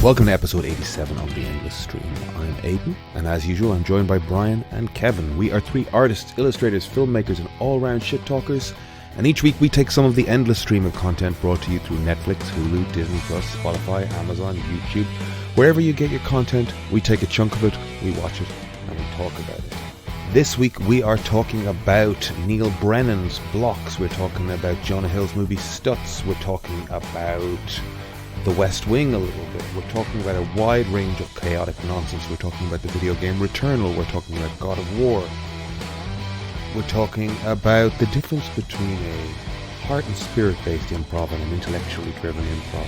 Welcome to episode 87 of The Endless Stream. I'm Aidan, and as usual I'm joined by Brian and Kevin. We are three artists, illustrators, filmmakers and all-round shit talkers, and each week we take some of the endless stream of content brought to you through Netflix, Hulu, Disney+, Spotify, Amazon, YouTube. Wherever you get your content, we take a chunk of it, we watch it, and we talk about it. This week we are talking about Neil Brennan's Blocks, we're talking about Jonah Hill's movie Stutz, we're talking about The West Wing a little bit, we're talking about a wide range of chaotic nonsense, we're talking about the video game Returnal, we're talking about God of War, we're talking about the difference between a heart and spirit based improv and an intellectually driven improv.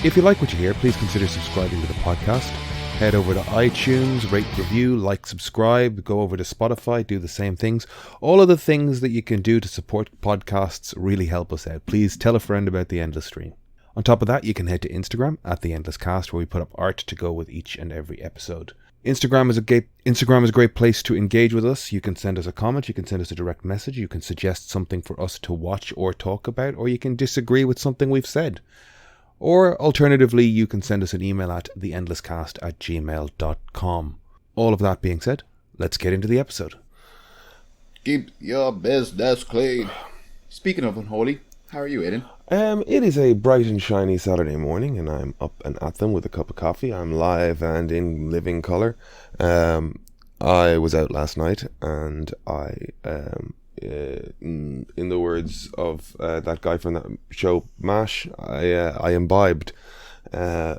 If you like what you hear, please consider subscribing to the podcast. Head over to iTunes, rate, review, like, subscribe, go over to Spotify, do the same things. All of the things that you can do to support podcasts really help us out. Please tell a friend about The Endless Stream. On top of that, you can head to Instagram at The Endless Cast, where we put up art to go with each and every episode. Instagram is a great place to engage with us. You can send us a comment, you can send us a direct message, you can suggest something for us to watch or talk about, or you can disagree with something we've said. Or alternatively, you can send us an email at theendlesscast@gmail.com. All of that being said, let's get into the episode. Keep your business clean. Speaking of unholy, how are you, Aidan? It is a bright and shiny Saturday morning, and I'm up and at them with a cup of coffee. I'm live and in living colour. I was out last night, and I in the words of that guy from that show MASH, I imbibed. It's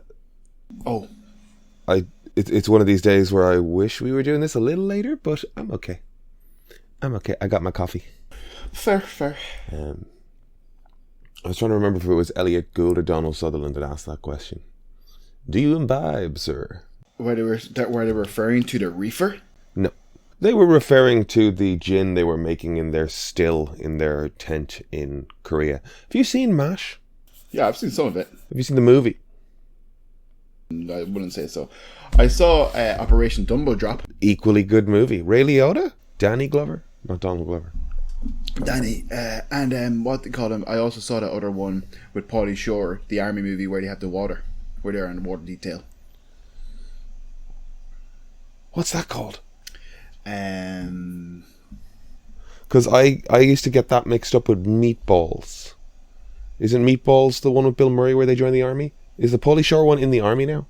one of these days where I wish we were doing this a little later, but I'm okay. I got my coffee. Fair. I was trying to remember if it was Elliot Gould or Donald Sutherland that asked that question. Do you imbibe, sir? Were they referring to the reefer? No. They were referring to the gin they were making in their still in their tent in Korea. Have you seen MASH? Yeah, I've seen some of it. Have you seen the movie? I wouldn't say so. I saw Operation Dumbo Drop. Equally good movie. Ray Liotta? Danny Glover? Not Donald Glover. Danny, and what they call him, I also saw that other one with Pauly Shore, the army movie where they have the water, where they're in the water detail. What's that called? Because I used to get that mixed up with Meatballs. Isn't Meatballs the one with Bill Murray where they join the army? Is the Pauly Shore one in the army now?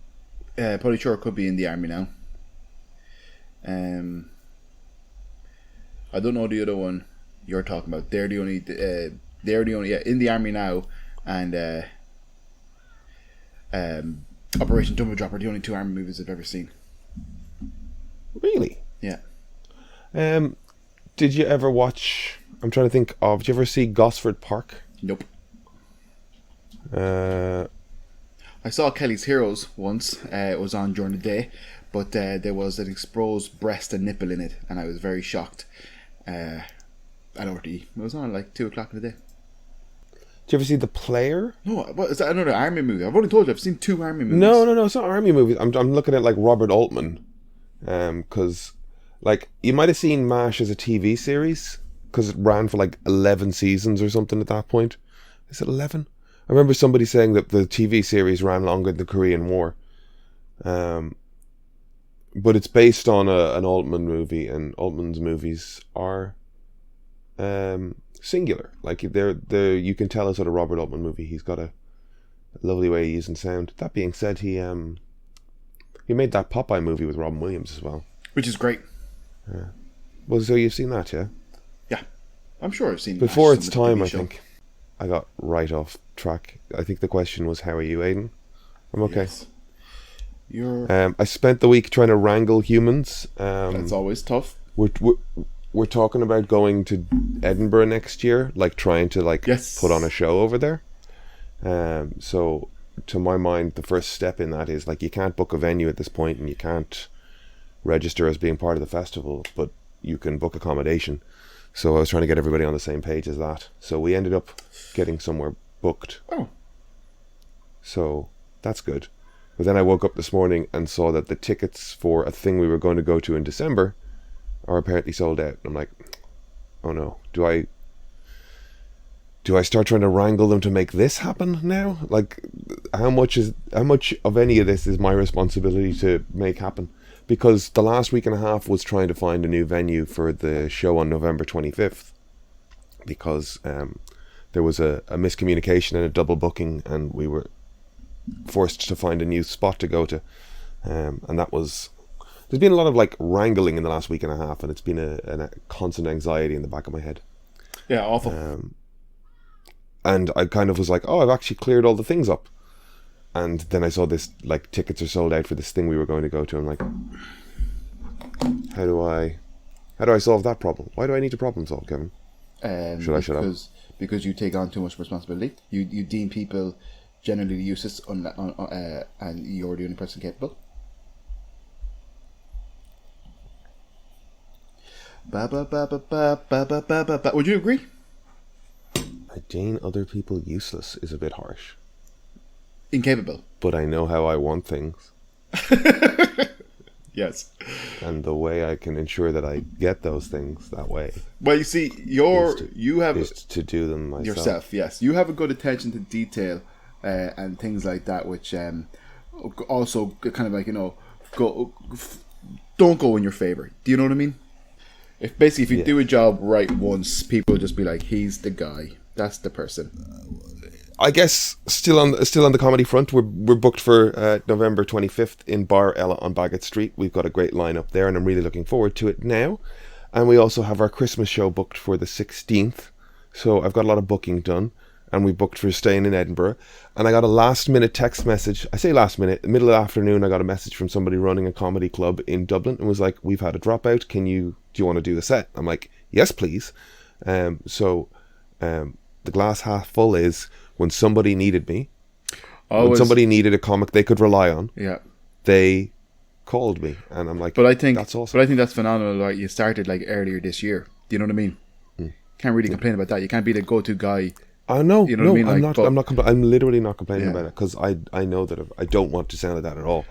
Pauly Shore could be in the army now. I don't know the other one you're talking about. They're the only in the army now, and Operation Dumbo Drop are the only two army movies I've ever seen. Really? Yeah. Did you ever watch? I'm trying to think of. Did you ever see Gosford Park? Nope. I saw Kelly's Heroes once. It was on during the day, but there was an exposed breast and nipple in it, and I was very shocked. At RTE. It was on like 2 o'clock in the day. Did you ever see The Player? No, what is that? Another army movie? I've only told you I've seen 2 army movies. No, it's not army movies. I'm looking at like Robert Altman, because like you might have seen MASH as a TV series because it ran for like 11 seasons or something at that point. Is it 11? I remember somebody saying that the TV series ran longer than the Korean War. But it's based on an Altman movie, and Altman's movies are singular. Like they're you can tell it's a Robert Altman movie. He's got a lovely way of using sound. That being said, he made that Popeye movie with Robin Williams as well, which is great. Well, so you've seen that, yeah? Yeah, I'm sure I've seen before its time. I think I got right off track. I think the question was, how are you, Aidan? I'm okay. Yes. I spent the week trying to wrangle humans. That's always tough. We're talking about going to Edinburgh next year, like trying to put on a show over there. So to my mind, the first step in that is like you can't book a venue at this point, and you can't register as being part of the festival, but you can book accommodation. So I was trying to get everybody on the same page as that. So we ended up getting somewhere booked. Oh. So that's good. But then I woke up this morning and saw that the tickets for a thing we were going to go to in December are apparently sold out. I'm like, oh no, do I do I start trying to wrangle them to make this happen now? Like, how much of any of this is my responsibility to make happen? Because the last week and a half was trying to find a new venue for the show on November 25th, because there was a miscommunication and a double booking, and we were forced to find a new spot to go to, and that was. There's been a lot of like wrangling in the last week and a half, and it's been a constant anxiety in the back of my head. Yeah, awful. And I kind of was like, oh, I've actually cleared all the things up. And then I saw this, like, tickets are sold out for this thing we were going to go to. I'm like, how do I solve that problem? Why do I need to problem solve, Kevin? Should I shut up? Because you take on too much responsibility. You deem people generally useless, and you're the only person capable. Would you agree? I deem other people useless is a bit harsh. Incapable. But I know how I want things. Yes. And the way I can ensure that I get those things that way. Well, you see, you have to do them myself. Yourself, yes. You have a good attention to detail and things like that, which also kind of like, don't go in your favor. Do you know what I mean? If you do a job right once, people will just be like, he's the guy. That's the person. I guess still on the comedy front, we're booked for November 25th in Bar Ella on Bagot Street. We've got a great lineup there, and I'm really looking forward to it now. And we also have our Christmas show booked for the 16th. So I've got a lot of booking done, and we booked for staying in Edinburgh. And I got a last minute text message. I say last minute, middle of the afternoon. I got a message from somebody running a comedy club in Dublin, and was like, "We've had a dropout. Do you want to do the set?" I'm like, "Yes, please." The glass half full is, when somebody needed me, when somebody needed a comic they could rely on, they called me, and I'm like, that's awesome. But I think that's phenomenal. Like, you started like earlier this year. Do you know what I mean? Can't really complain about that. You can't be the go-to guy. No, you know what I mean? I'm literally not complaining about it, because I know that I don't want to sound like that at all.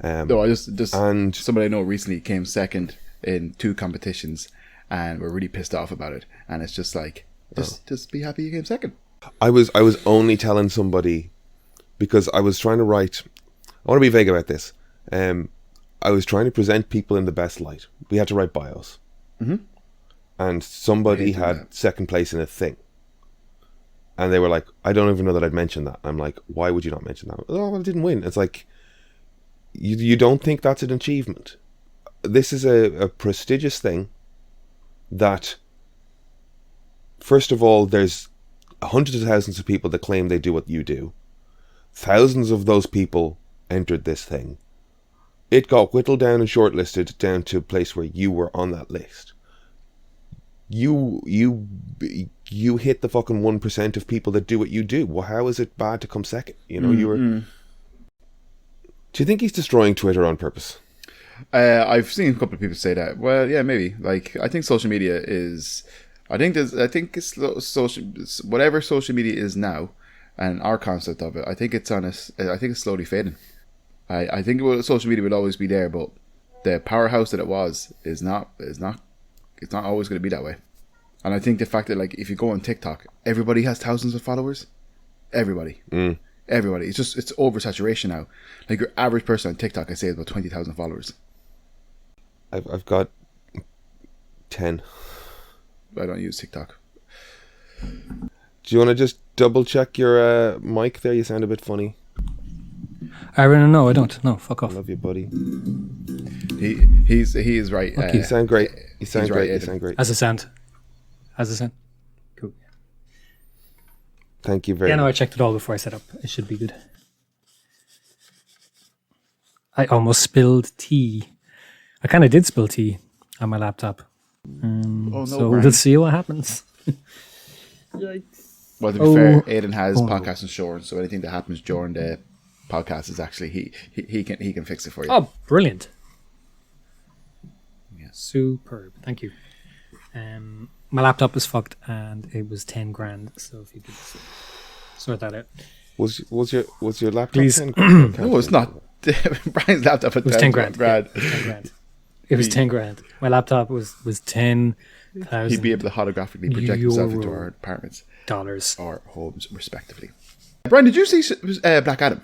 No, I just and somebody I know recently came second in 2 competitions, and we're really pissed off about it. And it's just like, just be happy you came second. I was only telling somebody because I was trying to write. I want to be vague about this. I was trying to present people in the best light. We had to write bios, and somebody had second place in a thing, and they were like, "I don't even know that I'd mentioned that." I'm like, "Why would you not mention that?" "Oh, well, I didn't win." It's like, you don't think that's an achievement? This is a prestigious thing. That, first of all, there's hundreds of thousands of people that claim they do what you do. Thousands of those people entered this thing. It got whittled down and shortlisted down to a place where you were on that list. You hit the fucking 1% of people that do what you do. Well, how is it bad to come second? You were. Do you think he's destroying Twitter on purpose? I've seen a couple of people say that. Well, yeah, maybe. Like, I think social media is. I think it's social. Whatever social media is now, and our concept of it, I think it's it's slowly fading. I think social media will always be there, but the powerhouse that it was is not. It's not always going to be that way. And I think the fact that, like, if you go on TikTok, everybody has thousands of followers. Everybody. Everybody. It's oversaturation now. Like, your average person on TikTok, I say, is about 20,000 followers. I've got 10. I don't use TikTok. Do you want to just double check your mic there? You sound a bit funny. No, I don't. No, fuck off. I love you, buddy. He is right. You sound great. You sound great. Right, you sound great. How's it sound? Cool. Thank you very much. Yeah, no, I checked it all before I set up. It should be good. I almost spilled tea. I kind of did spill tea on my laptop. We'll see what happens. Yikes. Well, to be fair, Aidan has podcast insurance, so anything that happens during the podcast is actually he can fix it for you. Oh, brilliant! Yeah, superb. Thank you. My laptop was fucked, and it was $10,000. So if you could sort that out. Was your laptop? Please. $10,000? No, it's not. Brian's laptop was $10,000. Yeah, it was $10,000. It was 10 grand. My laptop was 10,000. He'd be able to holographically project himself into our apartments. Dollars. Or homes, respectively. Brian, did you see Black Adam?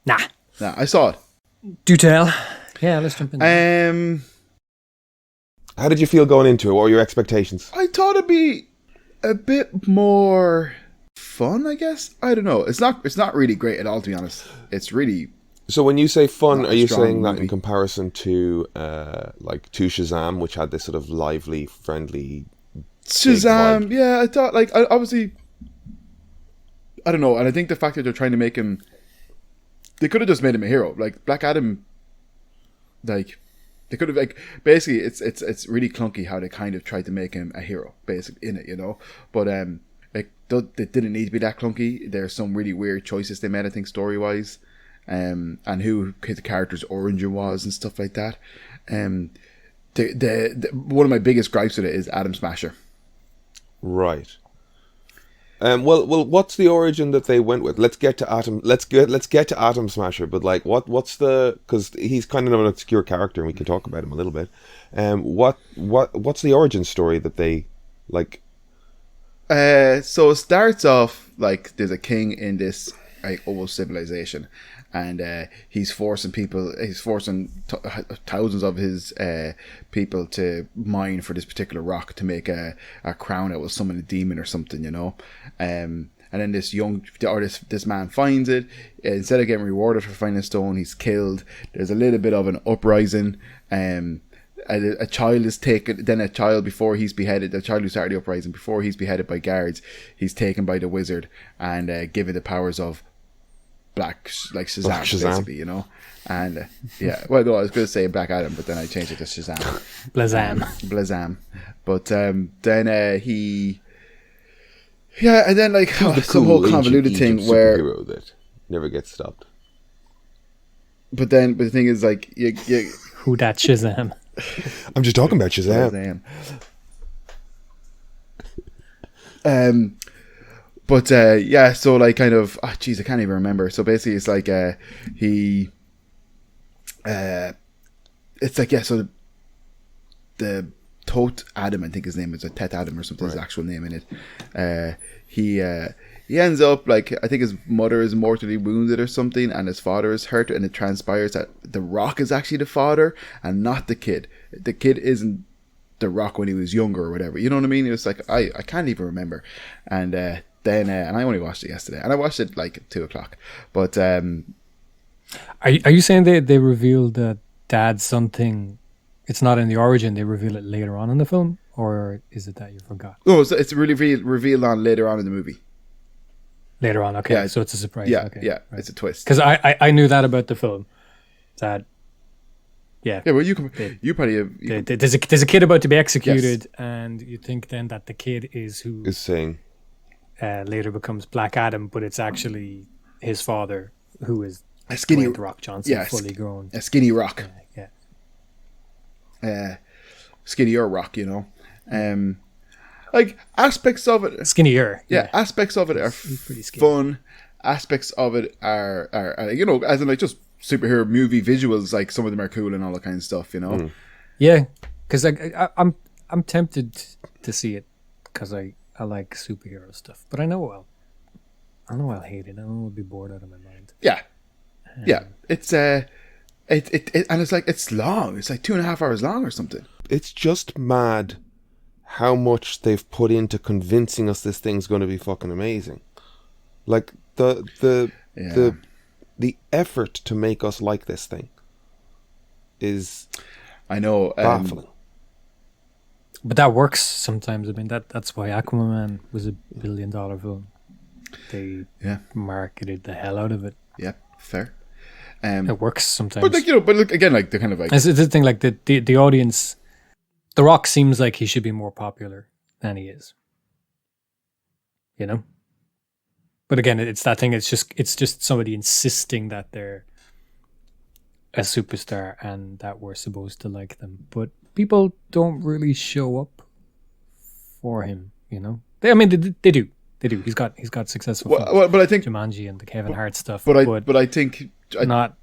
Nah. Nah, I saw it. Do tell. Yeah, let's jump in. How did you feel going into it? What were your expectations? I thought it'd be a bit more fun, I guess. I don't know. It's not really great at all, to be honest. It's really... So when you say fun, are you saying that movie. in comparison to to Shazam, which had this sort of lively, friendly... Shazam, yeah, I thought, obviously... I don't know, and I think the fact that they're trying to make him... They could have just made him a hero. Like, Black Adam... They could have, basically, it's really clunky how they kind of tried to make him a hero, basically, in it, But, they didn't need to be that clunky. There's some really weird choices they made, I think, story-wise. And who the character's origin was and stuff like that. One of my biggest gripes with it is Atom Smasher. Right. Well, what's the origin that they went with? Let's get to Atom. Let's get to Atom Smasher. But what's the? Because he's kind of an obscure character, and we can talk about him a little bit. What's the origin story that they like? So it starts off like there's a king in this old civilization, and he's forcing thousands of his people to mine for this particular rock to make a crown that will summon a demon or something, and then this man finds it. Instead of getting rewarded for finding a stone, he's killed. There's a little bit of an uprising. A child is taken. Then a child before he's beheaded. The child who started the uprising before he's beheaded by guards, he's taken by the wizard and given the powers of Shazam, basically, and well, no, I was going to say Black Adam, but then I changed it to Shazam. Blazam. But then he, and then some whole convoluted thing where superhero that never gets stopped. But the thing is, you who that Shazam? I'm just talking about Shazam. But so kind of, I can't even remember. So basically, it's so the Tote Adam, I think his name is Tet Adam or something. Right. His actual name in it. He ends up I think his mother is mortally wounded or something, and his father is hurt, and it transpires that the Rock is actually the father and not the kid. The kid isn't the Rock when he was younger or whatever. You know what I mean? It was I can't even remember, and then and I only watched it yesterday, and I watched it at 2:00. But are you saying they revealed that Dad's something? It's not in the origin. They reveal it later on in the film, or is it that you forgot? Oh, so it's really revealed on later on in the movie. Later on, okay. Yeah, so it's a surprise. Yeah, okay, yeah, right. It's a twist. Because I knew that about the film. That. Yeah. Yeah, well, you probably there's a kid about to be executed, yes. And you think then that the kid is saying later becomes Black Adam, but it's actually his father who is a skinny Rock Johnson, fully grown, a skinny Rock, skinnier Rock, aspects of it, skinnier, aspects of it are fun. Aspects of it are as in just superhero movie visuals, some of them are cool and all that kind of stuff, Yeah, because I'm tempted to see it because I like superhero stuff, but I know I'll hate it. I know I'll be bored out of my mind. Yeah, it's and it's long. It's 2.5 hours long or something. It's just mad how much they've put into convincing us this thing's going to be fucking amazing. The effort to make us like this thing is, I know, baffling. But that works sometimes. I mean, that's why Aquaman was a $1 billion film. They marketed the hell out of it. Yeah, fair. It works sometimes. But look again, the kind of it's the thing, the audience. The Rock seems like he should be more popular than he is. But again, it's that thing. It's just somebody insisting that they're a superstar and that we're supposed to like them. But people don't really show up for him. They do. He's got successful. Well, but I think Jumanji and the Kevin Hart stuff. But I think not.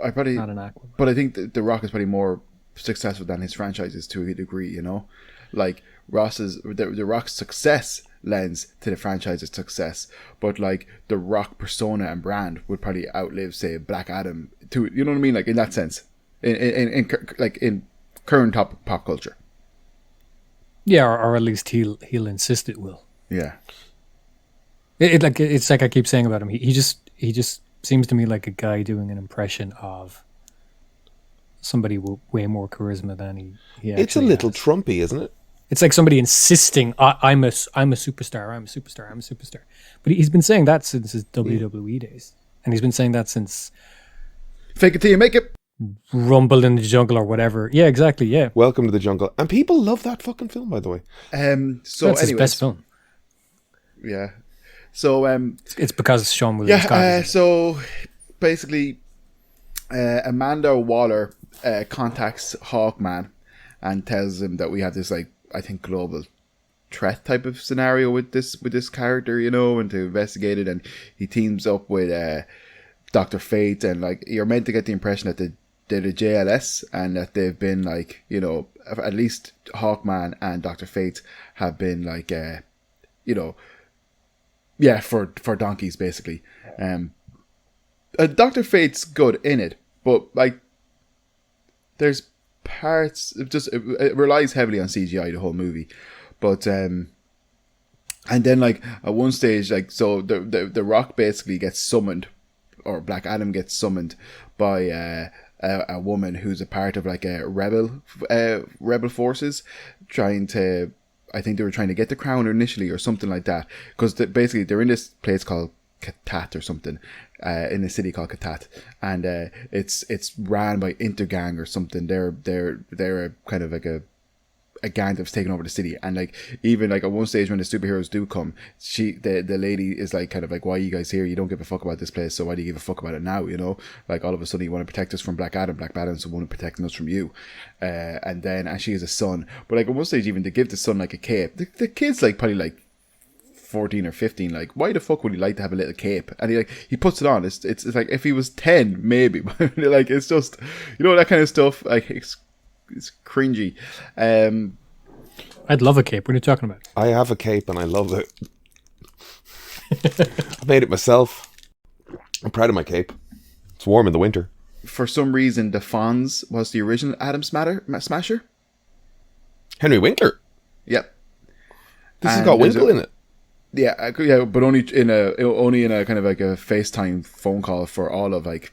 I probably, not an Aquaman. but I think the Rock is probably more successful than his franchises to a degree. You know, like the Rock's success lends to the franchise's success, but like the Rock persona and brand would probably outlive, say, Black Adam. To you know what I mean? Like in that sense, in current pop culture. Yeah, or at least he'll insist it will. Yeah. It's like I keep saying about him. He just seems to me like a guy doing an impression of somebody with way more charisma than he actually It's a little has. Trumpy, isn't it? It's like somebody insisting, I'm a superstar, I'm a superstar, I'm a superstar. But he's been saying that since his WWE days. And he's been saying that since Fake it till you make it. Rumble in the Jungle or whatever. Yeah, exactly, yeah. Welcome to the Jungle. And people love that fucking film, by the way. So That's his anyways, best film. Yeah. So It's because Sean William Scott is in it. so basically, Amanda Waller contacts Hawkman and tells him that we have this, like, I think, global threat type of scenario with this character, you know, and to investigate it. And he teams up with Dr. Fate, and like you're meant to get the impression that they're the JLS and that they've been, like, you know, at least Hawkman and Dr. Fate have been, like, you know, yeah, for donkeys basically. Dr. Fate's good in it, but like there's parts it relies heavily on CGI the whole movie, but and then, like, at one stage, like, so the Rock basically gets summoned, or Black Adam gets summoned by a woman who's a part of, like, a rebel forces, trying to, I think they were trying to get the crown initially or something like that, because basically they're in this place called Katat or something, in a city called Katat, and it's ran by Intergang or something. They're a kind of like a gang that's taken over the city, and like even like at one stage when the superheroes do come, the lady is like kind of like, why are you guys here? You don't give a fuck about this place, so why do you give a fuck about it now? You know, like all of a sudden you want to protect us from Black Adam's the one protecting us from you, and she has a son, but like at one stage even they give the son like a cape. The kid's like probably like 14 or 15, like, why the fuck would he like to have a little cape? And he puts it on. It's like if he was 10 maybe, but like it's just, you know, that kind of stuff, like it's cringy. I'd love a cape. What are you talking about? I have a cape and I love it. I made it myself. I'm proud of my cape. It's warm in the winter. For some reason, the Fonz was the original Atom Smasher. Henry Winkler. Yep. This has got Winkle in it. Yeah, but only in a kind of like a FaceTime phone call for all of like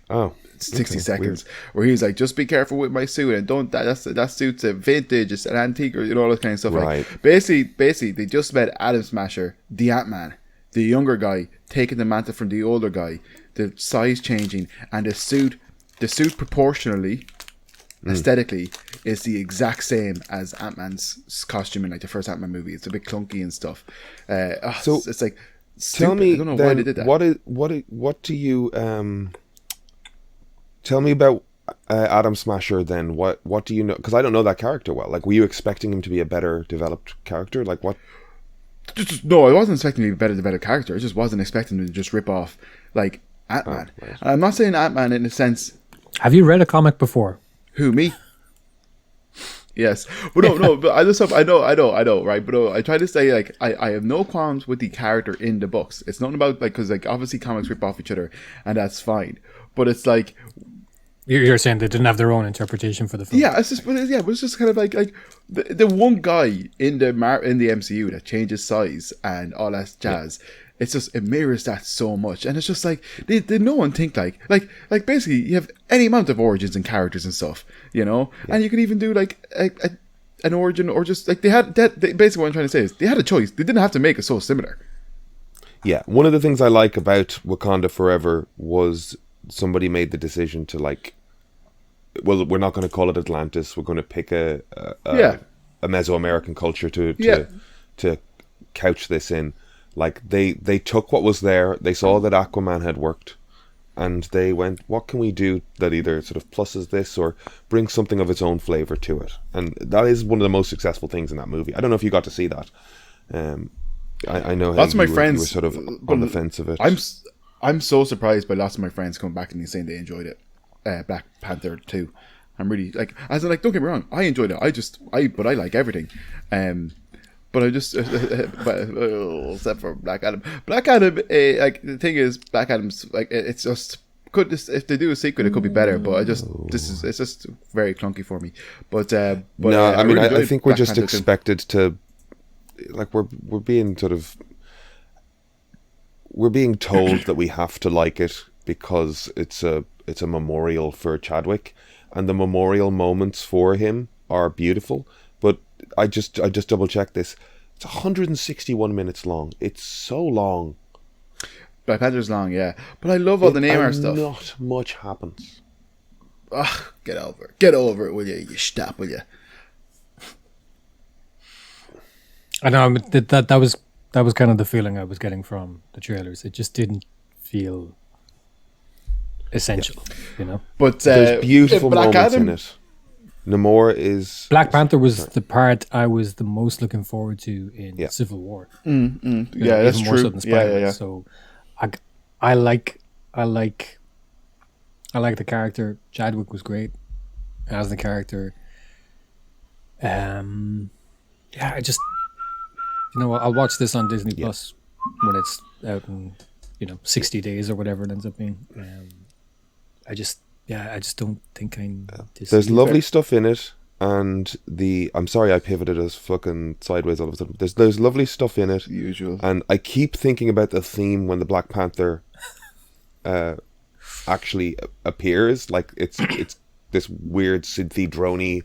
60 seconds, where he's like, just be careful with my suit, and don't that suit's a vintage, it's an antique, or, you know, all that kind of stuff. Right. Like basically they just met Atom Smasher, the Ant-Man, the younger guy taking the mantle from the older guy, the size changing, and the suit proportionally, aesthetically, is the exact same as Ant-Man's costume in like the first Ant-Man movie. It's a bit clunky and stuff. So it's like stupid. Tell me, I don't know why they did that. What do you tell me about Atom Smasher then? What do you know? Because I don't know that character well. Like, were you expecting him to be a better developed character? Like, what? No, I wasn't expecting him to be a better character. I just wasn't expecting him to just rip off like Ant-Man. Right. And I'm not saying Ant-Man in a sense. Have you read a comic before? Who, me? Yes, but no. But I know, right? But I try to say, like, I have no qualms with the character in the books. It's not about, like, because like obviously comics rip off each other, and that's fine. But it's like, You're saying they didn't have their own interpretation for the film. yeah, but it's just kind of like the one guy in the MCU that changes size and all that jazz. Yeah. It's just, it mirrors that so much, and it's just like did no one think like basically you have any amount of origins and characters and stuff, you know, and you can even do like an origin, or just like basically what I'm trying to say is they had a choice. They didn't have to make it so similar. Yeah, one of the things I like about Wakanda Forever was somebody made the decision to, like, well, we're not going to call it Atlantis. We're going to pick a Mesoamerican culture to couch this in. Like, they took what was there. They saw that Aquaman had worked, and they went, what can we do that either sort of pluses this or brings something of its own flavor to it? And that is one of the most successful things in that movie. I don't know if you got to see that. I know lots of my friends were sort of on the fence of it. I'm so surprised by lots of my friends coming back and saying they enjoyed it. Black Panther 2. I'm really like, as in, like, don't get me wrong, I enjoyed it. But I like everything. But I just, except for Black Adam. Black Adam, like, the thing is, Black Adam's, like, it's just, if they do a sequel, it could be better. But it's just very clunky for me. But no, I mean, really I think we're Black just Panther 2. expected to, like, we're being sort of, we're being told that we have to like it because it's a memorial for Chadwick, and the memorial moments for him are beautiful. But I just double checked this. It's 161 minutes long. It's so long. Black Panther's long, yeah. But I love all the Neymar stuff. Not much happens. Ugh, get over it. Get over it, will you? You stop, will you? I know that was kind of the feeling I was getting from the trailers. It just didn't feel essential, you know. But There's beautiful Black moments Adam, in it. Namor is... Black Panther was the part I was the most looking forward to in Civil War. yeah, Even that's more true. so than Spider-Man. Yeah. So I like the character. Chadwick was great as the character. I just, I'll watch this on Disney Plus when it's out in 60 days or whatever it ends up being. I just don't think I need to see There's it. lovely stuff in it, and I'm sorry I pivoted as fucking sideways all of a sudden. There's lovely stuff in it. Usual. And I keep thinking about the theme when the Black Panther actually appears. Like, it's this weird synthy droney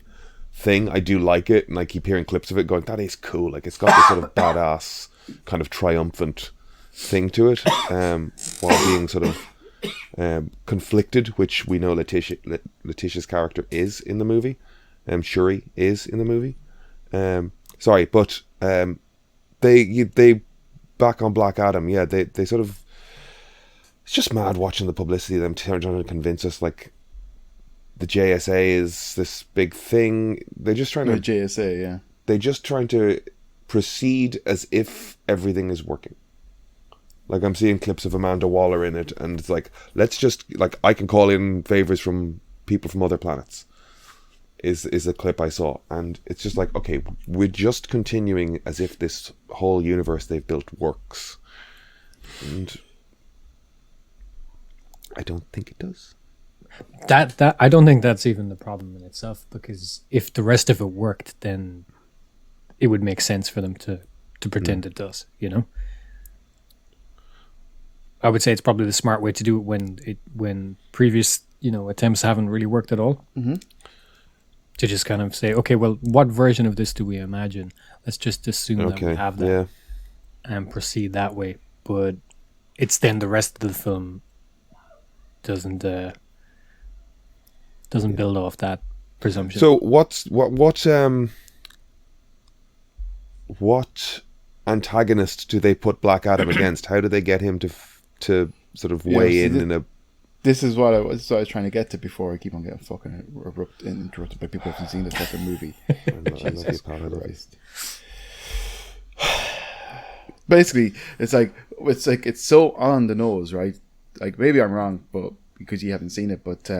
thing. I do like it, and I keep hearing clips of it going, that is cool. Like, it's got this sort of badass kind of triumphant thing to it, while being sort of conflicted, which we know Letitia's character is in the movie. Shuri is in the movie. But they back on Black Adam. Yeah, they sort of. It's just mad watching the publicity of them trying to convince us like the JSA is this big thing. They're just trying to JSA, yeah. They're just trying to proceed as if everything is working. Like, I'm seeing clips of Amanda Waller in it, and it's like, let's just, like, I can call in favors from people from other planets, is a clip I saw. And it's just like, okay, we're just continuing as if this whole universe they've built works. And I don't think it does. That I don't think that's even the problem in itself, because if the rest of it worked, then it would make sense for them to pretend it does, I would say it's probably the smart way to do it when previous attempts haven't really worked at all. Mm-hmm. To just kind of say, okay, well, what version of this do we imagine? Let's just assume that we have that and proceed that way. But it's then the rest of the film doesn't build off that presumption. So what antagonist do they put Black Adam against? How do they get him to sort of weigh in a... This is what I was trying to get to before I keep on getting fucking interrupted by people who haven't seen this fucking movie. Jesus Christ. Basically, it's so on the nose, right? Like, maybe I'm wrong, but because you haven't seen it, but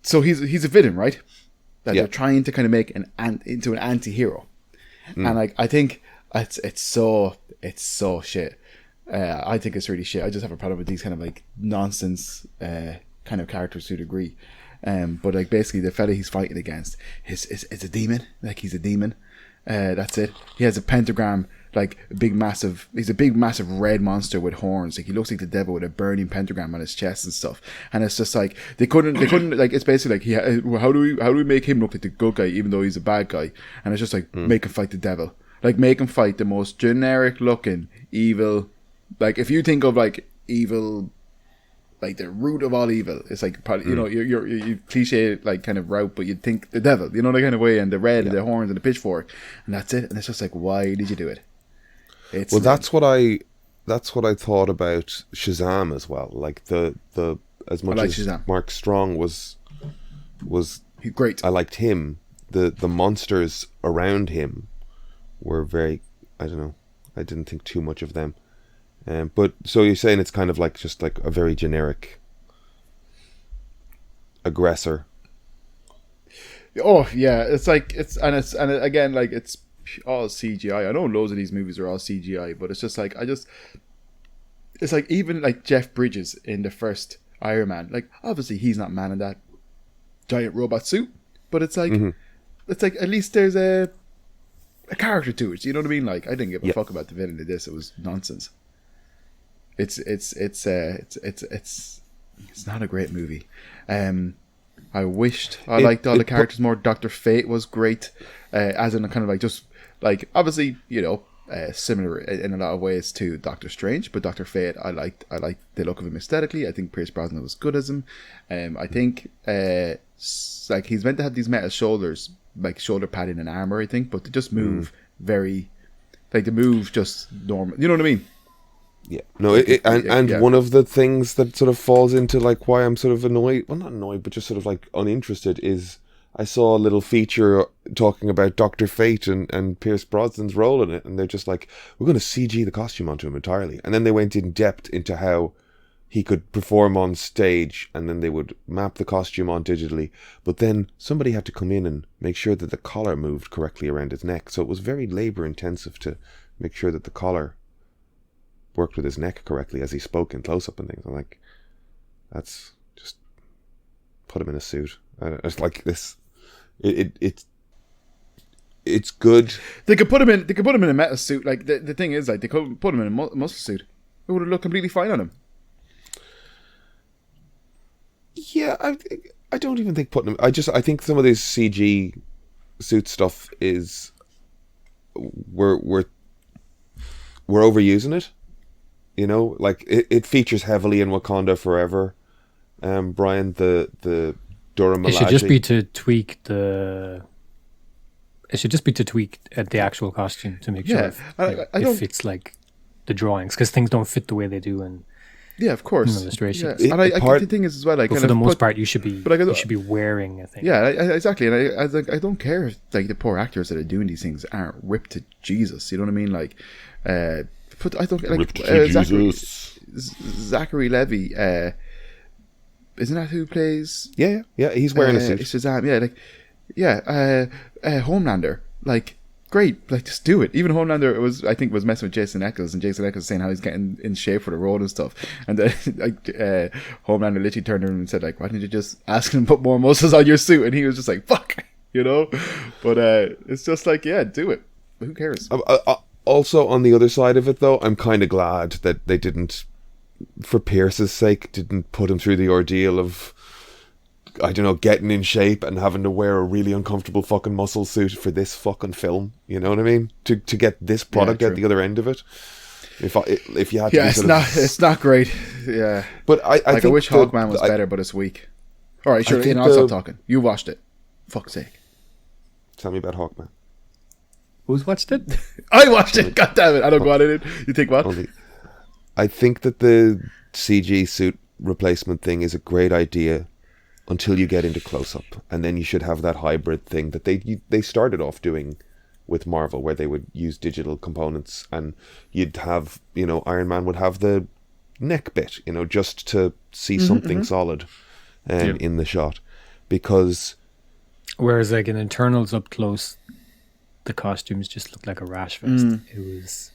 so he's a villain, right? That they're trying to kind of make into an anti-hero, and like, I think it's so shit. I think it's really shit. I just have a problem with these kind of like nonsense kind of characters to a degree. But like, basically the fella he's fighting against is a demon. Like, he's a demon. That's it. He has a pentagram, like he's a big massive red monster with horns. Like, he looks like the devil with a burning pentagram on his chest and stuff. And it's just like they couldn't like, it's basically like, how do we make him look like the good guy even though he's a bad guy? And it's just like, make him fight the devil. Like, make him fight the most generic looking evil. Like, if you think of like evil, like the root of all evil, it's like probably, you cliche like kind of route, but you'd think the devil, that kind of way, and the red, the horns, and the pitchfork, and that's it. And it's just like, why did you do it? That's what I thought about Shazam as well. Like, the as much as Shazam. Mark Strong was great. I liked him. The monsters around him were very, I don't know, I didn't think too much of them. But so you're saying it's kind of like just like a very generic aggressor. Oh yeah, it's again like it's all CGI. I know loads of these movies are all CGI, but it's just like it's like even like Jeff Bridges in the first Iron Man. Like obviously he's not man in that giant robot suit, but it's like at least there's a character to it. You know what I mean? Like I didn't give a fuck about the villain of this. It was nonsense. It's not a great movie. I wished I liked all the characters more. Dr. Fate was great, as in a kind of like just like obviously similar in a lot of ways to Doctor Strange, but Dr. Fate I liked the look of him aesthetically. I think Pierce Brosnan was good as him. I think like he's meant to have these metal shoulders, like shoulder padding and armor. I think, but they just move very like the move just normal. You know what I mean? Yeah, no, one of the things that sort of falls into like why I'm sort of annoyed, well not annoyed, but just sort of like uninterested is I saw a little feature talking about Dr. Fate and Pierce Brosnan's role in it, and they're just like, we're going to CG the costume onto him entirely. And then they went in depth into how he could perform on stage, and then they would map the costume on digitally. But then somebody had to come in and make sure that the collar moved correctly around his neck. So it was very labor intensive to make sure that the collar worked with his neck correctly as he spoke in close-up and things. I'm like, that's just put him in a suit. It's like this. It's good. They could put him in a metal suit. Like the thing is, like they could put him in a muscle suit. It would have looked completely fine on him. Yeah, I don't even think putting him. I think some of this CG suit stuff is we're overusing it. You know, like it features heavily in Wakanda Forever. Brian, the Dora Milaje. It should just be to tweak the. It should just be to tweak the actual costume to make sure it fits like the drawings, because things don't fit the way they do in. Yeah, of course. Illustrations. Yeah. And I think the thing is as well, like, but for the most part, you should be wearing a thing. Yeah, exactly. And I don't care if like the poor actors that are doing these things aren't ripped to Jesus. You know what I mean? Like, but I don't like Zachary Levi. Isn't that who plays? Yeah. He's wearing a suit. Shazam. Homelander. Like, great. Like, just do it. Even Homelander was messing with Jason Eccles, and Jason Eccles saying how he's getting in shape for the role and stuff. And then Homelander literally turned to him and said, like, why didn't you just ask him to put more muscles on your suit? And he was just like, fuck, you know. But it's just like, yeah, do it. Who cares? Also, on the other side of it, though, I'm kind of glad that they didn't, for Pierce's sake, didn't put him through the ordeal of, I don't know, getting in shape and having to wear a really uncomfortable fucking muscle suit for this fucking film. You know what I mean? To get this product at the other end of it. If you had to, it's not great. Yeah, but I wish Hawkman was better, but it's weak. All right, sure. I'll stop talking. You watched it. Fuck's sake. Tell me about Hawkman. Who's watched it? I watched it. God damn it! I don't go on in it. You think what? I think that the CG suit replacement thing is a great idea until you get into close-up, and then you should have that hybrid thing that they started off doing with Marvel, where they would use digital components, and you'd have, Iron Man would have the neck bit, just to see something solid in the shot, because whereas like in Internals up close, the costumes just looked like a rash fest. It was.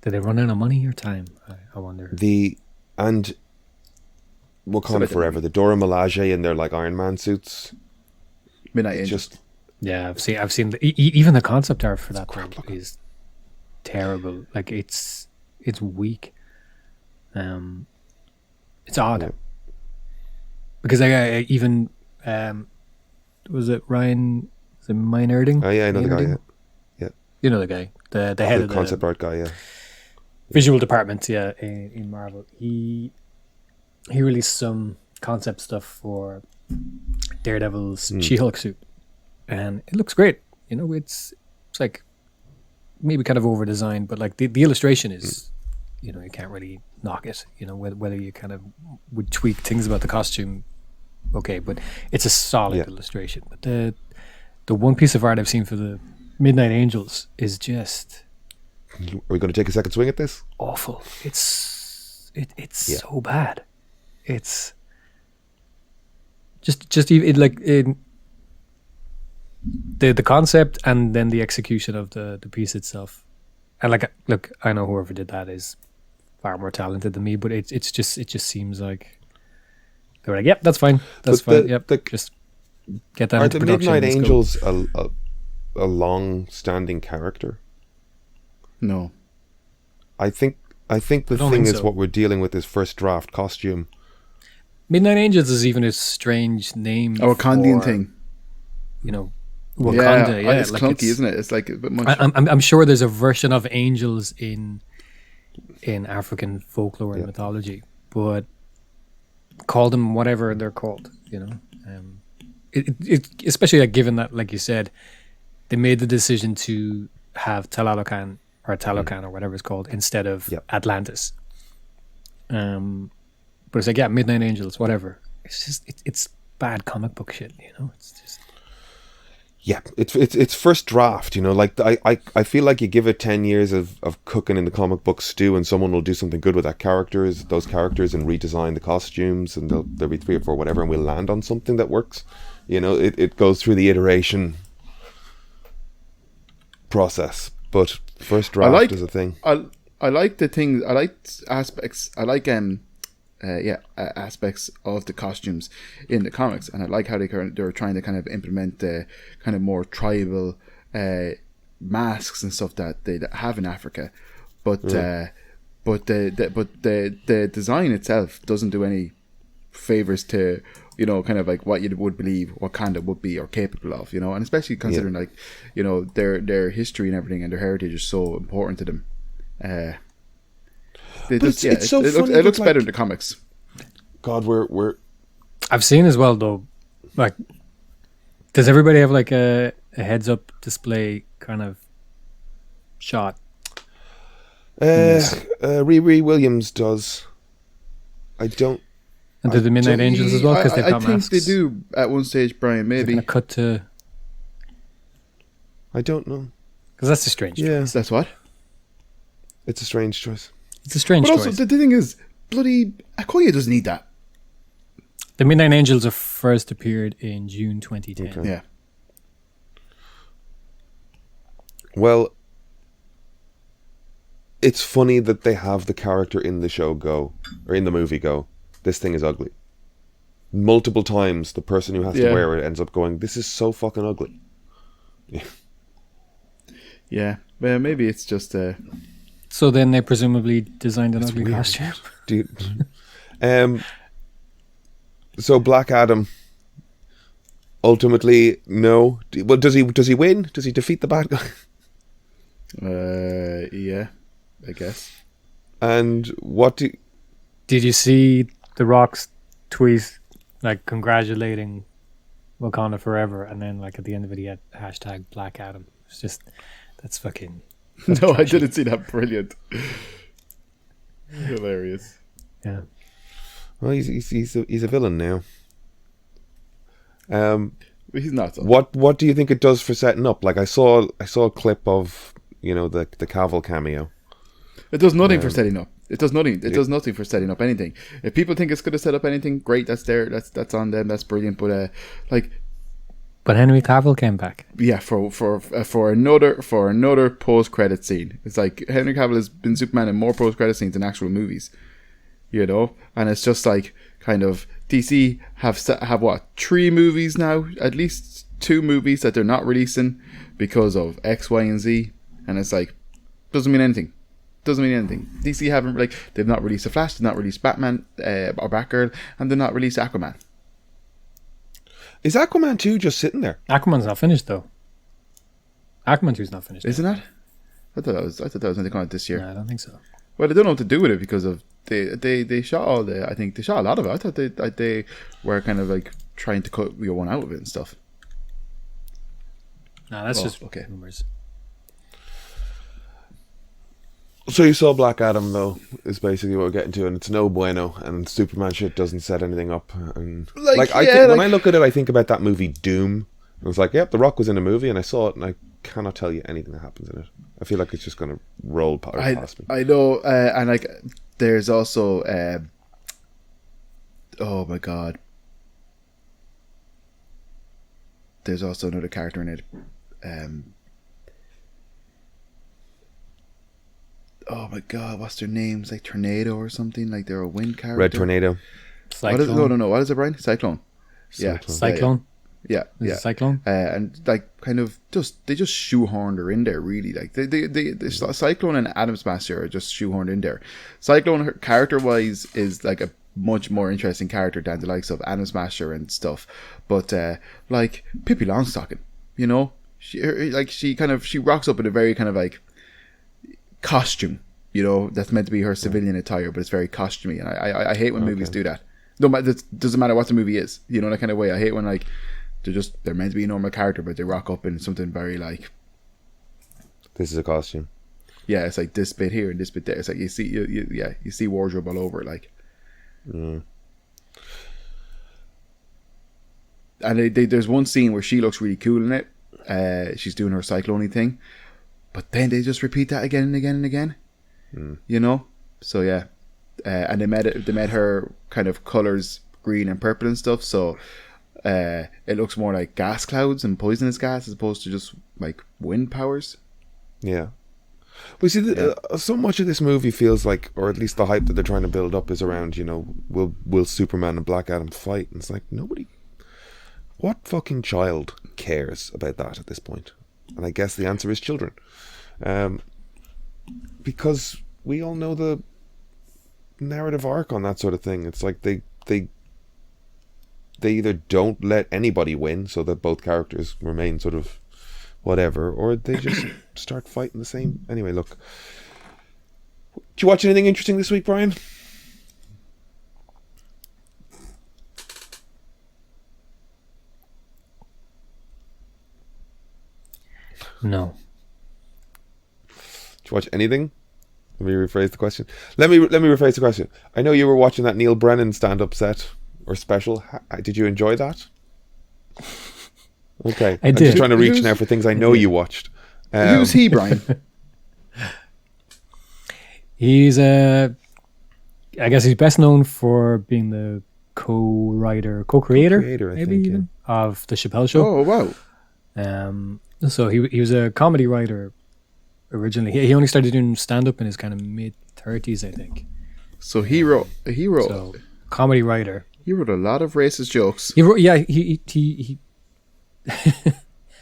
Did they run out of money or time? I wonder. And Wakanda Forever, the Dora Milaje in their like Iron Man suits. Midnight Angels. Yeah, I've seen even the concept art for that thing is terrible. Like it's weak. It's odd. Yeah. Because I even was it Ryan? Is it Meinerding? Oh yeah, I know the guy. Yeah. You know the guy, the head of the concept art guy. Yeah. Visual department, in Marvel. He released some concept stuff for Daredevil's She-Hulk suit, and it looks great. It's like maybe kind of over designed, but like the illustration is, you can't really knock it. Whether you kind of would tweak things about the costume, okay, but it's a solid illustration. But the one piece of art I've seen for the Midnight Angels is just. Are we going to take a second swing at this? Awful. It's so bad. It's just like in the concept and then the execution of the piece itself. And like, look, I know whoever did that is far more talented than me, but it just seems like they were like, yep, that's fine, fine. Yep, just get that into production. Are the Midnight Angels a long-standing character? No. I think the thing is what we're dealing with is first draft costume. Midnight Angels is even a strange name. A Wakandian thing. You know, Wakanda. Yeah, it's like clunky, isn't it? It's like a bit much. I'm sure there's a version of angels in African folklore and mythology, but call them whatever they're called. You know, it especially like given that, like you said, they made the decision to have Talokan or whatever it's called instead of Atlantis. But it's like, yeah, Midnight Angels, whatever. It's just it's bad comic book shit, you know. It's just it's first draft, you know. Like I feel like you give it 10 years of cooking in the comic book stew, and someone will do something good with those characters, and redesign the costumes, and there'll be 3 or 4 whatever, and we'll land on something that works. You know, it goes through the iteration process, but first draft is a thing. I like the things. I like aspects. I like aspects of the costumes in the comics, and I like how they're trying to kind of implement the kind of more tribal masks and stuff that they have in Africa, but the design itself doesn't do any favors to, you know, kind of like what you would believe Wakanda would be or capable of, you know, and especially considering like, you know, their history and everything and their heritage is so important to them. It looks better in the comics. God, we're. I've seen as well though. Like, does everybody have like a heads-up display kind of shot? Riri Williams does. I don't. And do the Midnight Angels as well? Because they've got masks. I think they do at one stage, Brian. Maybe cut to. I don't know. Because that's a strange choice. That's what. It's a strange choice. It's a strange choice. But also, the thing is, bloody Okoye doesn't need that. The Midnight Angels first appeared in June 2010. Okay. Yeah. Well, it's funny that they have the character in the show go, or in the movie go, this thing is ugly. Multiple times, the person who has to wear it ends up going, this is so fucking ugly. Yeah. Well, maybe it's just So then they presumably designed an ugly costume. Dude. So Black Adam, ultimately, no. Well, does he win? Does he defeat the bad guy? Yeah, I guess. And what did you see The Rock's tweet, like congratulating Wakanda Forever, and then like at the end of it he had hashtag Black Adam? It's just that's fucking. No, trashy. I didn't see that. Brilliant. Hilarious. Yeah. Well, he's a villain now. He's not. What do you think it does for setting up? Like I saw a clip of, you know, the Cavill cameo. It does nothing for setting up. It does nothing. It does nothing for setting up anything. If people think it's going to set up anything, great. That's that's on them. That's brilliant. But But Henry Cavill came back. Yeah, for another post credit scene. It's like Henry Cavill has been Superman in more post credit scenes than actual movies, you know. And it's just like kind of DC have what 3 movies now, at least 2 movies that they're not releasing because of X, Y, and Z, and it's like doesn't mean anything. Doesn't mean anything. DC haven't they've not released The Flash, they've not released Batman or Batgirl, and they've not released Aquaman. Is Aquaman 2 just sitting there? Aquaman's not finished though. Aquaman 2's not finished. Isn't that? I thought that was going to come out this year. No, I don't think so. Well, they don't know what to do with it because of they shot all the. I think they shot a lot of it. I thought they were kind of like trying to cut one out of it and stuff. No, that's just okay. rumors. So you saw Black Adam though, is basically what we're getting to, and it's no bueno, and Superman shit doesn't set anything up. And when I look at it, I think about that movie Doom. I was like, yep, The Rock was in a movie, and I saw it, and I cannot tell you anything that happens in it. I feel like it's just going to roll past me. I know, and like there's also, oh my god, there's also another character in it. Oh my god, what's their names? Like Tornado or something? Like they're a wind character. Red Tornado. What is, no. What is it, Brian? Cyclone. Yeah. Cyclone. Yeah. Cyclone. And like kind of they just shoehorned her in there. Really, like they Cyclone and Atom Smasher are just shoehorned in there. Cyclone character wise is like a much more interesting character than the likes of Atom Smasher and stuff. But like Pippi Longstocking, you know, she rocks up in a very kind of like costume, you know, that's meant to be her civilian attire, but it's very costumey, and I hate when movies do that. No, it doesn't matter what the movie is, you know, that kind of way. I hate when like they're meant to be a normal character, but they rock up in something very like, this is a costume. Yeah, it's like this bit here and this bit there. It's like you see wardrobe all over, like. And there's one scene where she looks really cool in it. She's doing her cyclone thing, but then they just repeat that again and again and again. You know, so yeah, and they made her kind of colors green and purple and stuff. So it looks more like gas clouds and poisonous gas as opposed to just like wind powers. Yeah. We see so much of this movie feels like, or at least the hype that they're trying to build up is around, you know, will Superman and Black Adam fight? And it's like, nobody, what fucking child cares about that at this point? And I guess the answer is children. Because we all know the narrative arc on that sort of thing. It's like they either don't let anybody win so that both characters remain sort of whatever, or they just start fighting the same. Anyway, look. Did you watch anything interesting this week, Brian? No. Did you watch anything? Let me rephrase the question. Let me rephrase the question. I know you were watching that Neil Brennan stand-up set or special. Did you enjoy that? Okay. I'm just trying to reach now for things I know you watched. Who's he, Brian? He's I guess he's best known for being the co-creator, maybe even, of the Chappelle Show. Oh wow! So he was a comedy writer originally. He only started doing stand-up in his kind of mid-30s, I think. So he wrote comedy writer. He wrote a lot of racist jokes. He wrote, he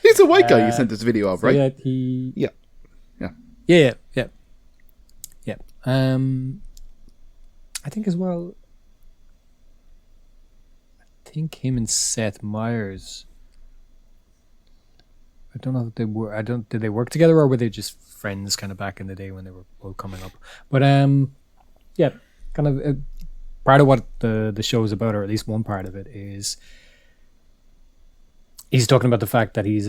He's a white guy you sent this video of, right? Yeah. I think as well, him and Seth Meyers, I don't know if they were, did they work together or were they just friends kind of back in the day when they were both coming up? But yeah, kind of part of what the show is about, or at least one part of it, is he's talking about the fact that he's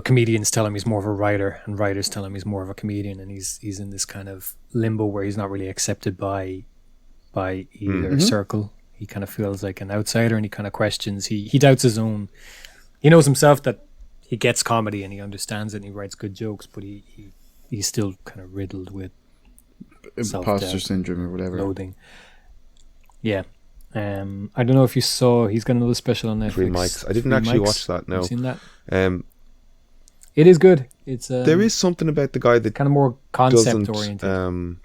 comedians tell him he's more of a writer and writers tell him he's more of a comedian, and he's in this kind of limbo where he's not really accepted by either circle. He kind of feels like an outsider, and he kind of questions, he doubts his own, he knows himself that he gets comedy and he understands it and he writes good jokes, but he's still kind of riddled with imposter syndrome or whatever, loathing. Yeah. I don't know if you saw, he's got another special on Netflix. Three Mics. I didn't actually watch that. No. Have you seen that? It is good. It's there is something about the guy that kind of more concept oriented.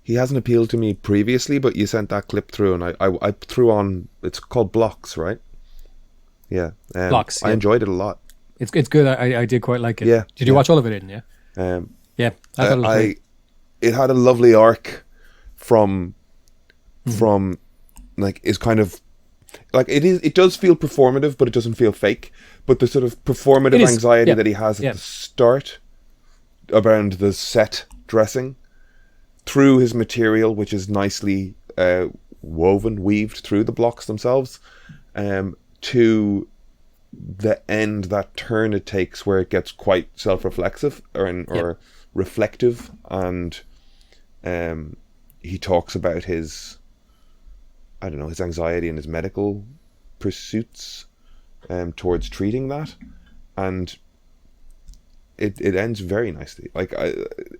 He hasn't appealed to me previously, but you sent that clip through, and I threw on. It's called Blocks, right? Yeah, Blocks. I enjoyed it a lot. It's good. I did quite like it. Yeah. Did you watch all of it, Aidan? Yeah. Yeah. I thought it was great. It had a lovely arc from like, is kind of like, it does feel performative, but it doesn't feel fake. But the sort of performative anxiety that he has at the start around the set dressing, through his material, which is nicely weaved through the blocks themselves, to the end, that turn it takes where it gets quite self-reflexive or reflective, and he talks about his anxiety and his medical pursuits towards treating that, and it ends very nicely. Like,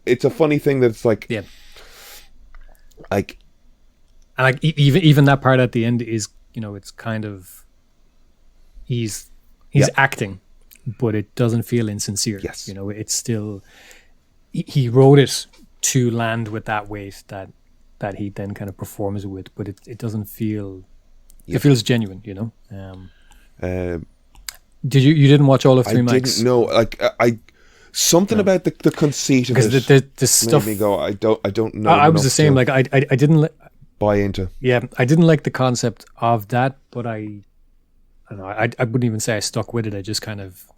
it's a funny thing that it's like, like, and like even that part at the end is, it's kind of, he's Yeah. acting, but it doesn't feel insincere. Yes. You know, it's still he wrote it to land with that weight that he then kind of performs with, but it doesn't feel Yeah. it feels genuine, you know. Um, Did you didn't watch all of Three I Mics? didn't know. Like I something about the conceit of Because it the stuff made me go. I don't know. I was the enough same. to Like I didn't buy into. yeah, I didn't like the concept of that, but I don't know. I wouldn't even say I stuck with it. I just kind of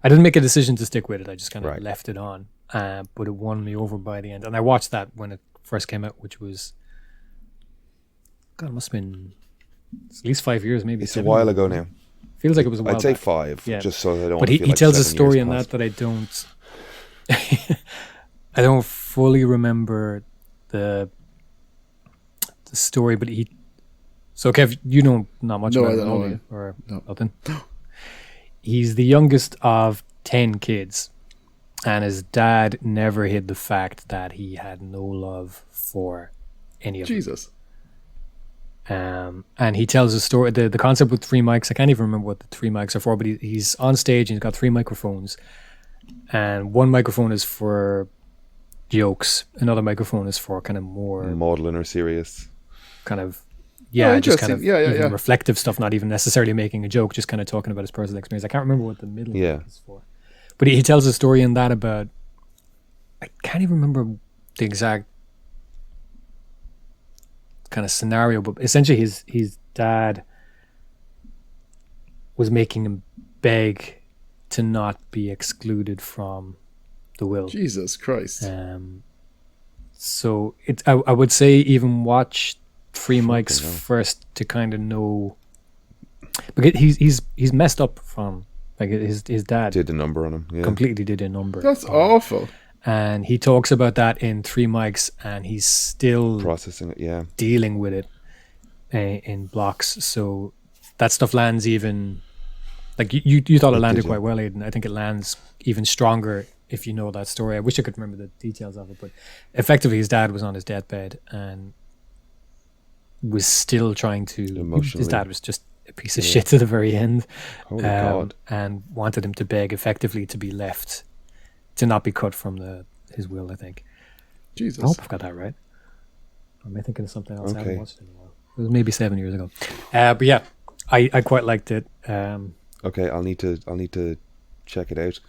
I didn't make a decision to stick with it. I just kind of Right. left it on, but it won me over by the end. And I watched that when it first came out, which was God, it must have been at least 5 years, maybe. It's a 7 while years. ago now. Feels like it was a while I'd say back. 5, Yeah. just so that I don't. But want to feel he like tells a 7 story years in passed. that I don't I don't fully remember the story, but he so Kev, you know not much No, about I it don't at all, know do it. you? Or No. nothing. He's the youngest of 10 kids, and his dad never hid the fact that he had no love for any of them. Jesus. And he tells a story. The concept with three mics, I can't even remember what the three mics are for, but he's on stage and he's got three microphones. And one microphone is for jokes, another microphone is for kind of more Maudlin or serious. kind of, yeah, just kind of interesting. Yeah, even yeah. reflective stuff, not even necessarily making a joke, just kind of talking about his personal experience. I can't remember what the middle Yeah. mic is for. But he tells a story in that about, I can't even remember the exact kind of scenario, but essentially his dad was making him beg to not be excluded from the will. Jesus Christ. So I would say even watch Three Fucking Mics hell. first to kind of know, because he's messed up from, like, his dad Did the number on him. Yeah. completely did a number. That's on him. awful. And he talks about that in Three Mics, and he's still Processing it. Yeah. dealing with it in blocks. So that stuff lands even, like, you thought it It landed did, quite yeah. well, Aidan. I think it lands even stronger if you know that story. I wish I could remember the details of it, but effectively his dad was on his deathbed and was still trying to, his Emotionally. dad was just a piece of shit to the very end. Holy God. And wanted him to beg effectively to be left, to not be cut from his will, I think. Jesus. I hope I've got that right. Or am I thinking of something else? I Okay. haven't watched it in a while. It was maybe 7 years ago. But yeah, I quite liked it. Okay, I'll need to check it out.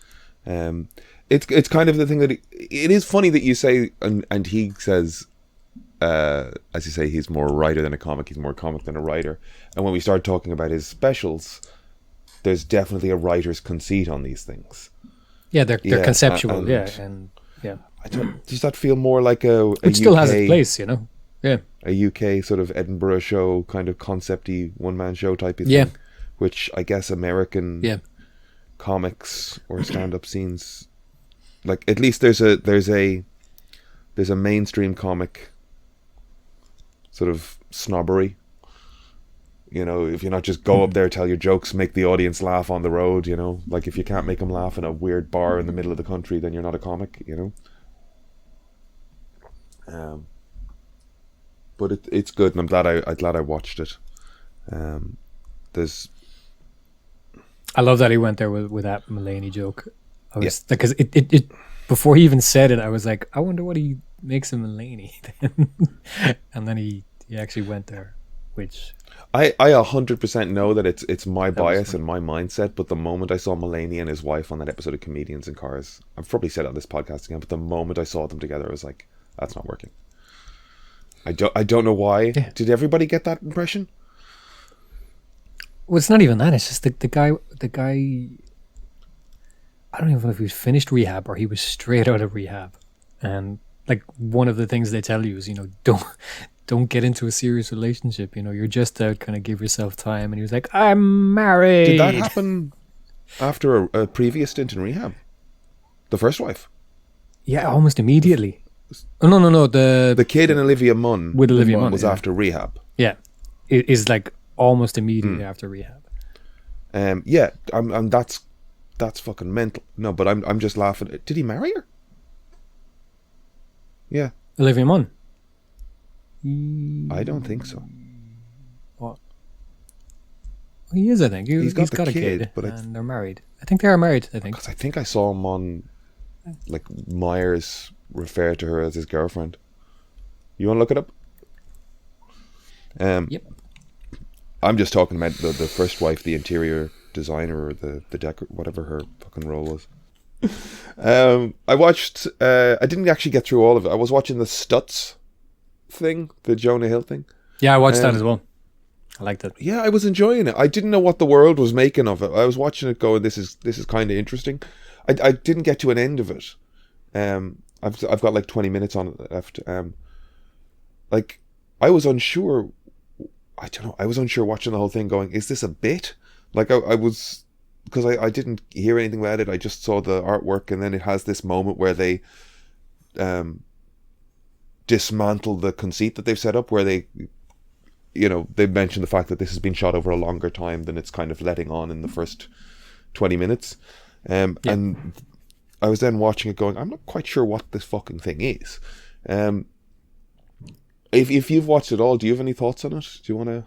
It's kind of the thing that it is funny that you say, and he says, as you say, he's more a writer than a comic. He's more a comic than a writer. And when we start talking about his specials, there's definitely a writer's conceit on these things. Yeah, they're Yeah, conceptual. and- And yeah, Does that feel more like a which still UK, has its place, you know. Yeah, a UK sort of Edinburgh show, kind of concept-y one-man show type of thing? Yeah. Which I guess American yeah. comics or stand-up scenes, like, at least there's a mainstream comic sort of snobbery. You know, if you're not just go up there, tell your jokes, make the audience laugh on the road, you know, like if you can't make them laugh in a weird bar in the middle of the country, then you're not a comic, you know. But it's good, and I'm glad I watched it. There's I love that he went there with that Mulaney joke. I was Yeah. because it before he even said it, I was like, I wonder what he makes of Mulaney. And then he actually went there, which I 100% know that it's my was bias fun. and my mindset, but the moment I saw Mulaney and his wife on that episode of Comedians in Cars, I've probably said it on this podcast again, but the moment I saw them together, I was like, that's not working. I don't know why. Yeah. Did everybody get that impression? well, it's not even that. It's just the guy. I don't even know if he was finished rehab or he was straight out of rehab. And like one of the things they tell you is, you know, don't get into a serious relationship. You know, you're just out, kind of give yourself time. And he was like, I'm married. Did that happen after a previous stint in rehab? The first wife? Yeah, almost immediately. Oh, no. The kid and Olivia Munn With Olivia Munn, was yeah. after rehab. Yeah, it is like almost immediately Hmm. after rehab. Yeah, I'm that's fucking mental. No, but I'm just laughing. Did he marry her? Yeah, Olivia Munn. I don't think so. What? He is, I think. He's got the a kid, kid, but and they're married. I think they are married, I think. because I think I saw him on, like, Myers refer to her as his girlfriend. You want to look it up? Yep. I'm just talking about the first wife, the interior designer, or the whatever her fucking role was. I watched. I didn't actually get through all of it. I was watching the Stutz thing, the Jonah Hill thing. Yeah, I watched that as well. I liked it. Yeah, I was enjoying it. I didn't know what the world was making of it. I was watching it going, this is kind of interesting. I didn't get to an end of it. I've got like 20 minutes on it left. Like, I was unsure. I don't know. I was unsure watching the whole thing going, is this a bit? Like, I was, because I didn't hear anything about it. I just saw the artwork, and then it has this moment where they dismantle the conceit that they've set up, where they mentioned the fact that this has been shot over a longer time than it's kind of letting on in the first 20 minutes. And I was then watching it going, I'm not quite sure what this fucking thing is. If you've watched it all, do you have any thoughts on it? Do you want to...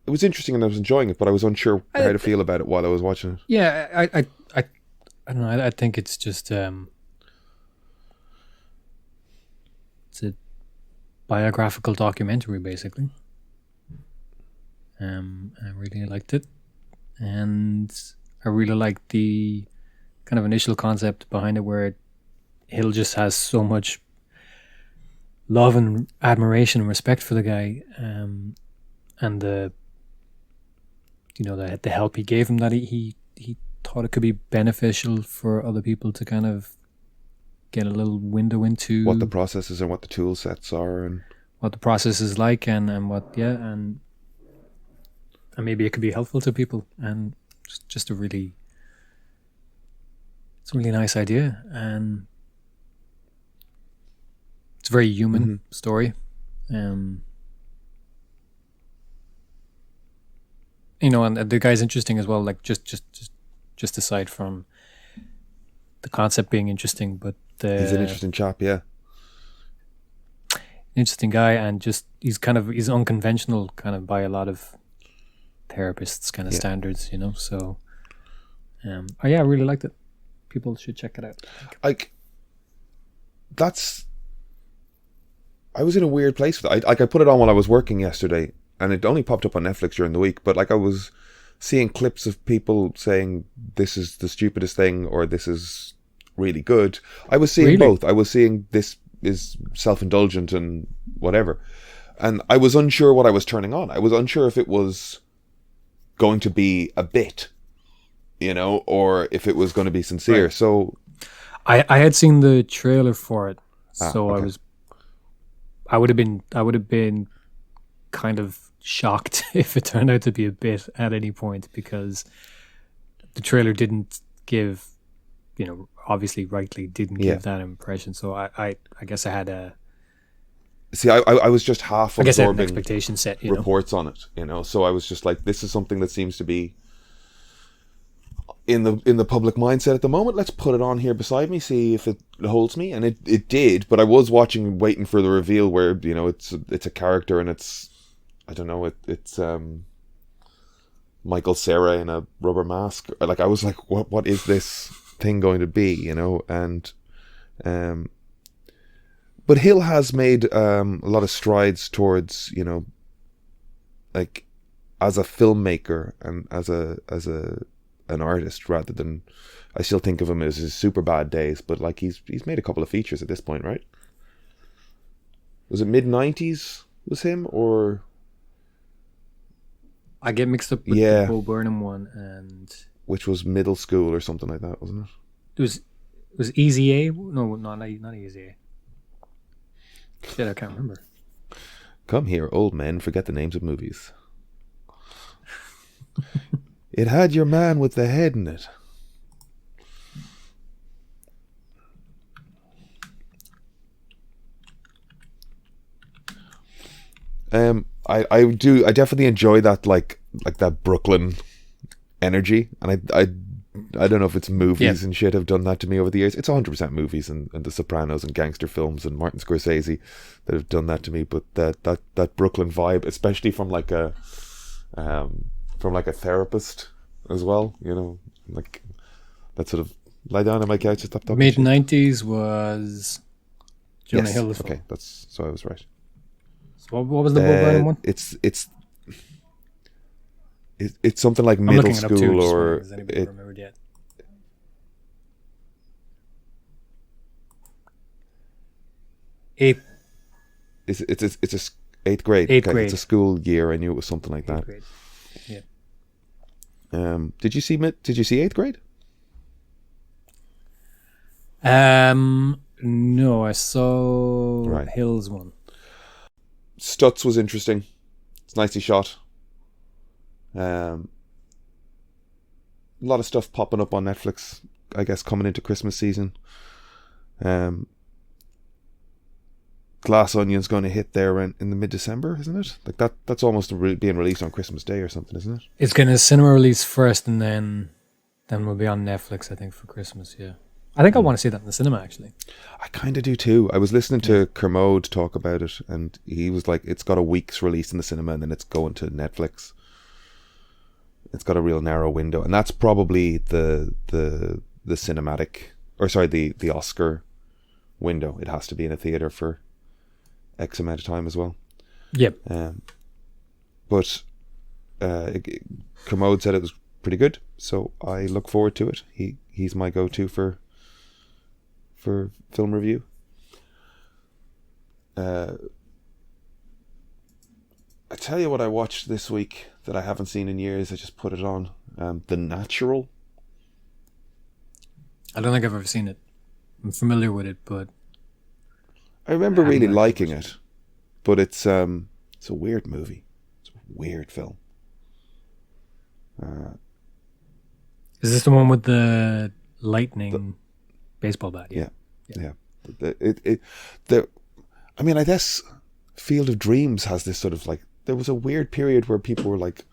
It was interesting and I was enjoying it, but I was unsure how to feel about it while I was watching it. Yeah, I don't know. I think it's just... it's a biographical documentary, basically. I really liked it, and I really liked the kind of initial concept behind it, where Hill just has so much love and admiration and respect for the guy, and the the help he gave him, that he thought it could be beneficial for other people to kind of get a little window into what the process is and what the tool sets are and what the process is like, and what and maybe it could be helpful to people, and just a really nice idea, and it's a very human story. And the guy's interesting as well, like just aside from the concept being interesting, but he's an interesting chap, yeah. Interesting guy, and just he's unconventional kind of by a lot of therapists kind of standards, so I really liked it. People should check it out. Like, I was in a weird place with it. I put it on while I was working yesterday, and it only popped up on Netflix during the week, but like I was seeing clips of people saying this is the stupidest thing or this is really good. I was seeing both. I was seeing this is self-indulgent and whatever, and I was unsure what I was turning on. I was unsure if it was going to be a bit, or if it was going to be sincere. Right. So I had seen the trailer for it, so okay. I would have been kind of shocked if it turned out to be a bit at any point, because the trailer didn't give, obviously rightly didn't give that impression. So I guess I had a... See, I was just half absorbing, I guess I had an expectation set, reports on it, so I was just like, this is something that seems to be in the public mindset at the moment. Let's put it on here beside me, see if it holds me. And it did, but I was waiting for the reveal where, it's a character, and it's, I don't know, it's Michael Cera in a rubber mask. Like, I was like, what is this thing going to be, and but Hill has made a lot of strides towards, like, as a filmmaker and as an artist, rather than, I still think of him as his super bad days, but like he's made a couple of features at this point, right? Was it mid-90s was him, or I get mixed up with the Bo Burnham one, and which was Middle School or something like that, wasn't it? It was Easy A? No, not Easy A. Shit, I can't remember. Come here, old men, forget the names of movies. It had your man with the head in it. I definitely enjoy that, like that Brooklyn energy, and I don't know if it's movies and shit have done that to me over the years. It's 100% movies and The Sopranos and gangster films and Martin Scorsese that have done that to me. But that Brooklyn vibe, especially from like a from like a therapist as well. You know, like that sort of lie down on my couch and stop talking. Mid shit. 90s was Jonah Yes. Hill's film. Okay, that's so I was right. So what was the Bob Burnham one? It's something like I'm middle looking it up too. school Just or wondering, has anybody remembered yet? Eighth it's a eighth grade. Eighth Okay, grade. It's a school year. I knew it was something like that. grade. Yeah. Did you see eighth grade? No, I saw Right. Hill's one. Stutz was interesting. It's nicely shot. A lot of stuff popping up on Netflix, I guess, coming into Christmas season. Glass Onion's going to hit there in the mid-December, isn't it? Like that's almost being released on Christmas Day or something, isn't it? It's going to cinema release first, and then we'll be on Netflix, I think, for Christmas. Yeah, I think I want to see that in the cinema. Actually, I kind of do too. I was listening to Kermode talk about it, and he was like, "It's got a week's release in the cinema, and then it's going to Netflix. It's got a real narrow window, and that's probably the cinematic, or sorry, the Oscar window. It has to be in a theater for X amount of time as well." yep. But Kermode said it was pretty good, so I look forward to it. He's my go-to for film review. I tell you what I watched this week that I haven't seen in years. I just put it on. The Natural. I don't think I've ever seen it. I'm familiar with it, but I remember I haven't really actually liking watched it, but it's a weird movie. It's a weird film. is this the one with the lightning baseball bat? Yeah. I mean, I guess Field of Dreams has this sort of like, there was a weird period where people were like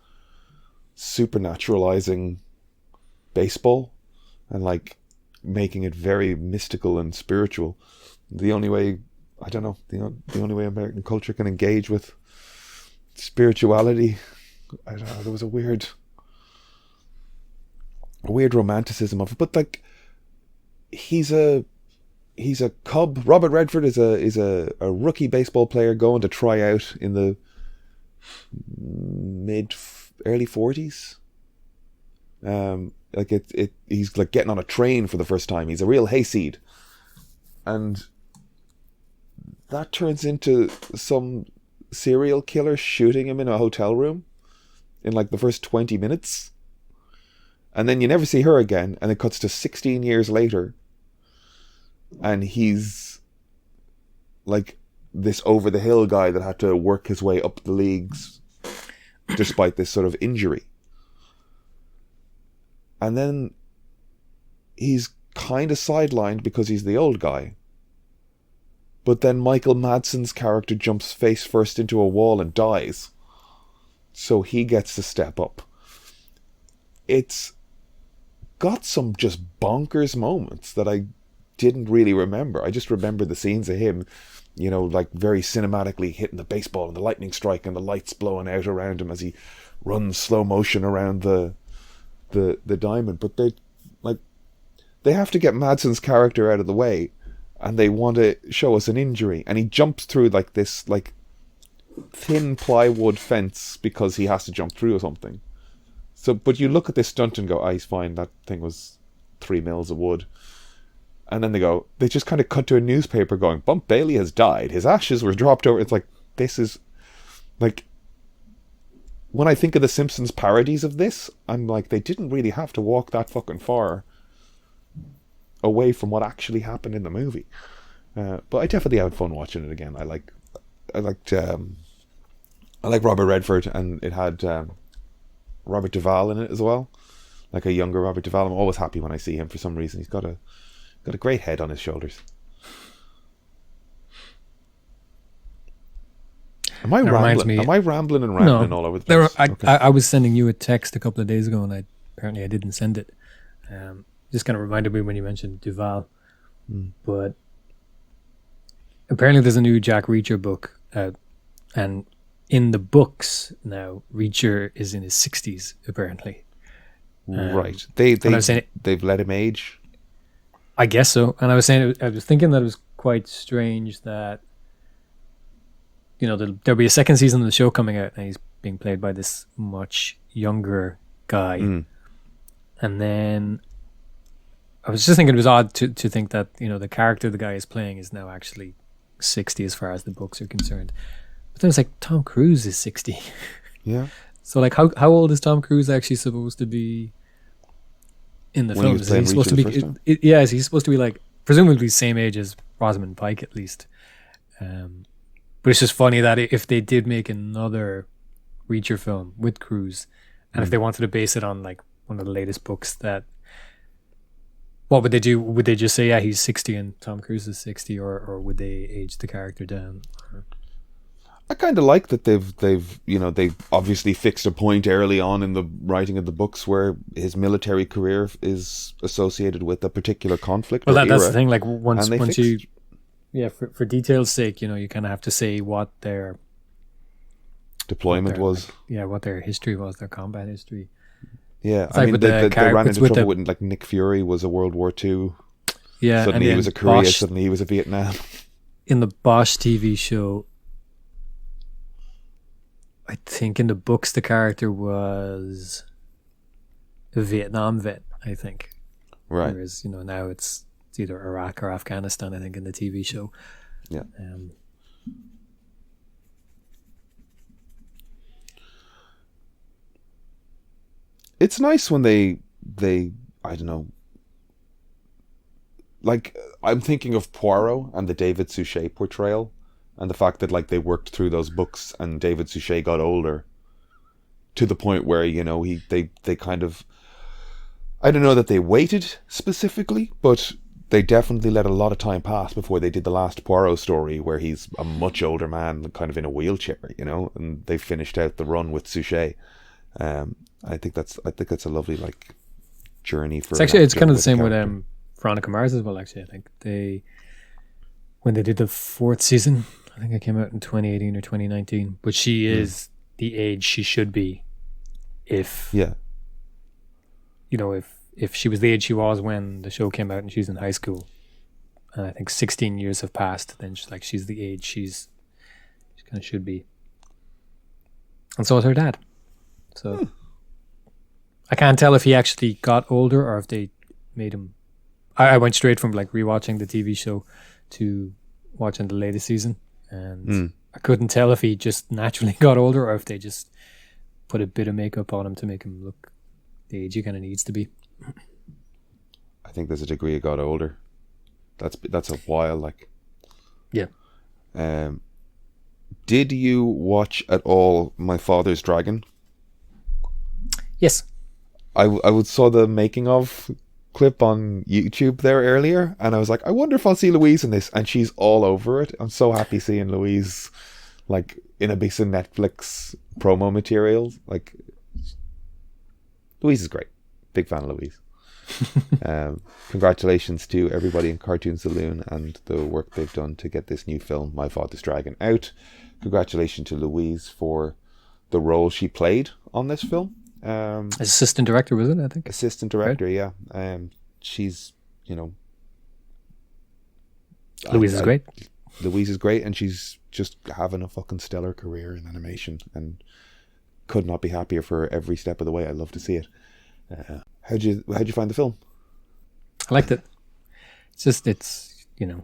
supernaturalizing baseball and like making it very mystical and spiritual. The only way, I don't know, the only way American culture can engage with spirituality, I don't know, there was a weird romanticism of it. But like, he's a Cub. Robert Redford is a rookie baseball player going to try out in the early 40s. Like he's like getting on a train for the first time. He's a real hayseed, and that turns into some serial killer shooting him in a hotel room in like the first 20 minutes, and then you never see her again, and it cuts to 16 years later, and he's like this over the hill guy that had to work his way up the leagues despite this sort of injury. And then he's kind of sidelined because he's the old guy. But then Michael Madsen's character jumps face first into a wall and dies. So he gets to step up. It's got some just bonkers moments that I didn't really remember. I just remember the scenes of him, you know, like very cinematically hitting the baseball and the lightning strike and the lights blowing out around him as he runs slow motion around the diamond. But they have to get Madsen's character out of the way, and they want to show us an injury, and he jumps through like this like thin plywood fence because he has to jump through or something. So, but you look at this stunt and go, "Ah, he's fine. That thing was 3 mils of wood." And then they just kind of cut to a newspaper going, "Bump Bailey has died. His ashes were dropped over." It's like, this is like, when I think of the Simpsons parodies of this, I'm like, they didn't really have to walk that fucking far away from what actually happened in the movie. But I definitely had fun watching it again. I liked Robert Redford, and it had Robert Duvall in it as well, like a younger Robert Duvall. I'm always happy when I see him for some reason. He's got a great head on his shoulders. Am I rambling? Am I rambling and rambling all over the place? I was sending you a text a couple of days ago, and I didn't send it. Just kind of reminded me when you mentioned Duvall. But apparently there's a new Jack Reacher book out, and in the books now, Reacher is in his 60s apparently. Right. And I was saying, They've let him age. I guess so. And I was saying, I was thinking that it was quite strange that, you know, there'll be a second season of the show coming out, and he's being played by this much younger guy. And then I was just thinking it was odd to think that, you know, the character the guy is playing is now actually 60 as far as the books are concerned. But then it's like, Tom Cruise is 60. Yeah. So like, how old is Tom Cruise actually supposed to be in the When he film? was Is he playing supposed to Reacher be? the first time? Yeah, is he supposed to be like presumably the same age as Rosamund Pike at least? But it's just funny that if they did make another Reacher film with Cruise, and if they wanted to base it on like one of the latest books, that what would they do? Would they just say, yeah, he's 60 and Tom Cruise is 60, or would they age the character down? I kind of like that they've you know, they obviously fixed a point early on in the writing of the books where his military career is associated with a particular conflict. Well, or that's era, the thing. Like and once they you, fixed- yeah, for detail's sake, you know, you kind of have to say what their deployment was. what their history was, their combat history. Yeah, It's I like mean, with they the ran into with trouble the- with like Nick Fury was a World War II. Yeah, Suddenly and he was a then Korea. Bosch, Suddenly he was a Vietnam. in the Bosch TV show, I think in the books the character was a Vietnam vet, I think. Right. Whereas, you know, now it's either Iraq or Afghanistan, I think, in the TV show. Yeah. It's nice when they I don't know, like, I'm thinking of Poirot and the David Suchet portrayal, and the fact that like they worked through those books and David Suchet got older to the point where, you know, they kind of, I don't know that they waited specifically, but they definitely let a lot of time pass before they did the last Poirot story where he's a much older man kind of in a wheelchair, you know, and they finished out the run with Suchet. I think that's a lovely like journey for. It's kind of the with a same with character. Veronica Mars as well. Actually, I think when they did the fourth season, I think it came out in 2018 or 2019. But she is the age she should be, if Yeah, you know, if she was the age she was when the show came out and she's in high school, and I think 16 years have passed, then she's the age she kind of should be, and so is her dad. So I can't tell if he actually got older or if they made him. I went straight from like rewatching the TV show to watching the latest season, and I couldn't tell if he just naturally got older or if they just put a bit of makeup on him to make him look the age he kind of needs to be. I think there's a degree it got older. That's a while. Like, Yeah. Did you watch at all My Father's Dragon? Yes. I would saw the making of clip on YouTube there earlier, and I was like, I wonder if I'll see Louise in this, and she's all over it. I'm so happy seeing Louise like in a piece of Netflix promo materials. Like, Louise is great. Big fan of Louise. Congratulations to everybody in Cartoon Saloon and the work they've done to get this new film, My Father's Dragon, out. Congratulations to Louise for the role she played on this film. Assistant director, was it? I think. Assistant director, yeah. She's, you know, Louise is great. Louise is great, and she's just having a fucking stellar career in animation, and could not be happier for every step of the way. I love to see it. How'd you find the film? I liked it. It's you know,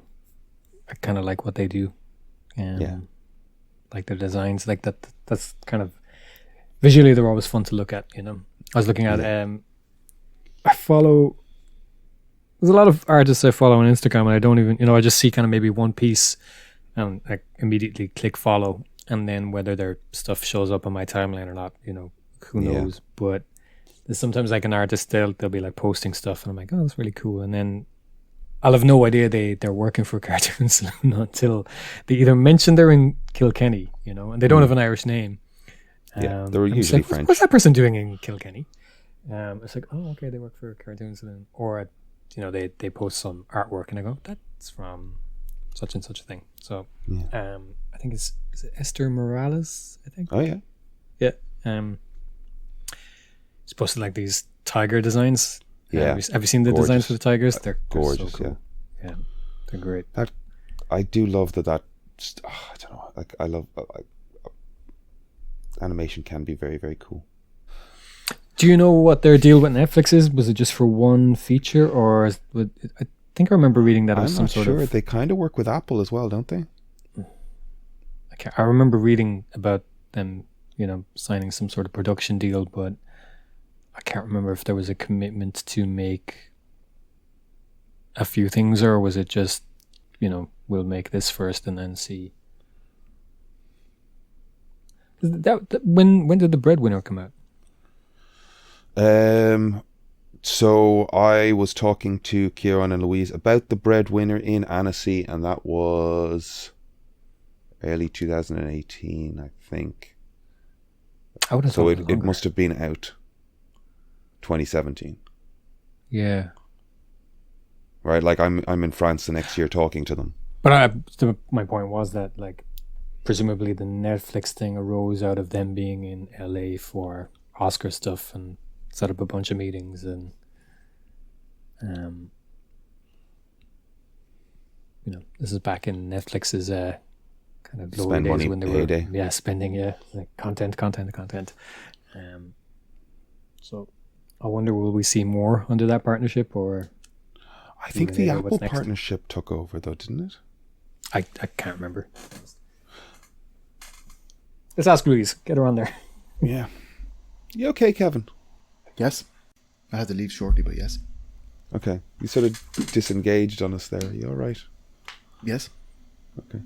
I kind of like what they do. Yeah. Like their designs, like that's kind of visually they're always fun to look at, you know. I was looking at I follow, there's a lot of artists I follow on Instagram, and I don't even, you know, I just see kind of maybe one piece and I immediately click follow, and then whether their stuff shows up on my timeline or not, you know, who knows. But there's sometimes like an artist, they'll be like posting stuff and I'm like, oh, that's really cool, and then I'll have no idea they're working for Cartoon Saloon until they either mention they're in Kilkenny, you know, and they don't have an Irish name. Yeah, they're I'm usually like, French. What's that person doing in Kilkenny? It's like, oh, okay, they work for Cartoon Saloon, or you know, they post some artwork and I go, that's from such and such a thing. So I think is it Esther Morales? I think. Oh yeah. Yeah. It's posted like these tiger designs. Yeah. Have you seen the designs for the tigers? They're Gorgeous. so cool. Yeah, they're great. I do love that. I don't know. Like I love animation can be very, very cool. Do you know what their deal with Netflix is? Was it just for one feature, or I think I remember reading that it was I'm some not sort sure. of. They kind of work with Apple as well, don't they? I remember reading about them, signing some sort of production deal, but I can't remember if there was a commitment to make a few things, or was it just, we'll make this first and then see. When did The Breadwinner come out? So I was talking to Kieran and Louise about The Breadwinner in Annecy, and that was early 2018, I think. So it must have been out 2017. Yeah. Right, like I'm in France the next year talking to them. But my point was that, like, presumably the Netflix thing arose out of them being in LA for Oscar stuff and set up a bunch of meetings and this is back in Netflix's kind of glory Spend days money when they heyday. were spending like content. So I wonder, will we see more under that partnership, or I think the Apple partnership took over though, didn't it? I can't remember. Let's ask Louise. Get her on there. Yeah. You okay, Kevin? Yes. I had to leave shortly, but yes. Okay. You sort of disengaged on us there. Are you all right? Yes. Okay.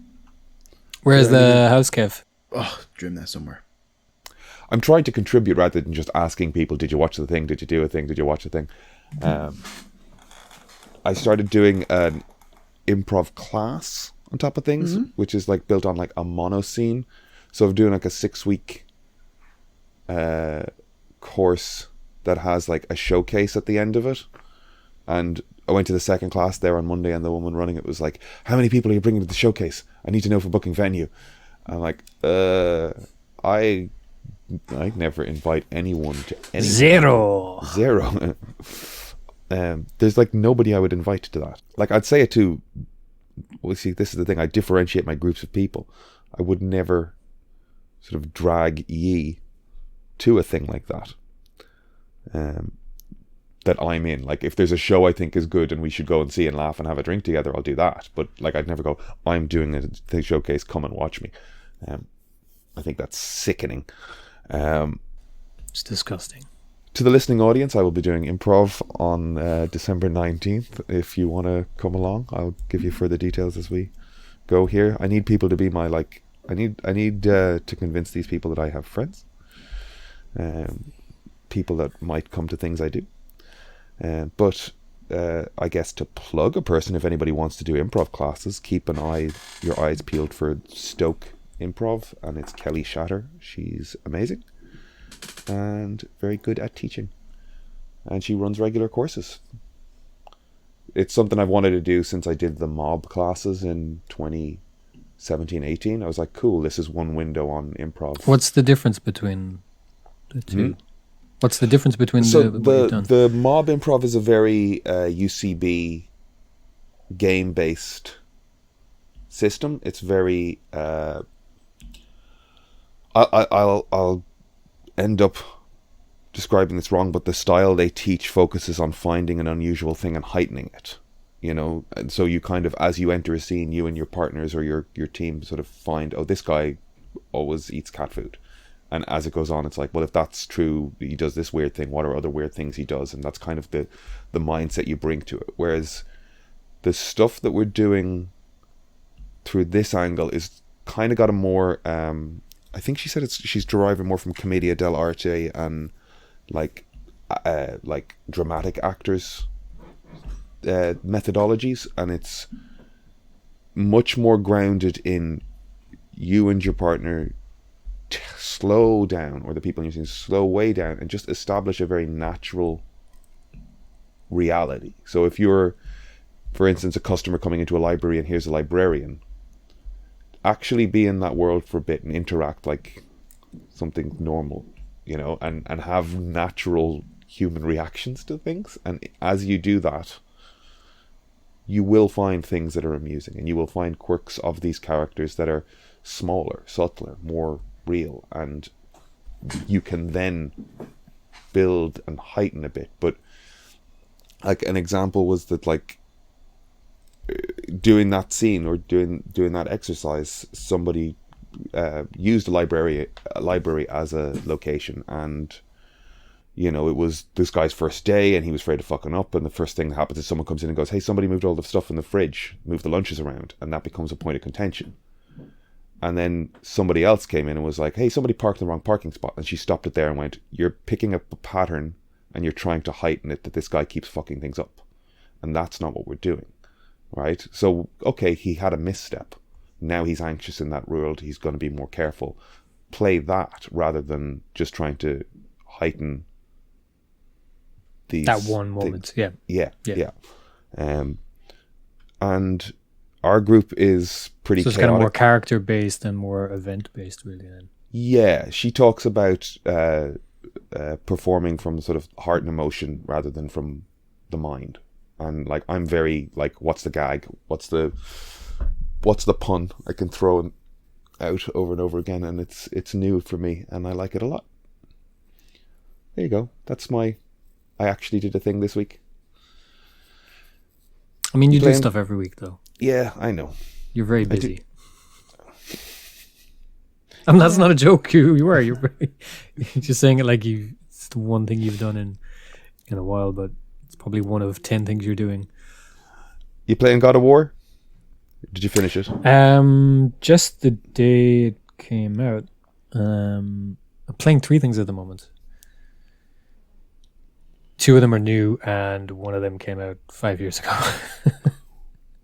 Where's the house, Kev? Oh, dream that somewhere. I'm trying to contribute rather than just asking people, did you watch the thing? Did you do a thing? Did you watch a thing? I started doing an improv class on top of things, which is like built on like a mono scene. So I'm doing like a 6-week course that has like a showcase at the end of it. And I went to the second class there on Monday, and the woman running it was like, how many people are you bringing to the showcase? I need to know for booking venue. I'm like, I never invite anyone to anything. Zero. There's like nobody I would invite to that. Like I'd say it to, well, see, this is the thing, I differentiate my groups of people. I would never sort of drag ye to a thing like that. That I'm in. Like if there's a show I think is good and we should go and see and laugh and have a drink together, I'll do that. But like I'd never go, I'm doing a showcase, come and watch me. I think that's sickening. It's disgusting. To the listening audience, I will be doing improv on December 19th. If you want to come along, I'll give you further details as we go here. I need people to be my, like, I need to convince these people that I have friends. People that might come to things I do. But I guess to plug a person, if anybody wants to do improv classes, keep your eyes peeled for Stoke Improv, and it's Kelly Shatter. She's amazing and very good at teaching, and she runs regular courses. It's something I've wanted to do since I did the mob classes in 2017-18. I was like, cool, this is one window on improv. What's the difference between the two? What's the difference between what you've done? The mob improv is a very UCB game-based system. It's very I'll end up describing this wrong, but the style they teach focuses on finding an unusual thing and heightening it, and so you kind of, as you enter a scene, you and your partners or your team sort of find, oh, this guy always eats cat food. And as it goes on, it's like, well, if that's true, he does this weird thing, what are other weird things he does? And that's kind of the mindset you bring to it. Whereas the stuff that we're doing through this angle is kind of got a more, I think she said she's deriving more from Commedia dell'arte and like dramatic actors methodologies. And it's much more grounded in you and your partner slow down, or the people in your scene slow way down, and just establish a very natural reality. So if you're, for instance, a customer coming into a library and here's a librarian, actually be in that world for a bit and interact like something normal, you know, and have natural human reactions to things. And as you do that, you will find things that are amusing, and you will find quirks of these characters that are smaller, subtler, more real, and you can then build and heighten a bit. But like an example was that, like, doing that scene or doing that exercise, somebody used a library as a location, and you know, it was this guy's first day and he was afraid of fucking up, and the first thing that happens is someone comes in and goes, hey, somebody moved all the stuff in the fridge, moved the lunches around, and that becomes a point of contention. And then somebody else came in and was like, hey, somebody parked in the wrong parking spot, and she stopped it there and went, you're picking up a pattern and you're trying to heighten it, that this guy keeps fucking things up, and that's not what we're doing, right? So okay, he had a misstep, now he's anxious in that world, he's going to be more careful. Play that rather than just trying to heighten these that one moment. things. Yeah. And our group is pretty so it's chaotic. kind of more character based and more event based, really. Then. Yeah, she talks about performing from sort of heart and emotion rather than from the mind. And like, I'm very like, what's the gag? What's the pun I can throw out over and over again, and it's new for me, and I like it a lot. There you go. I actually did a thing this week. I mean, you do stuff every week, though. Yeah, I know. You're very busy. And that's not a joke. You are. You're just saying it like it's the one thing you've done in a while, but it's probably one of 10 things you're doing. You playing God of War? Did you finish it? Just the day it came out. I'm playing 3 things at the moment. 2 of them are new, and one of them came out 5 years ago.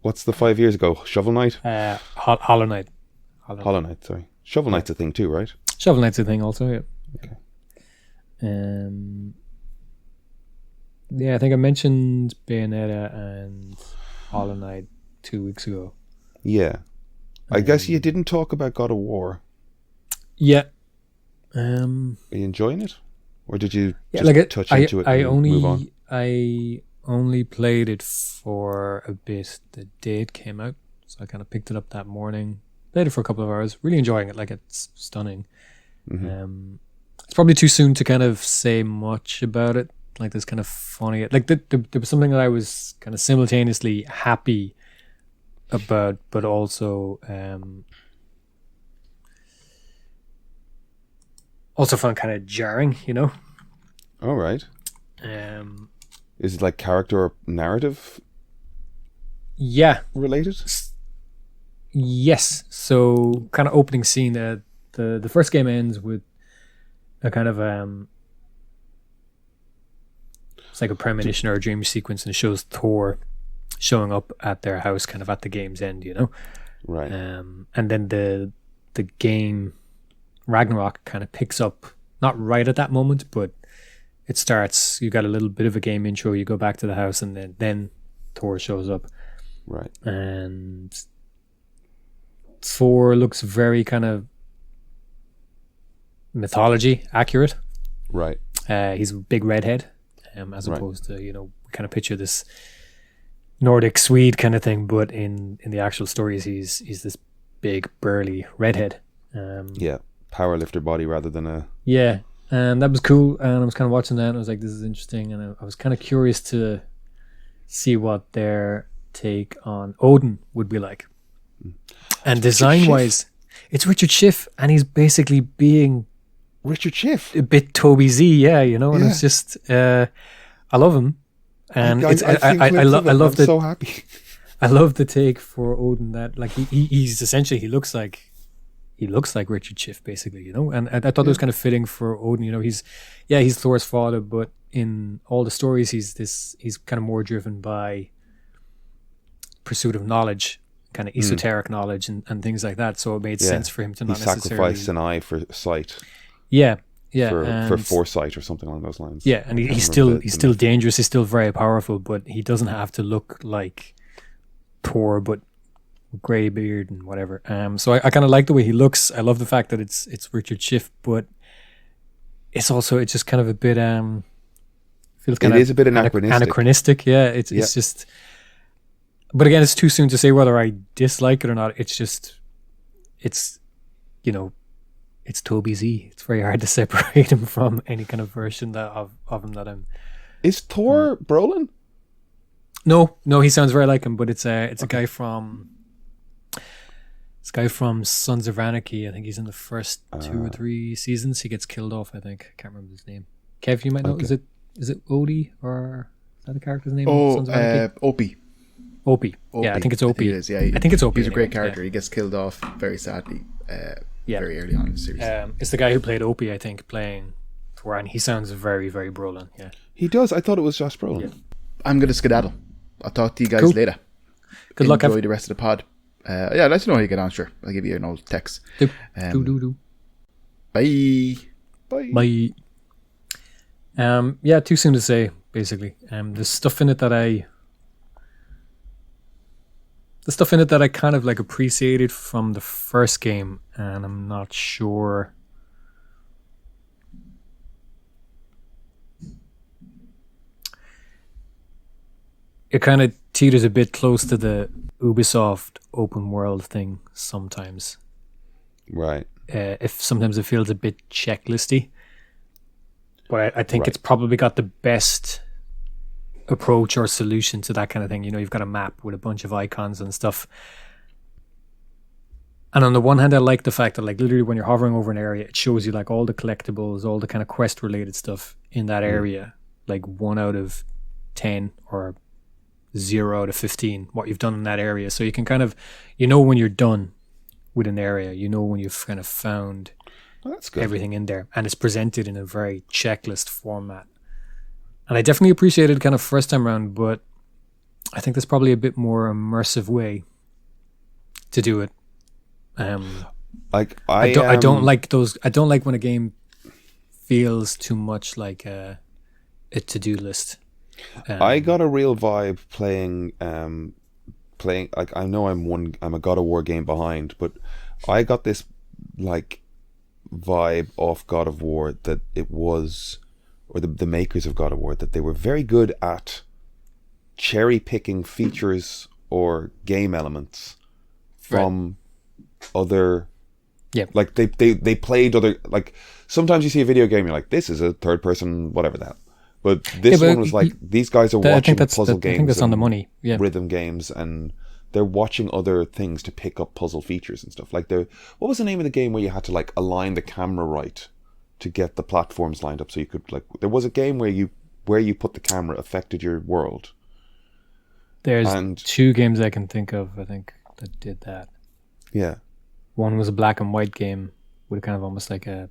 What's the 5 years ago? Shovel Knight? Hollow Knight. Hollow Knight, sorry. Shovel Knight's a thing too, right? Shovel Knight's a thing also, yeah. Okay. Yeah, I think I mentioned Bayonetta and Hollow Knight 2 weeks ago. Yeah. I guess you didn't talk about God of War. Yeah. Are you enjoying it? Or did you just touch into it and move on? I only played it for a bit the day it came out. So I kind of picked it up that morning. Played it for a couple of hours. Really enjoying it. Like, it's stunning. Mm-hmm. It's probably too soon to kind of say much about it. Like, there's kind of funny... Like, there was something that I was kind of simultaneously happy about, but also... also found kind of jarring, you know? All right. Is it like character or narrative? Yeah. Related? Yes. So, kind of opening scene. The first game ends with a kind of it's like a premonition or a dream sequence, and it shows Thor showing up at their house, kind of at the game's end, you know. Right. And then the game Ragnarok kind of picks up, not right at that moment, but it starts. You got a little bit of a game intro. You go back to the house, and then Thor shows up. Right. And Thor looks very kind of mythology accurate. Right. He's a big redhead, as opposed to, you know, we kind of picture this Nordic Swede kind of thing, but in the actual stories, he's this big burly redhead. Yeah, powerlifter body rather than a... Yeah, and that was cool, and I was kind of watching that, and I was like, this is interesting, and I was kind of curious to see what their take on Odin would be like. And design-wise, it's Richard Schiff, and he's basically being... Richard Schiff? A bit Toby Z, yeah, you know, and it's just... I love him, and I love the... I'm so happy. I love the take for Odin that, like, he's essentially, he looks like Richard Schiff, basically, you know, and I thought it was kind of fitting for Odin. You know, he's Thor's father, but in all the stories, he's kind of more driven by pursuit of knowledge, kind of esoteric knowledge and things like that. So it made sense for him to not necessarily sacrifice an eye for sight. Yeah. For foresight or something along those lines. Yeah, and he's still dangerous. He's still very powerful, but he doesn't have to look like Thor, but grey beard and whatever. So I kind of like the way he looks. I love the fact that it's Richard Schiff, but it's just kind of a bit feels kind It of is a bit anachronistic. Yeah, it's just. But again, it's too soon to say whether I dislike it or not. It's just, it's Toby Z. It's very hard to separate him from any kind of version of him that I'm. Is Thor Brolin? No, he sounds very like him, but it's a guy from. This guy from Sons of Anarchy. I think he's in the first 2 or 3 seasons. He gets killed off. I think. I can't remember his name. Kev, you might know. Okay. Is it Odie, or is that the character's name? Oh, Sons of Anarchy? Opie. Opie. Yeah, I think it's Opie. It is, yeah. I think it's Opie. He's a great anyway, character. yeah. He gets killed off very sadly very early on in the series. It's the guy who played Opie, I think, playing Thor, and he sounds very, very Brolin. Yeah. He does. I thought it was Josh Brolin. Yeah. I'm going to skedaddle. I'll talk to you guys Cool. later. Good luck. Enjoy the rest of the pod. Yeah, let us know how you get on, sure. I'll give you an old text. Do. Bye. Bye. Bye. Yeah, too soon to say, basically. There's stuff in it that I kind of like appreciated from the first game, and I'm not sure. It kind of teeters a bit close to the Ubisoft open world thing sometimes. Right. If sometimes it feels a bit checklisty, but I think Right. it's probably got the best approach or solution to that kind of thing. You've got a map with a bunch of icons and stuff. And on the one hand, I like the fact that like literally when you're hovering over an area, it shows you like all the collectibles, all the kind of quest related stuff in that area, like 1 out of 10 or 0 out of 15, what you've done in that area. So you can kind of, when you're done with an area, when you've kind of found Well, that's good. everything in there, and it's presented in a very checklist format. And I definitely appreciated kind of first time around, but I think there's probably a bit more immersive way to do it. Like I don't like those. I don't like when a game feels too much like a to-do list. I got a real vibe playing like I know I'm a God of War game behind, but I got this like vibe off God of War that it was, or the makers of God of War, that they were very good at cherry picking features or game elements from other. Yeah. Like they played other, like sometimes you see a video game, you're like, this is a third person whatever that. But this one was like, these guys are watching puzzle games. I think that's on the and money. Yeah. rhythm games, and they're watching other things to pick up puzzle features and stuff. Like what was the name of the game where you had to like align the camera right to get the platforms lined up so you could like, there was a game where you put the camera affected your world. There's And 2 games I can think of, I think, that did that. yeah. One was a black and white game with kind of almost like a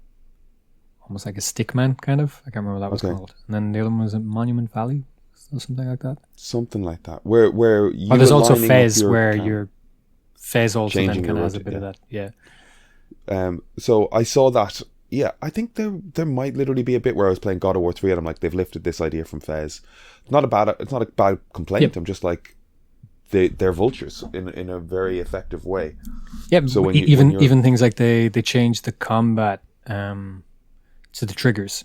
stickman kind of. I can't remember what that was Okay. called. And then the other one was a Monument Valley or something like that. Something like that. Where you There's also aligning up Fez, your where cam- your Fez also then Changing kind your of has a route, bit of yeah. that. Yeah. So I saw that. Yeah, I think there might literally be a bit where I was playing God of War 3 and I'm like, they've lifted this idea from Fez. It's not a bad complaint. Yep. I'm just like, they're vultures in a very effective way. Yeah, So when even things like they changed the combat to the triggers,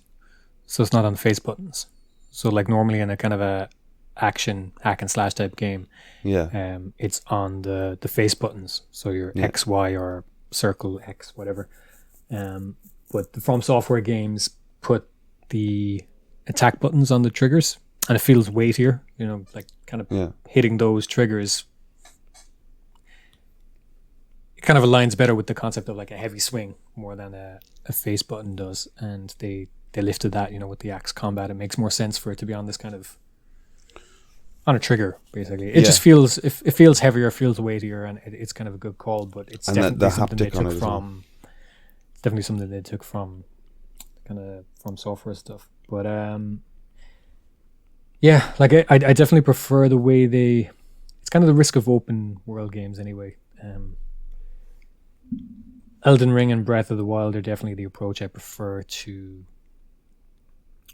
so it's not on the face buttons. So like normally in a kind of a action hack and slash type game, Yeah. it's on the face buttons. So your X, Y, or circle X, whatever. But the From Software games put the attack buttons on the triggers, and it feels weightier. Like kind of hitting those triggers. It kind of aligns better with the concept of like a heavy swing more than a face button does, and they lifted that, with the axe combat. It makes more sense for it to be on this kind of on a trigger, basically. It just feels it feels heavier, feels weightier, and it's kind of a good call. But it's And definitely the something they haptic on took it as well. from. It's definitely something they took from kind of From Software stuff. But yeah, like I definitely prefer the way they. It's kind of the risk of open world games anyway. Elden Ring and Breath of the Wild are definitely the approach I prefer to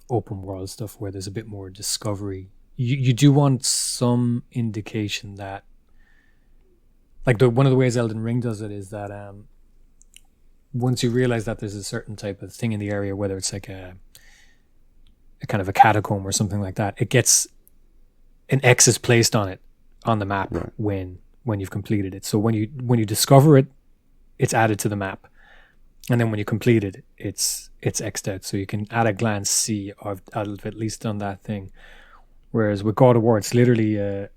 open world stuff, where there's a bit more discovery. You do want some indication that like one of the ways Elden Ring does it is that once you realize that there's a certain type of thing in the area, whether it's like a kind of a catacomb or something like that, it gets an X is placed on it on the map when you've completed it. So when you discover it, it's added to the map, and then when you complete it, it's X'd out. So you can at a glance see I've at least done that thing. Whereas with God of War, it's literally a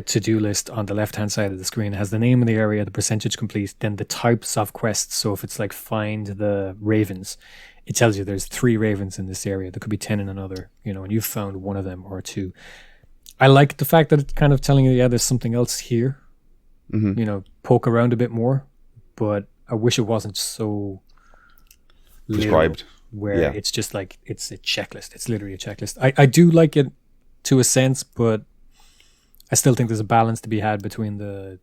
to-do list on the left-hand side of the screen. It has the name of the area, the percentage complete, then the types of quests. So if it's like find the ravens, it tells you there's 3 ravens in this area. There could be 10 in another, and you've found one of them or 2. I like the fact that it's kind of telling you, yeah, there's something else here. Poke around a bit more, but I wish it wasn't so prescribed. Where it's just like it's a checklist. It's literally a checklist. I do like it to a sense, but I still think there's a balance to be had between the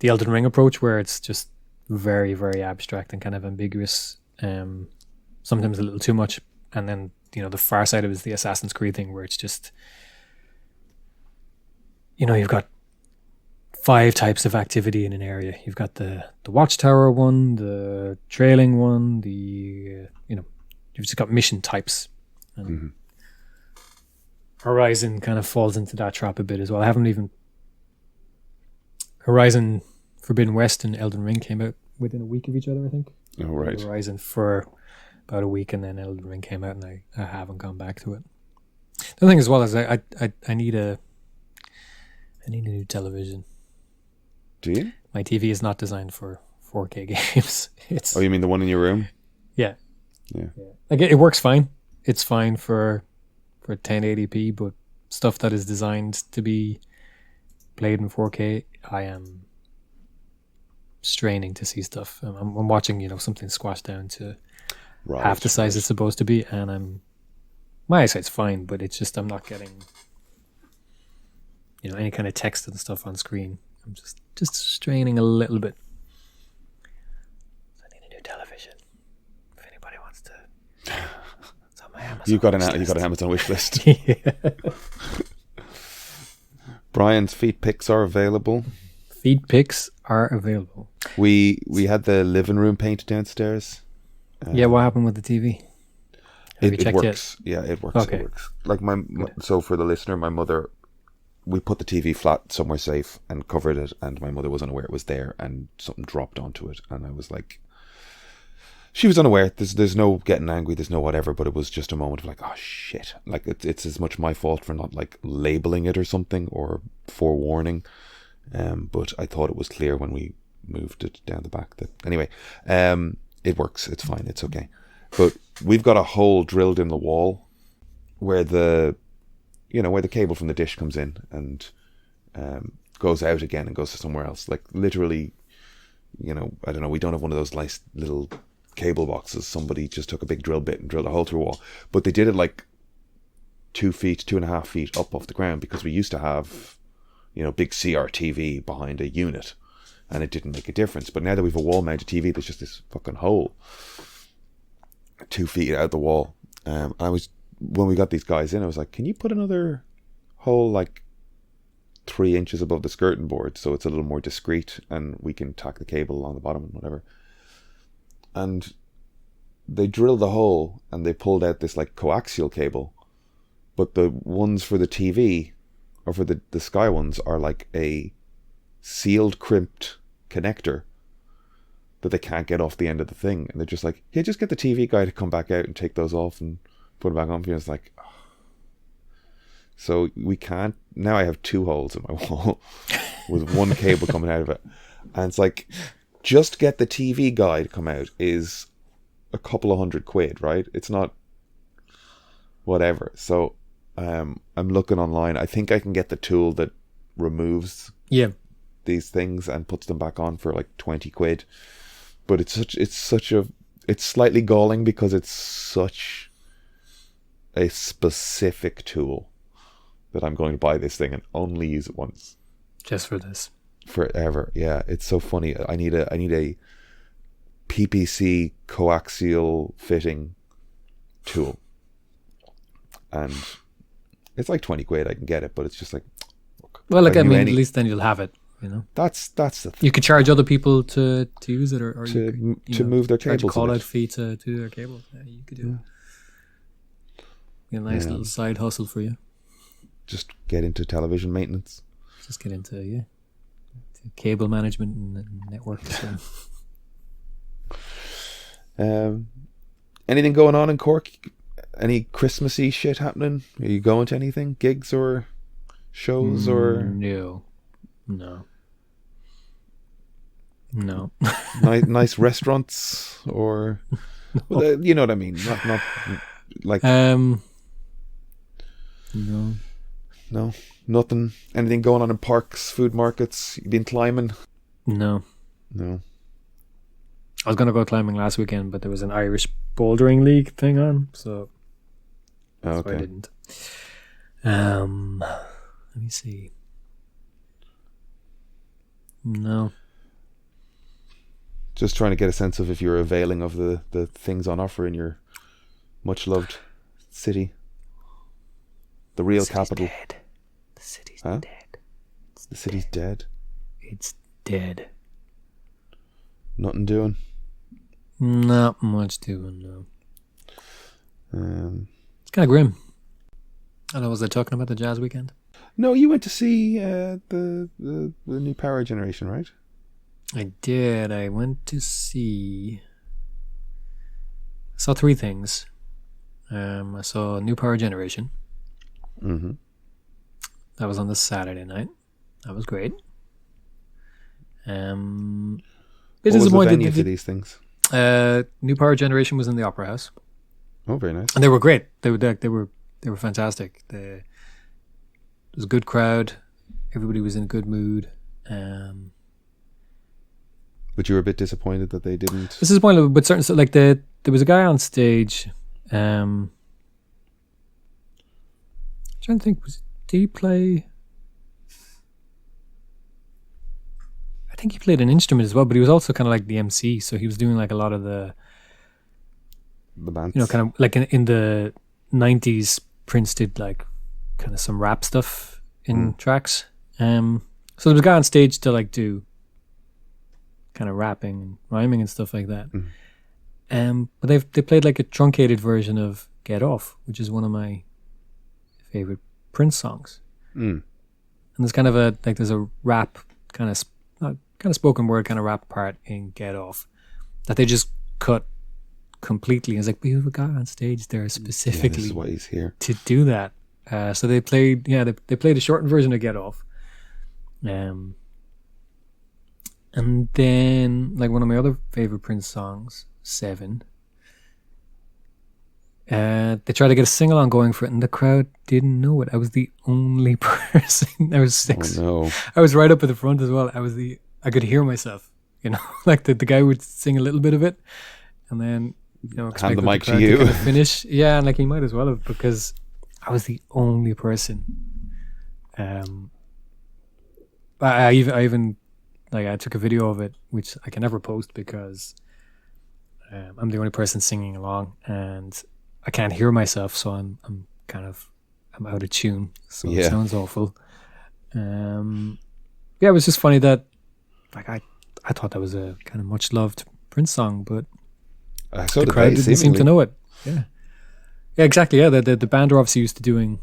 Elden Ring approach, where it's just very, very abstract and kind of ambiguous, sometimes a little too much, and then the far side of it is the Assassin's Creed thing, where it's just you've got 5 types of activity in an area. You've got the watchtower one, the trailing one, you've just got mission types. And Horizon kind of falls into that trap a bit as well. Horizon Forbidden West and Elden Ring came out within a week of each other, I think. Oh, right. Horizon for about a week, and then Elden Ring came out, and I haven't gone back to it. The other thing as well is I need a new television. Do you? My TV is not designed for 4K games. Oh, you mean the one in your room? Yeah. Yeah. Like it works fine. It's fine for 1080p, but stuff that is designed to be played in 4K, I am straining to see stuff. I'm watching, something squashed down to half the size it's supposed to be, and my eyesight's fine, but it's just I'm not getting any kind of text and stuff on screen. I'm just straining a little bit. So I need a new television. If anybody wants to, it's on my Amazon. You've got an Amazon wish list. Yeah. Brian's feet pics are available. Feed pics are available. We had the living room painted downstairs. What happened with the TV? It works. Yet? Yeah, it works. Okay. It works. Like so for the listener, my mother, we put the TV flat somewhere safe and covered it, and my mother was unaware it was there, and something dropped onto it, and I was like, she was unaware. There's no getting angry, there's no whatever, but it was just a moment of like, oh shit. Like it's as much my fault for not like labeling it or something or forewarning. But I thought it was clear when we moved it down the back that anyway, it works. It's fine. It's okay. But we've got a hole drilled in the wall where the cable from the dish comes in and goes out again and goes to somewhere else. Like literally, I don't know. We don't have one of those nice little cable boxes. Somebody just took a big drill bit and drilled a hole through a wall. But they did it like 2.5 feet up off the ground, because we used to have, big CRTV behind a unit, and it didn't make a difference. But now that we've a wall-mounted TV, there's just this fucking hole 2 feet out the wall. When we got these guys in, I was like, can you put another hole like 3 inches above the skirting board so it's a little more discreet and we can tack the cable along the bottom and whatever? And they drilled the hole and they pulled out this like coaxial cable, but the ones for the TV or for the Sky ones are like a sealed crimped connector that they can't get off the end of the thing, and they're just like, yeah, just get the TV guy to come back out and take those off and put it back on for you. It's like, oh. So we can't. Now I have 2 holes in my wall with one cable coming out of it, and it's like, just get the TV guy to come out is a couple of £100, right? It's not whatever. So I'm looking online. I think I can get the tool that removes these things and puts them back on for like £20. But it's slightly galling because it's such a specific tool that I'm going to buy this thing and only use it once. Just for this. Forever. Yeah, it's so funny. I need a PPC coaxial fitting tool. And it's like £20. I can get it, but it's just like, look, well, look, I mean, at least then you'll have it You know, That's the thing. you could charge other people to use it, or To- you could, to move their charge a cables a call bit. out fee to do their cables. Yeah, you could do it. Be a nice little side hustle for you. Just get into television maintenance. Just get into to cable management and network design. Anything going on in Cork? Any Christmassy shit happening? Are you going to anything? Gigs or shows or No. nice restaurants or well, you know what I mean? Not like No. no, nothing. Anything going on in parks, food markets? You been climbing? No. No. I was gonna go climbing last weekend, but there was an Irish bouldering league thing on, so Oh, I okay. didn't. Let me see. No. Just trying to get a sense of if you're availing of the things on offer in your much loved city. The real capital. Dead. The city's Huh? dead. The city's dead. It's dead. Nothing doing. Not much doing, no. Um, It's kind of grim. I know, was I talking about the jazz weekend? no, you went to see the new Power Generation, right? I did. I went to see... I saw three things. I saw New Power Generation. Mm-hmm. That was on the Saturday night. That was great. What Bit was the disappointed venue that for these things? New Power Generation was in the Opera House, Oh, very nice. and they were great. They were fantastic. It was a good crowd. Everybody was in a good mood. But you were a bit disappointed that they didn't. This is point with certain like there was a guy on stage. I'm trying to think, did he play? I think he played an instrument as well, but he was also kind of like the MC, so he was doing like a lot of the, The bands. kind of like in the 90s, Prince did like kind of some rap stuff in tracks. So there was a guy on stage to like do kind of rapping and rhyming and stuff like that. But they played like a truncated version of Get Off, which is one of my favorite Prince songs. And there's kind of there's a rap kind of spoken word kind of rap part in Get Off that they just cut completely. It's like, we have a guy on stage there this specifically is why he's here. to do that. So they played, they played a shortened version of Get Off. And then, like, one of my other favorite Prince songs, Seven, they tried to get a sing-along going for it, and the crowd didn't know it. I was the only person. I was six. Oh no. I was right up at the front as well. I could hear myself, like the guy would sing a little bit of it, and then, expect the the mic to crowd you. kind of finish. Yeah, and like he might as well have, because I was the only person. I even like, I took a video of it, which I can never post because I'm the only person singing along, and I can't hear myself, so I'm out of tune, so Yeah. it sounds awful. It was just funny that, like, I thought that was a kind of much loved Prince song, but So the did crowd they, didn't seem to seemingly. know it. Yeah, exactly. Yeah, the band are obviously used to doing,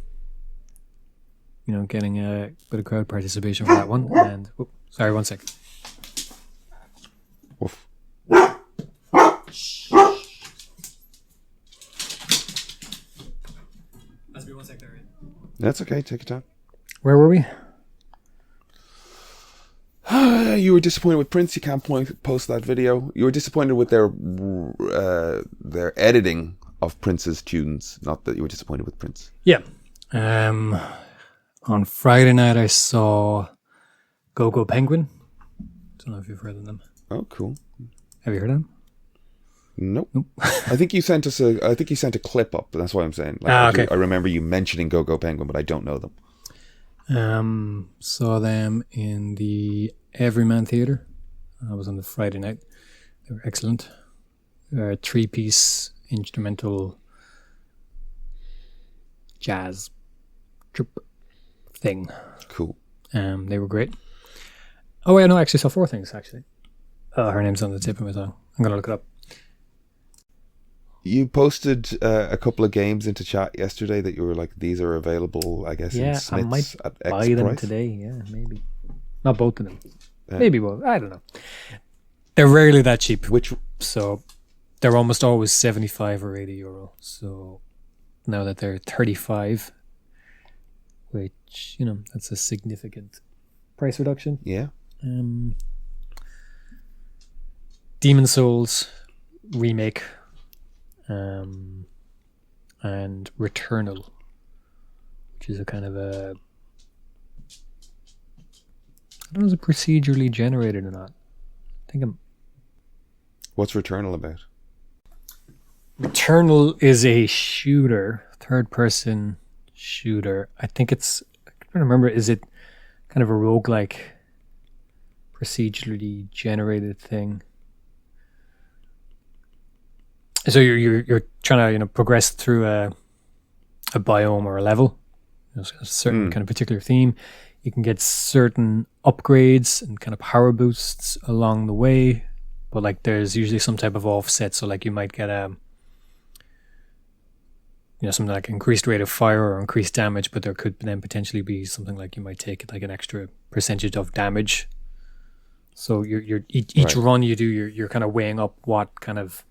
getting a bit of crowd participation for that one. And sorry, 1 sec. Woof. That's me 1 sec there. That's okay. Take your time. Where were we? You were disappointed with Prince. You can't post that video. You were disappointed with their editing of Prince's tunes. Not that you were disappointed with Prince. Yeah. On Friday night, I saw Go Go Penguin. Don't know if you've heard of them. Oh, cool. Have you heard of them? Nope. I think you sent us a clip up. That's why I'm saying. Okay. I remember you mentioning Go Go Penguin, but I don't know them. Saw them in the Everyman Theatre. I was on the Friday night. They were excellent. They're a 3-piece instrumental jazz troupe thing. Cool. They were great. Oh wait, no, I actually saw 4 things actually. Oh, her name's on the tip of my tongue. I'm gonna look it up. You posted a couple of games into chat yesterday that you were like, these are available, I guess, in Yeah, I Smiths might at X buy them price. today. Yeah, maybe. Not both of them. Yeah. Maybe both. I don't know. They're rarely that cheap. Which So they're almost always 75 or 80 euro. So now that they're 35, which, that's a significant price reduction. yeah, Demon Souls remake and Returnal, which is a kind of a, I don't know if it's procedurally generated or not. I think what's Returnal about? Returnal is a shooter, third-person shooter. I think it's, I can't remember, is it kind of a roguelike procedurally generated thing? So you're trying to progress through a biome or a level, a certain kind of particular theme. You can get certain upgrades and kind of power boosts along the way, but like there's usually some type of offset. So like you might get something like increased rate of fire or increased damage, but there could then potentially be something like you might take like an extra percentage of damage. So each run you do, you're kind of weighing up what kind of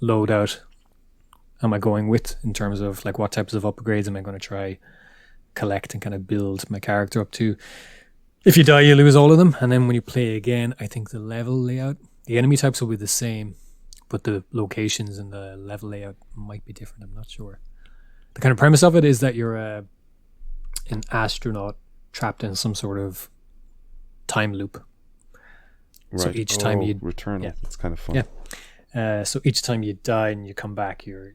loadout am I going with in terms of like what types of upgrades am I going to try collect and kind of build my character up to. If you die, you lose all of them, and then when you play again, I think the level layout, the enemy types will be the same, but the locations and the level layout might be different. I'm not sure. The kind of premise of it is that you're an astronaut trapped in some sort of time loop. Right. So each time you Returnal, it's kind of fun. Yeah. So each time you die and you come back, you're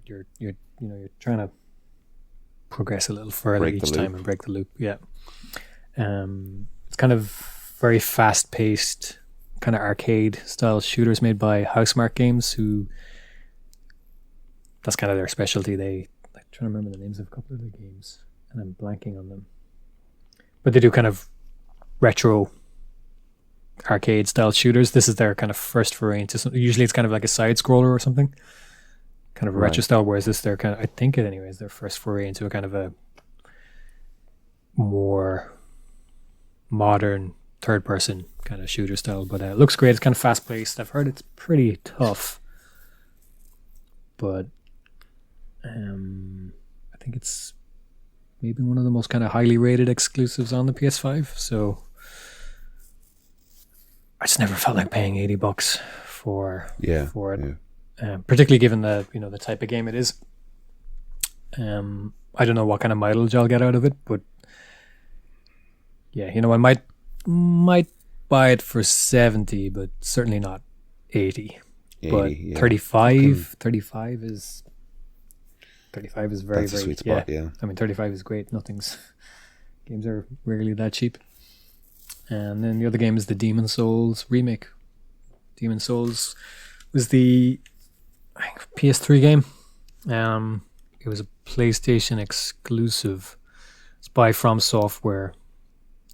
trying to progress a little further each time and break the loop. Yeah. It's kind of very fast paced, kind of arcade style shooters made by Housemarque Games, who that's kind of their specialty. I'm trying to remember the names of a couple of the games and I'm blanking on them. But they do kind of retro arcade style shooters. This is their kind of first foray into something. Usually it's kind of like a side scroller or something, kind of a retro style, whereas this their kind of, I think it anyways, their first foray into a kind of a more modern third person kind of shooter style. But it looks great. It's kind of fast paced. I've heard it's pretty tough, but I think it's maybe one of the most kind of highly rated exclusives on the PS5. So I just never felt like paying $80 for it, particularly given the the type of game it is. I don't know what kind of mileage I'll get out of it, but yeah, I might buy it for 70, but certainly not 80. But 35 is very, that's a very sweet spot. Yeah. I mean, 35 is great. Games are rarely that cheap. And then the other game is the Demon Souls remake. Demon Souls was the PS3 game. It was a PlayStation exclusive. It's by From Software,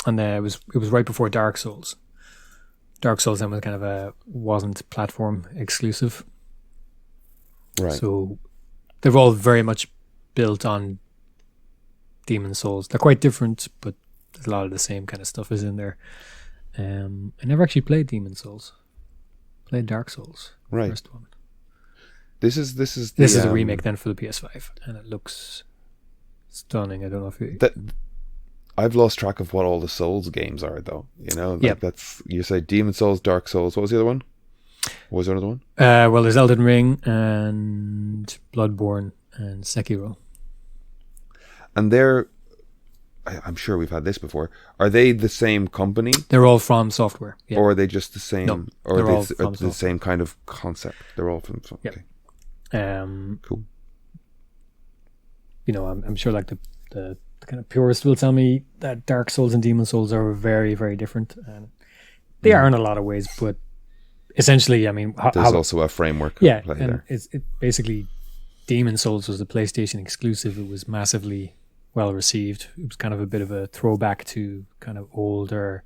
and it was right before Dark Souls. Dark Souls then was kind of wasn't platform exclusive. Right. So they're all very much built on Demon Souls. They're quite different, but a lot of the same kind of stuff is in there. I never actually played Demon Souls. Played Dark Souls, right. First one. This is a remake then for the PS5, and it looks stunning. I don't know if I've lost track of what all the Souls games are, though. That's, you say Demon Souls, Dark Souls. What was the other one? What was there another one? Well, there's Elden Ring and Bloodborne and Sekiro. And I'm sure we've had this before. Are they the same company? They're all From Software. Yeah. Or are they just the same? No, or they're are all they From the Software. same kind of concept? They're all from. Yep. Okay. Cool. Cool. I'm sure like the kind of purist will tell me that Dark Souls and Demon Souls are very, very different. And they are in a lot of ways, but essentially, I mean, there's also a framework. Yeah, play and there. it basically Demon Souls was a PlayStation exclusive. It was massively well received. It was kind of a bit of a throwback to kind of older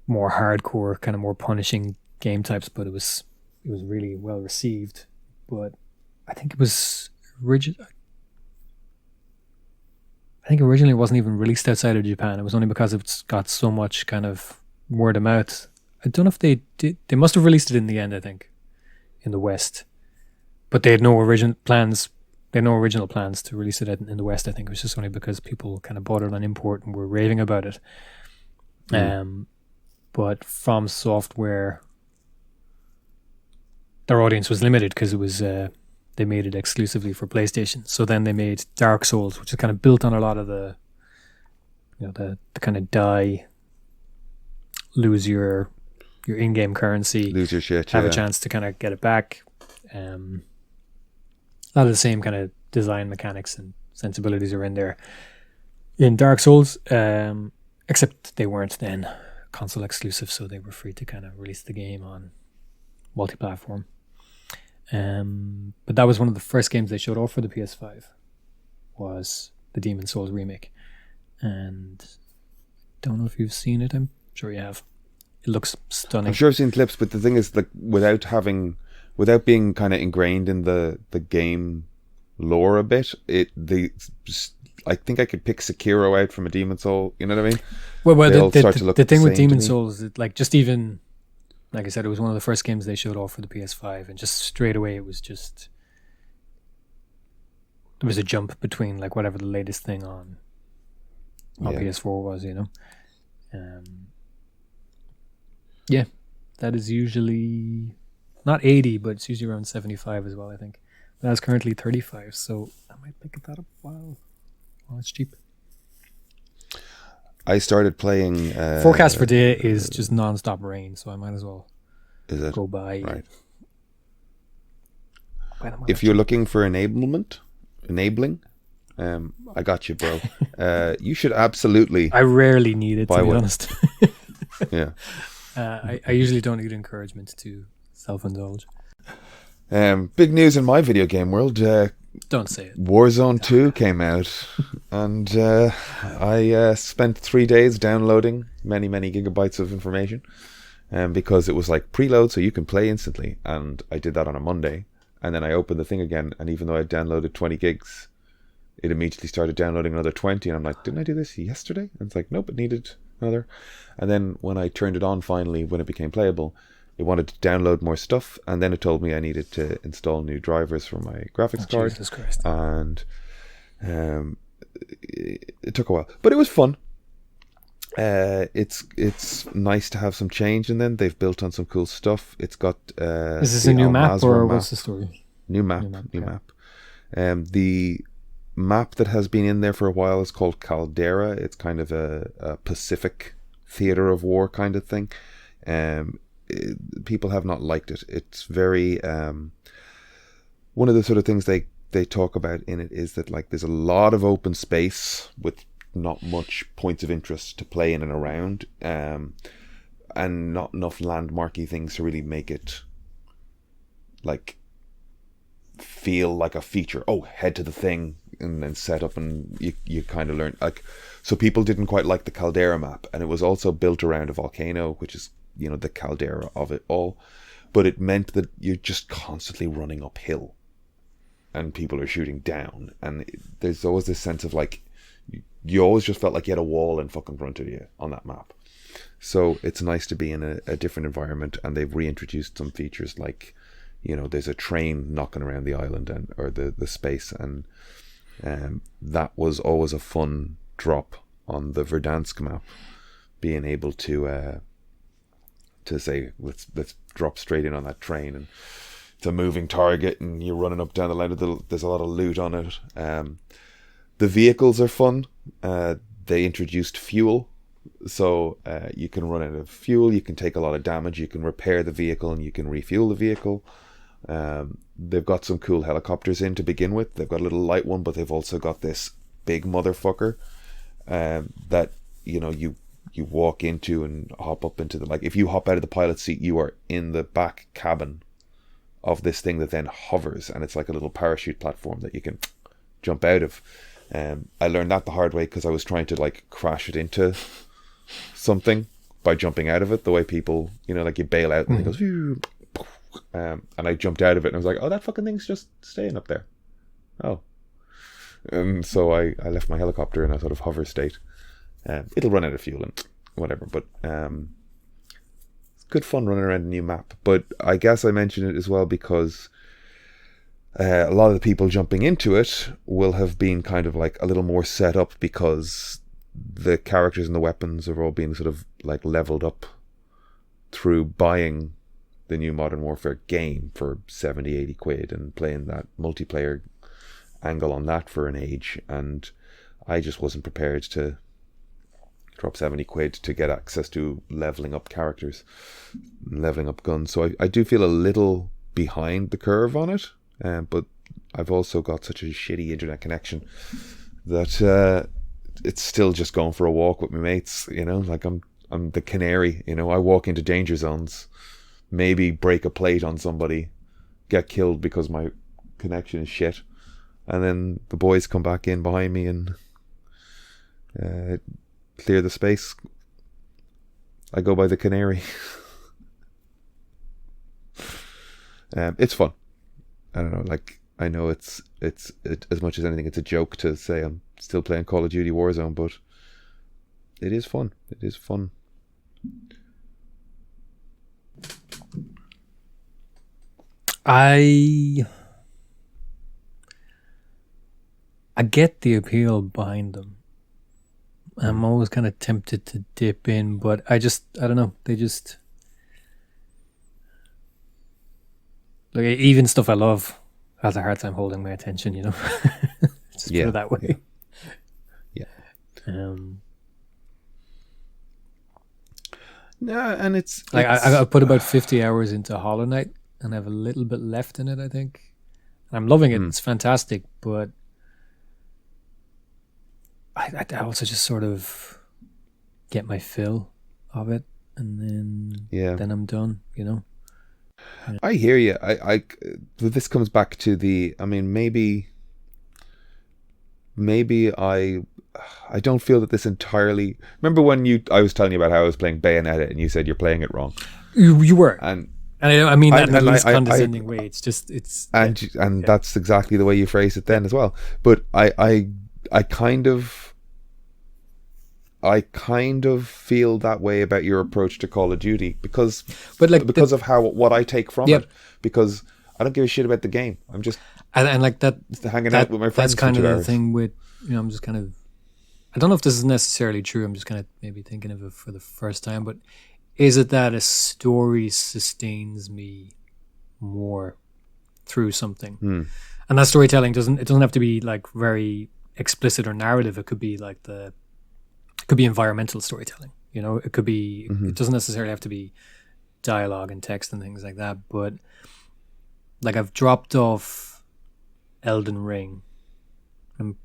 more hardcore, kind of more punishing game types, but it was really well received. But I think it was I think originally it wasn't even released outside of Japan. It was only because it's got so much kind of word of mouth. I don't know if they did. They must have released it in the end, I think, in the West. But they had no original plans. They had no original plans to release it in the West. I think it was just only because people kind of bought it on import and were raving about it. But From Software, their audience was limited because it was they made it exclusively for PlayStation. So then they made Dark Souls, which is kind of built on a lot of the kind of die, lose your in-game currency, Lose your shit. have a chance to kind of get it back. A lot of the same kind of design mechanics and sensibilities are in there in Dark Souls, except they weren't then console exclusive, so they were free to kind of release the game on multi-platform. But that was one of the first games they showed off for the PS5, was the Demon Souls remake. And don't know if you've seen it. I'm sure you have. It looks stunning. I'm sure I've seen clips, but the thing is, like, without being kind of ingrained in the game lore a bit, I think I could pick Sekiro out from a Demon Soul. You know what I mean? Well, the thing with Demon Souls is, like, just even, like I said, it was one of the first games they showed off for the PS5, and just straight away it was just, there was a jump between like whatever the latest thing on PS4 was, you know. Yeah, that is usually not 80, but it's usually around 75 as well, I think. That's currently 35, so I might pick that up while it's cheap. I started playing... Forecast for today is just non-stop rain, so I might as well go by. Right. If you're looking for enabling, I got you, bro. You should absolutely... I rarely need it, to be honest. Yeah. I usually don't need encouragement to self-indulge. Big news in my video game world. Don't say it. Warzone 2 came out, and I spent 3 days downloading many gigabytes of information, because it was like preload, so you can play instantly. And I did that on a Monday, and then I opened the thing again, and even though I downloaded 20 gigs, it immediately started downloading another 20, and I'm like, didn't I do this yesterday? And it's like, nope, it needed another. And then when I turned it on finally, when it became playable, it wanted to download more stuff, and then it told me I needed to install new drivers for my graphics card. Jesus Christ. And it took a while, but it was fun. It's nice to have some change, and then they've built on some cool stuff. It's got is this a new map, or what's the story? New map. The map that has been in there for a while is called Caldera. It's kind of a Pacific theater of war kind of thing. People have not liked it. It's very one of the sort of things they talk about in it is that, like, there's a lot of open space with not much points of interest to play in and around, and not enough landmarky things to really make it like feel like a feature. Oh, head to the thing and then set up, and you kind of learn, like, so people didn't quite like the Caldera map, and it was also built around a volcano, which is, you know, the caldera of it all, but it meant that you're just constantly running uphill and people are shooting down, and there's always this sense of, like, you always just felt like you had a wall in fucking front of you on that map. So it's nice to be in a different environment, and they've reintroduced some features, like, you know, there's a train knocking around the island or the space, and that was always a fun drop on the Verdansk map, being able to say, let's drop straight in on that train, and it's a moving target, and you're running up down the line. There's a lot of loot on it. The vehicles are fun. They introduced fuel, so you can run out of fuel, you can take a lot of damage, you can repair the vehicle, and you can refuel the vehicle. They've got some cool helicopters in to begin with. They've got a little light one, but they've also got this big motherfucker that, you know, you walk into and hop up into the, like, if you hop out of the pilot seat, you are in the back cabin of this thing that then hovers, and it's like a little parachute platform that you can jump out of. I learned that the hard way because I was trying to, like, crash it into something by jumping out of it, the way people, like you bail out and it goes, "Phew," and I jumped out of it and I was like, oh, that fucking thing's just staying up there. Oh. And so I left my helicopter in a sort of hover state. It'll run out of fuel and whatever, but it's good fun running around a new map. But I guess I mentioned it as well because a lot of the people jumping into it will have been kind of like a little more set up because the characters and the weapons are all being sort of like leveled up through buying the new Modern Warfare game for 70, 80 quid and playing that multiplayer angle on that for an age. And I just wasn't prepared to drop 70 quid to get access to leveling up characters, leveling up guns. So I do feel a little behind the curve on it. But I've also got such a shitty internet connection that it's still just going for a walk with my mates, like I'm the canary, I walk into danger zones, maybe break a plate on somebody, get killed because my connection is shit, and then the boys come back in behind me and clear the space. I go by the canary. It's fun. I don't know, like, I know it's as much as anything, it's a joke to say I'm still playing Call of Duty Warzone, but it is fun. It is fun. I get the appeal behind them. I'm always kind of tempted to dip in, but I don't know. They just, like, even stuff I love has a hard time holding my attention, Just put it that way. Yeah. No, and it's like I put about 50 hours into Hollow Knight, and I have a little bit left in it, I think. And I'm loving it. It's fantastic, but I also just sort of get my fill of it, and then I'm done, Yeah. I hear you. This comes back to maybe I don't feel that this entirely. Remember when I was telling you about how I was playing Bayonetta and you said you're playing it wrong. You were, and I mean that in the least condescending way. It's just that's exactly the way you phrased it then as well. But I kind of feel that way about your approach to Call of Duty because of what I take from it. Because I don't give a shit about the game. I'm just and like that hanging out with my friends. That's kind for 2 of hours. the thing with I'm just kind of, I don't know if this is necessarily true. I'm just kind of maybe thinking of it for the first time, but is it that a story sustains me more through something? And that storytelling doesn't have to be like very explicit or narrative. It could be like it could be environmental storytelling. It could be. It doesn't necessarily have to be dialogue and text and things like that. But like I've dropped off Elden Ring. I'm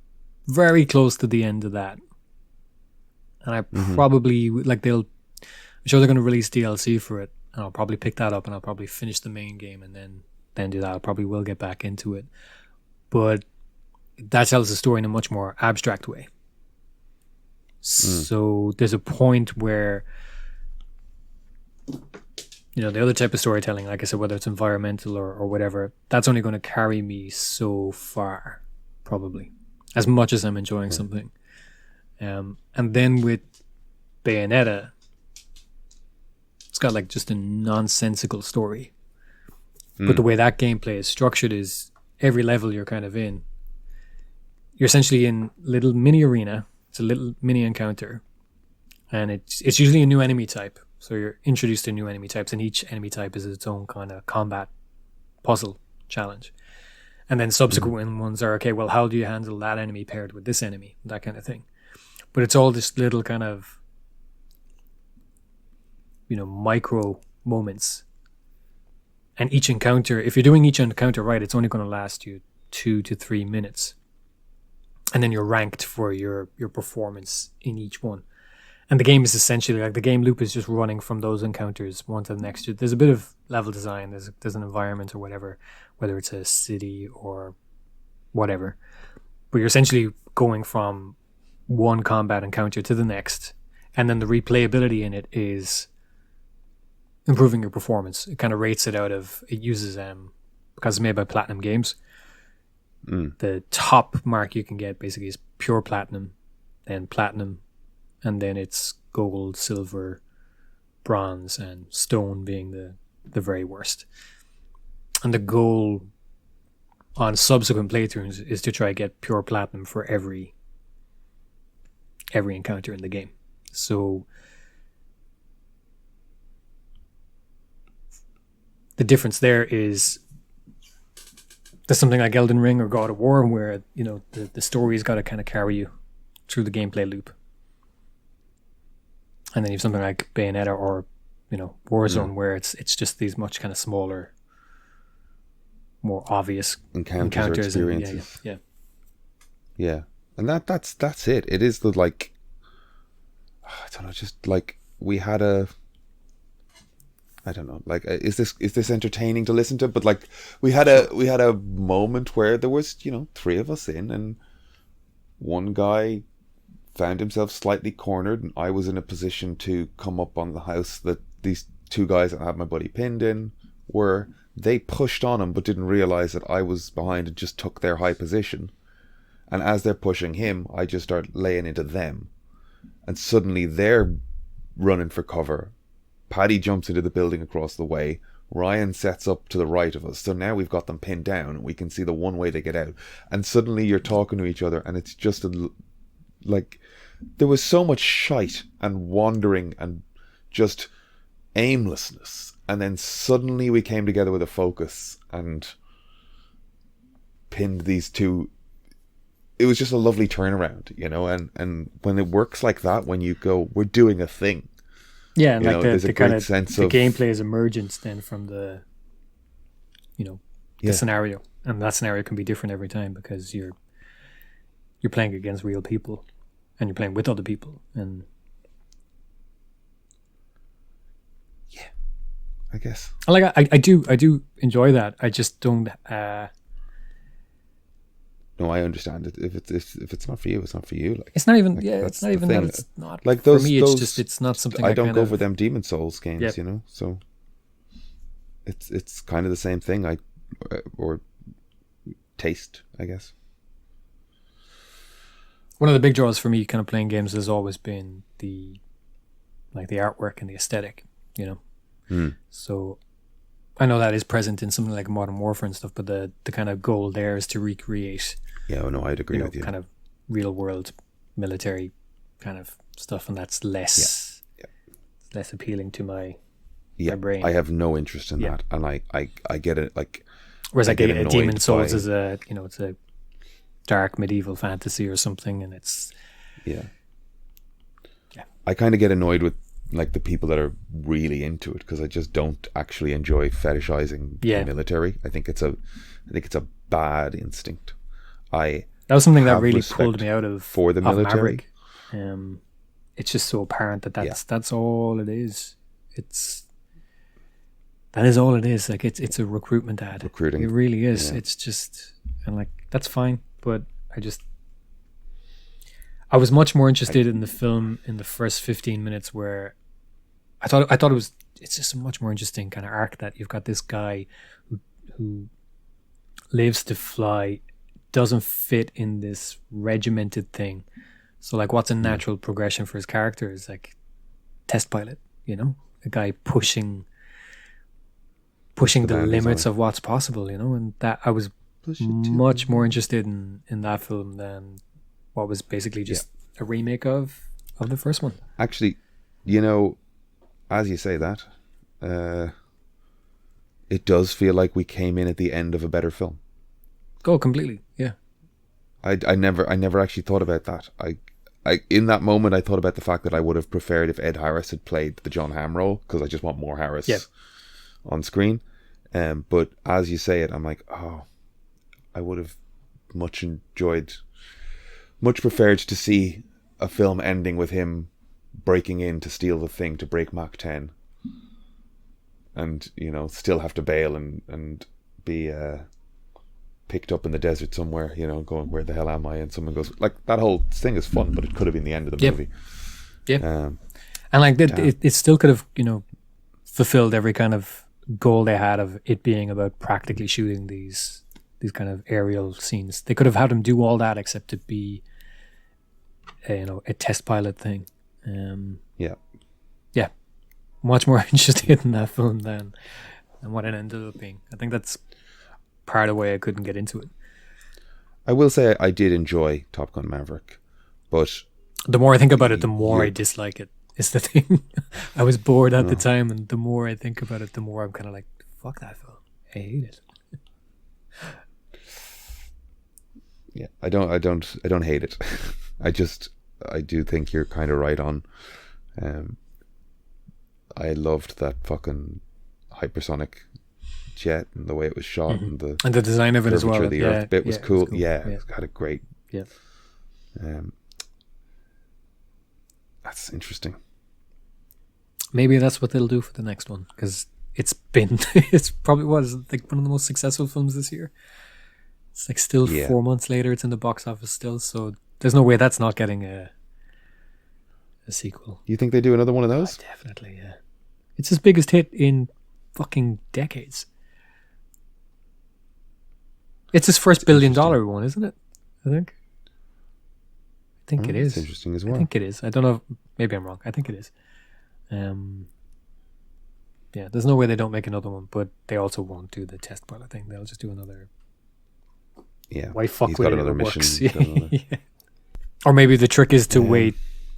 very close to the end of that, and I probably I'm sure they're going to release DLC for it, and I'll probably pick that up and I'll probably finish the main game and then do that. I probably will get back into it, but that tells the story in a much more abstract way. So there's a point where the other type of storytelling, like I said, whether it's environmental or whatever, that's only going to carry me so far, probably, as much as I'm enjoying something. And then with Bayonetta, it's got like just a nonsensical story. But the way that gameplay is structured is every level you're kind of in, you're essentially in little mini arena. It's a little mini encounter, and it's usually a new enemy type. So you're introduced to new enemy types, and each enemy type is its own kind of combat puzzle challenge. And then subsequent ones are, okay, well, how do you handle that enemy paired with this enemy? That kind of thing. But it's all this little kind of, micro moments. And each encounter, if you're doing each encounter right, it's only going to last you 2 to 3 minutes. And then you're ranked for your performance in each one. And the game is essentially like the game loop is just running from those encounters one to the next. There's a bit of level design. There's an environment or whatever, whether it's a city or whatever. But you're essentially going from one combat encounter to the next. And then the replayability in it is improving your performance. It kind of rates it out of, it uses, because it's made by Platinum Games, the top mark you can get basically is pure platinum, then platinum, and then it's gold, silver, bronze, and stone being the very worst. And the goal on subsequent playthroughs is to try to get pure platinum for every encounter in the game. So the difference there is there's something like Elden Ring or God of War where, you know, the story's got to kind of carry you through the gameplay loop. And then you have something like Bayonetta or, you know, Warzone where it's just these much kind of smaller, more obvious encounters or experiences. Yeah. And that's it. It is the, like, I don't know, just like we had a, I don't know, like, is this entertaining to listen to? But like we had a moment where there was, you know, 3 of us in, and one guy found himself slightly cornered, and I was in a position to come up on the house that these 2 guys that had my buddy pinned in were. They pushed on him but didn't realize that I was behind and just took their high position. And as they're pushing him, I just start laying into them. And suddenly they're running for cover. Paddy jumps into the building across the way. Ryan sets up to the right of us. So now we've got them pinned down and we can see the one way they get out. And suddenly you're talking to each other and it's just like there was so much shite and wandering and just aimlessness. And then suddenly we came together with a focus and pinned these 2. It was just a lovely turnaround, you know, and when it works like that, when you go, we're doing a thing. Yeah, and you like know, the kind of sense the of gameplay is emergence then from the, you know, the scenario. And that scenario can be different every time because you're playing against real people and you're playing with other people. And I guess. Like I do enjoy that. I just don't. No, I understand it. If it's not for you, it's not for you. Like it's not even. like, Yeah, it's not even thing. that. It's not like those. For me, those, it's just. It's not something. I don't kind go of, for them Demon Souls games. Yep. You know, so it's kind of the same thing. Or taste, I guess. One of the big draws for me, kind of playing games, has always been the artwork and the aesthetic. You know. So I know that is present in something like Modern Warfare and stuff, but the kind of goal there is to recreate. Yeah, no, I'd agree with you. Kind of real world military kind of stuff, and that's less appealing to my brain. I have no interest in that, and I get it. Like, whereas I get a Demon Souls is a, you know, it's a dark medieval fantasy or something, and it's I kind of get annoyed with like the people that are really into it because I just don't actually enjoy fetishizing the military. I think it's a bad instinct. That was something that really pulled me out of for the military. Maverick. It's just so apparent that's all it is. That is all it is. Like it's a recruitment ad. Recruiting. It really is. Yeah. It's just, and like that's fine, but I was much more interested in the film in the first 15 minutes where I thought it's just a much more interesting kind of arc that you've got this guy who lives to fly, doesn't fit in this regimented thing. So like what's a natural progression for his character is like test pilot, you know, a guy pushing the limits of what's possible, you know, and that I was much more interested in that film than what was basically just a remake of the first one. Actually, you know, as you say that, it does feel like we came in at the end of a better film. Oh, completely, yeah. I never actually thought about that. I in that moment I thought about the fact that I would have preferred if Ed Harris had played the John Hamm role because I just want more Harris on screen. But as you say it, I'm like, oh, I would have much preferred to see a film ending with him breaking in to steal the thing to break Mach 10 and, you know, still have to bail and be picked up in the desert somewhere, you know, going, where the hell am I? And someone goes, like, that whole thing is fun, but it could have been the end of the movie. Yeah. Um, And like it still could have, fulfilled every kind of goal they had of it being about practically shooting these kind of aerial scenes. They could have had him do all that except to be a test pilot thing. yeah. Yeah, much more interested in that film than what it ended up being. I think that's part of why I couldn't get into it. I will say I did enjoy Top Gun Maverick, but The more I think about it, the more I dislike it. Is the thing. I was bored at the time, and the more I think about it, the more I'm kind of like, fuck that film. I hate it. yeah, I don't hate it. I do think you're kind of right on. I loved that fucking hypersonic jet and the way it was shot and the design of it as well. Curvature of the Earth bit was cool. It was cool. Yeah, it had a great. Yeah. That's interesting. Maybe that's what they'll do for the next one, because it's probably was like one of the most successful films this year. It's like still 4 months later, it's in the box office still, so there's no way that's not getting a sequel. You think they do another one of those? Definitely, yeah. It's his biggest hit in fucking decades. It's his first $1 billion one, isn't it? I think it is. It's interesting as well. I think it is. I don't know. Maybe I'm wrong. I think it is. Yeah, there's no way they don't make another one, but they also won't do the test pilot thing. They'll just do another. Yeah. Why fuck He's with got it? another It mission. works. He's got another- Yeah. Or maybe the trick is to wait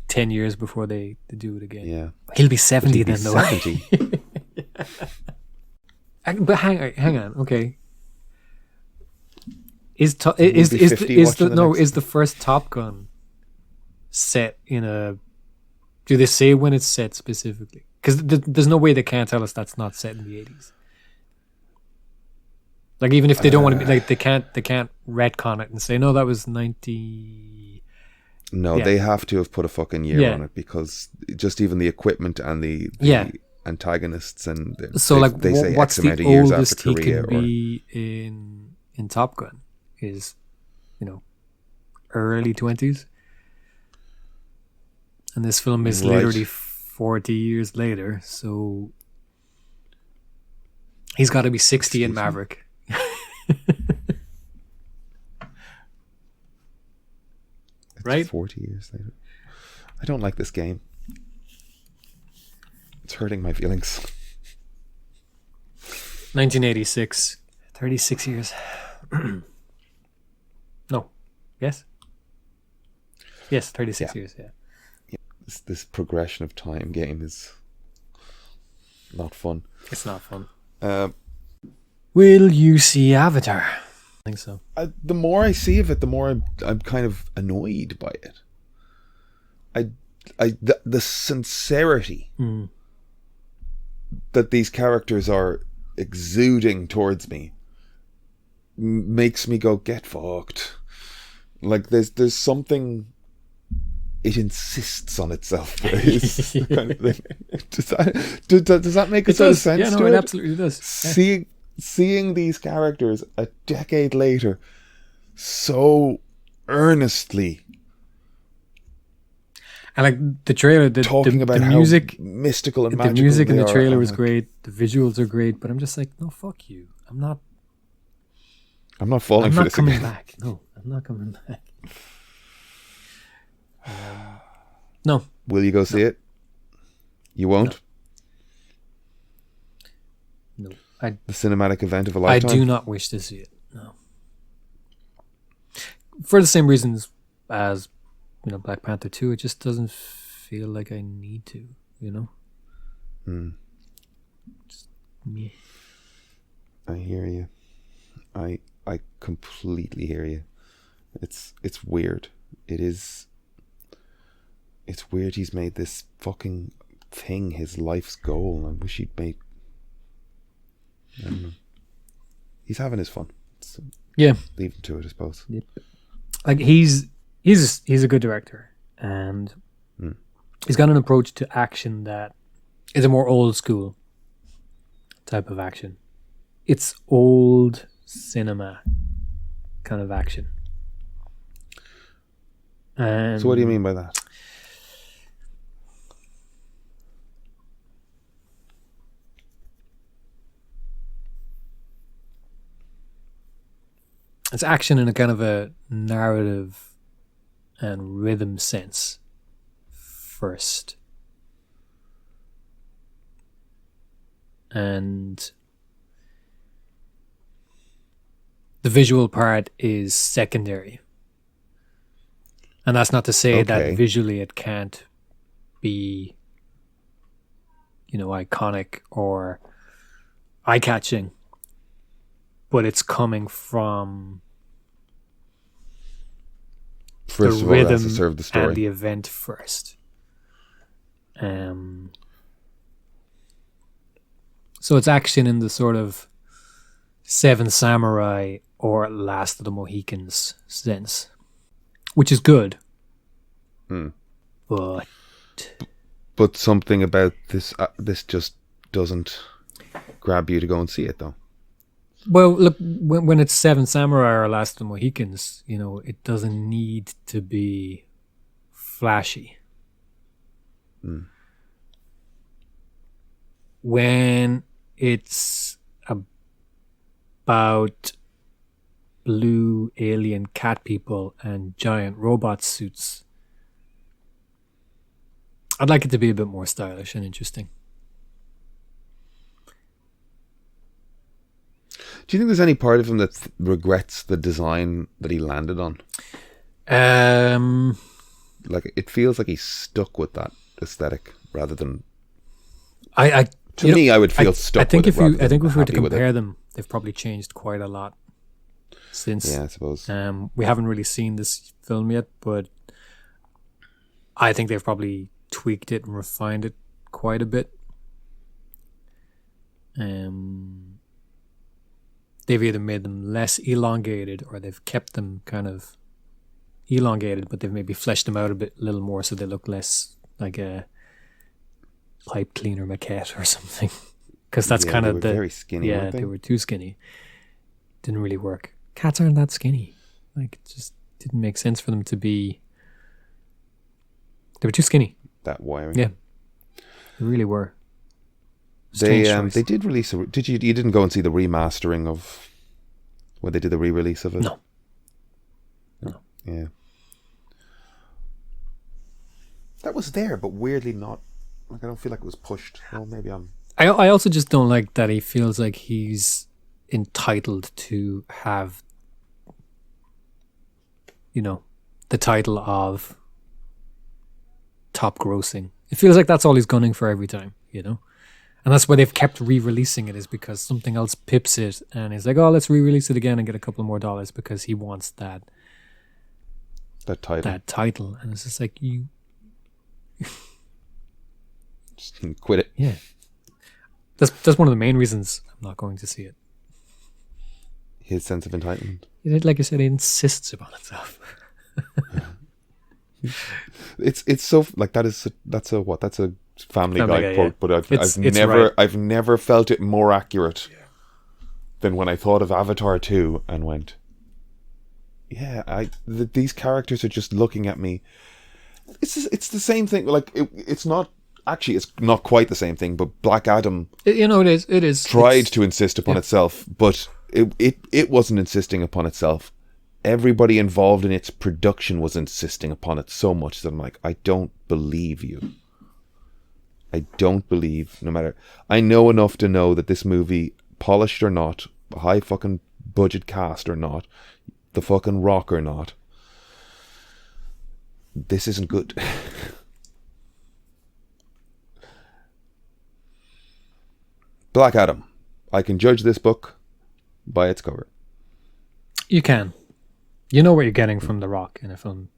10 years before they do it again. Yeah. He'll be 70 He'd be then, though. 70. But hang on. Okay. Is be 50 watching the next the first Top Gun set in a? Do they say when it's set specifically? Because there's no way they can't tell us that's not set in the 80s. Like even if they don't want to be like they can't retcon it and say no, that was 90. No, they have to have put a fucking year on it, because just even the equipment and the antagonists and so like they say what's X amount the of years oldest after he Korea can be in Top Gun is early 20s, and this film is literally 40 years later, so he's got to be 60 in Maverick. Right? 40 years later. I don't like this game. It's hurting my feelings. 1986. 36 years. No. Yes? Yes, 36 years, yeah. This progression of time game is not fun. It's not fun. Um, Will you see Avatar? I think so. The more I see of it, the more I'm kind of annoyed by it. The sincerity that these characters are exuding towards me makes me go, get fucked. Like there's something. It insists on itself. It's the kind of thing. Does that make a sort of sense? Yeah, no, to it it absolutely does. Seeing these characters a decade later so earnestly And like the trailer, talking about the how music, mystical and the magical music in they the are, trailer I'm was like, great. The visuals are great, but I'm just like, no, fuck you. I'm not falling for this coming again. back. No, I'm not coming back. No. Will you go see it? You won't? No. The cinematic event of a I lifetime? do not wish to see it. No. For the same reasons as, Black Panther 2, it just doesn't feel like I need to, Just meh. I hear you. I completely hear you. It's weird. It's weird he's made this fucking thing his life's goal. I wish he'd made... I don't know. He's having his fun. So leave him to it, I suppose. Yep. Like he's a good director, and he's got an approach to action that is a more old school type of action. It's old cinema kind of action. So what do you mean by that? It's action in a kind of a narrative and rhythm sense first. And the visual part is secondary. And that's not to say that visually it can't be, iconic or eye-catching. But it's coming from First the of all, it has rhythm to serve the story. and the event first. So it's action in the sort of Seven Samurai or Last of the Mohicans sense, which is good. But something about this just doesn't grab you to go and see it, though. Well, look, when it's Seven Samurai or Last of the Mohicans, it doesn't need to be flashy. When it's about blue alien cat people and giant robot suits, I'd like it to be a bit more stylish and interesting. Do you think there's any part of him that regrets the design that he landed on? Like, it feels like he's stuck with that aesthetic rather than. I would feel stuck. I think if we were to compare them, they've probably changed quite a lot since. Yeah, I suppose. We haven't really seen this film yet, but I think they've probably tweaked it and refined it quite a bit. They've either made them less elongated or they've kept them kind of elongated, but they've maybe fleshed them out a little more so they look less like a pipe cleaner maquette or something. Because that's kind of very skinny. Yeah, they were too skinny. Didn't really work. Cats aren't that skinny. Like, it just didn't make sense for them to be. They were too skinny. That wiring. Yeah, they really were. They did release a. Did you didn't go and see the remastering of when they did the re-release of it? No. Yeah. That was there, but weirdly not. Like, I don't feel like it was pushed. Well, maybe I'm. I also just don't like that he feels like he's entitled to have, the title of top grossing. It feels like that's all he's gunning for every time, And that's why they've kept re-releasing it, is because something else pips it and he's like, oh, let's re-release it again and get a couple more dollars because he wants that title. And it's just like, you just quit it. Yeah. That's one of the main reasons I'm not going to see it. His sense of entitlement. Like I said, he insists upon himself. It's so like that's a Family Guy quote, yeah. But I've never felt it more accurate than when I thought of Avatar 2 and went, these characters are just looking at me. It's the same thing. Like it's not quite the same thing. But Black Adam, it is tried to insist upon itself, but it wasn't insisting upon itself. Everybody involved in its production was insisting upon it so much that I'm like, I don't believe you. I don't believe, no matter. I know enough to know that this movie, polished or not, high fucking budget cast or not, the fucking Rock or not, this isn't good. Black Adam. I can judge this book by its cover. You can. You know what you're getting from The Rock in a film,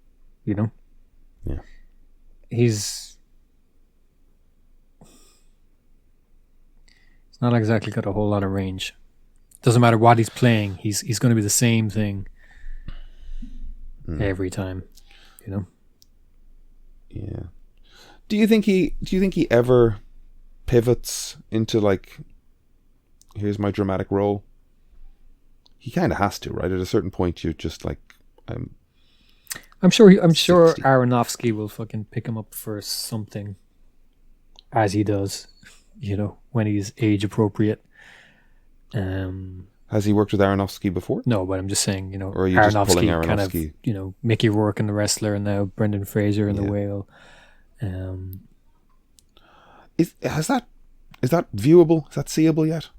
Yeah. He's not exactly got a whole lot of range. Doesn't matter what he's playing, he's going to be the same thing every time, Yeah. Do you think he ever pivots into like, here's my dramatic role? He kind of has to, right? At a certain point, you're just like, I'm sure Aronofsky will fucking pick him up for something, as he does, when he's age appropriate. Has he worked with Aronofsky before? No, but I'm just saying, you know, Or are you just pulling Aronofsky kind of, Aronofsky? you know, Mickey Rourke in The Wrestler, and now Brendan Fraser in The Yeah. Whale. Is that viewable? Is that seeable yet?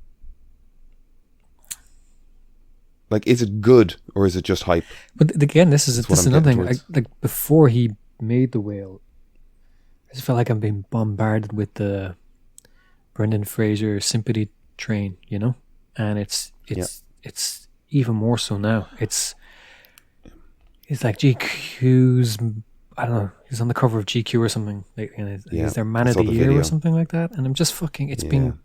Like, is it good or is it just hype? But again, this is what I'm another thing. getting towards. Like before he made The Whale, I just felt like I'm being bombarded with the Brendan Fraser sympathy train, you know, and it's even more so now. It's like GQ's. I don't know. He's on the cover of GQ or something. Like, and is there Man I of saw the the Year video. or something like that? And I'm just fucking. It's Yeah. being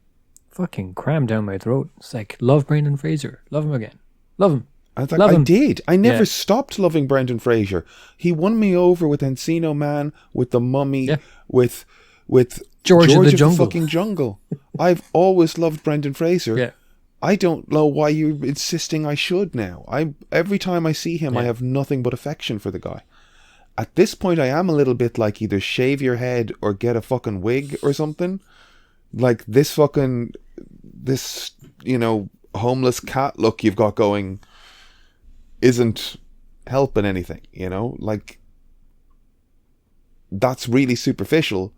fucking crammed down my throat. It's like, love Brendan Fraser, love him again, love him. I was like, Love I him. did. I never Yeah. stopped loving Brendan Fraser. He won me over with Encino Man, with The Mummy, Yeah. with George of the Jungle. fucking Jungle. I've always loved Brendan Fraser. Yeah. I don't know why you're insisting I should now. Every time I see him, I Yeah. have nothing but affection for the guy. At this point, I am a little bit like either shave your head or get a fucking wig or something. Like this you know, homeless cat look you've got going isn't helping anything, you know? Like, that's really superficial,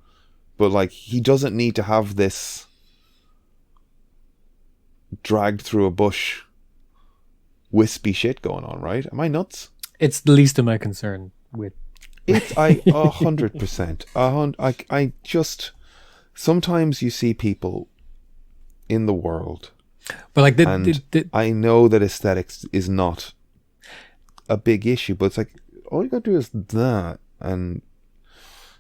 but like, he doesn't need to have this dragged through a bush wispy shit going on, right? Am I nuts? It's the least of my concern with. It's 100%. I just sometimes you see people in the world, But like and I know that aesthetics is not a big issue, but it's like all you gotta do is that. And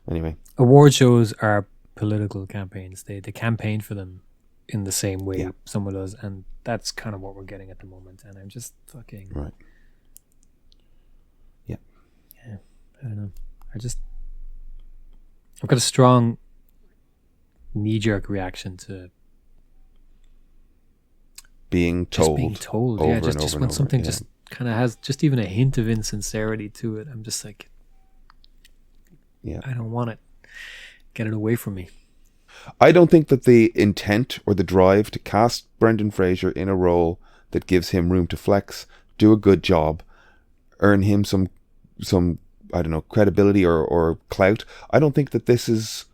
anyway, award shows are political campaigns. They campaign for them in the same way Yeah. someone does, and that's kind of what we're getting at the moment. And I'm just fucking right. I don't know. I've got a strong knee-jerk reaction to Being just told, being told. over Yeah, and just over and when over, something yeah. just kind of has just even a hint of insincerity to it, I'm just like, Yeah. I don't want it. Get it away from me. I don't think that the intent or the drive to cast Brendan Fraser in a role that gives him room to flex, do a good job, earn him some I don't know, credibility or clout. I don't think that this is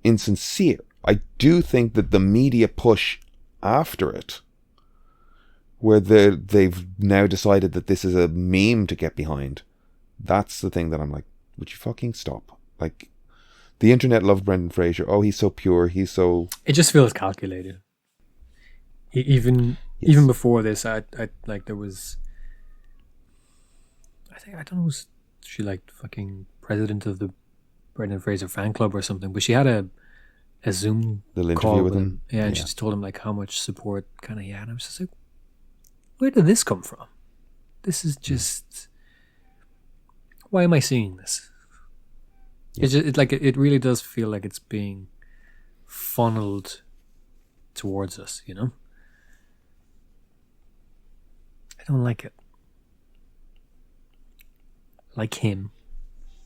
insincere. I do think that the media push after it, where they've now decided that this is a meme to get behind, that's the thing that I'm like, would you fucking stop? Like, the internet loved Brendan Fraser. Oh, he's so pure. He's so... It just feels calculated. Even before this, I like there was. I don't know, was she like fucking president of the Brendan Fraser fan club or something? But she had a Zoom Little call interview with him. Yeah, and she just told him like how much support kind of he had. And I was just like, where did this come from? This is just. Why am I seeing this? Yeah. It really does feel like it's being funneled towards us, you know? I don't like it. Like him.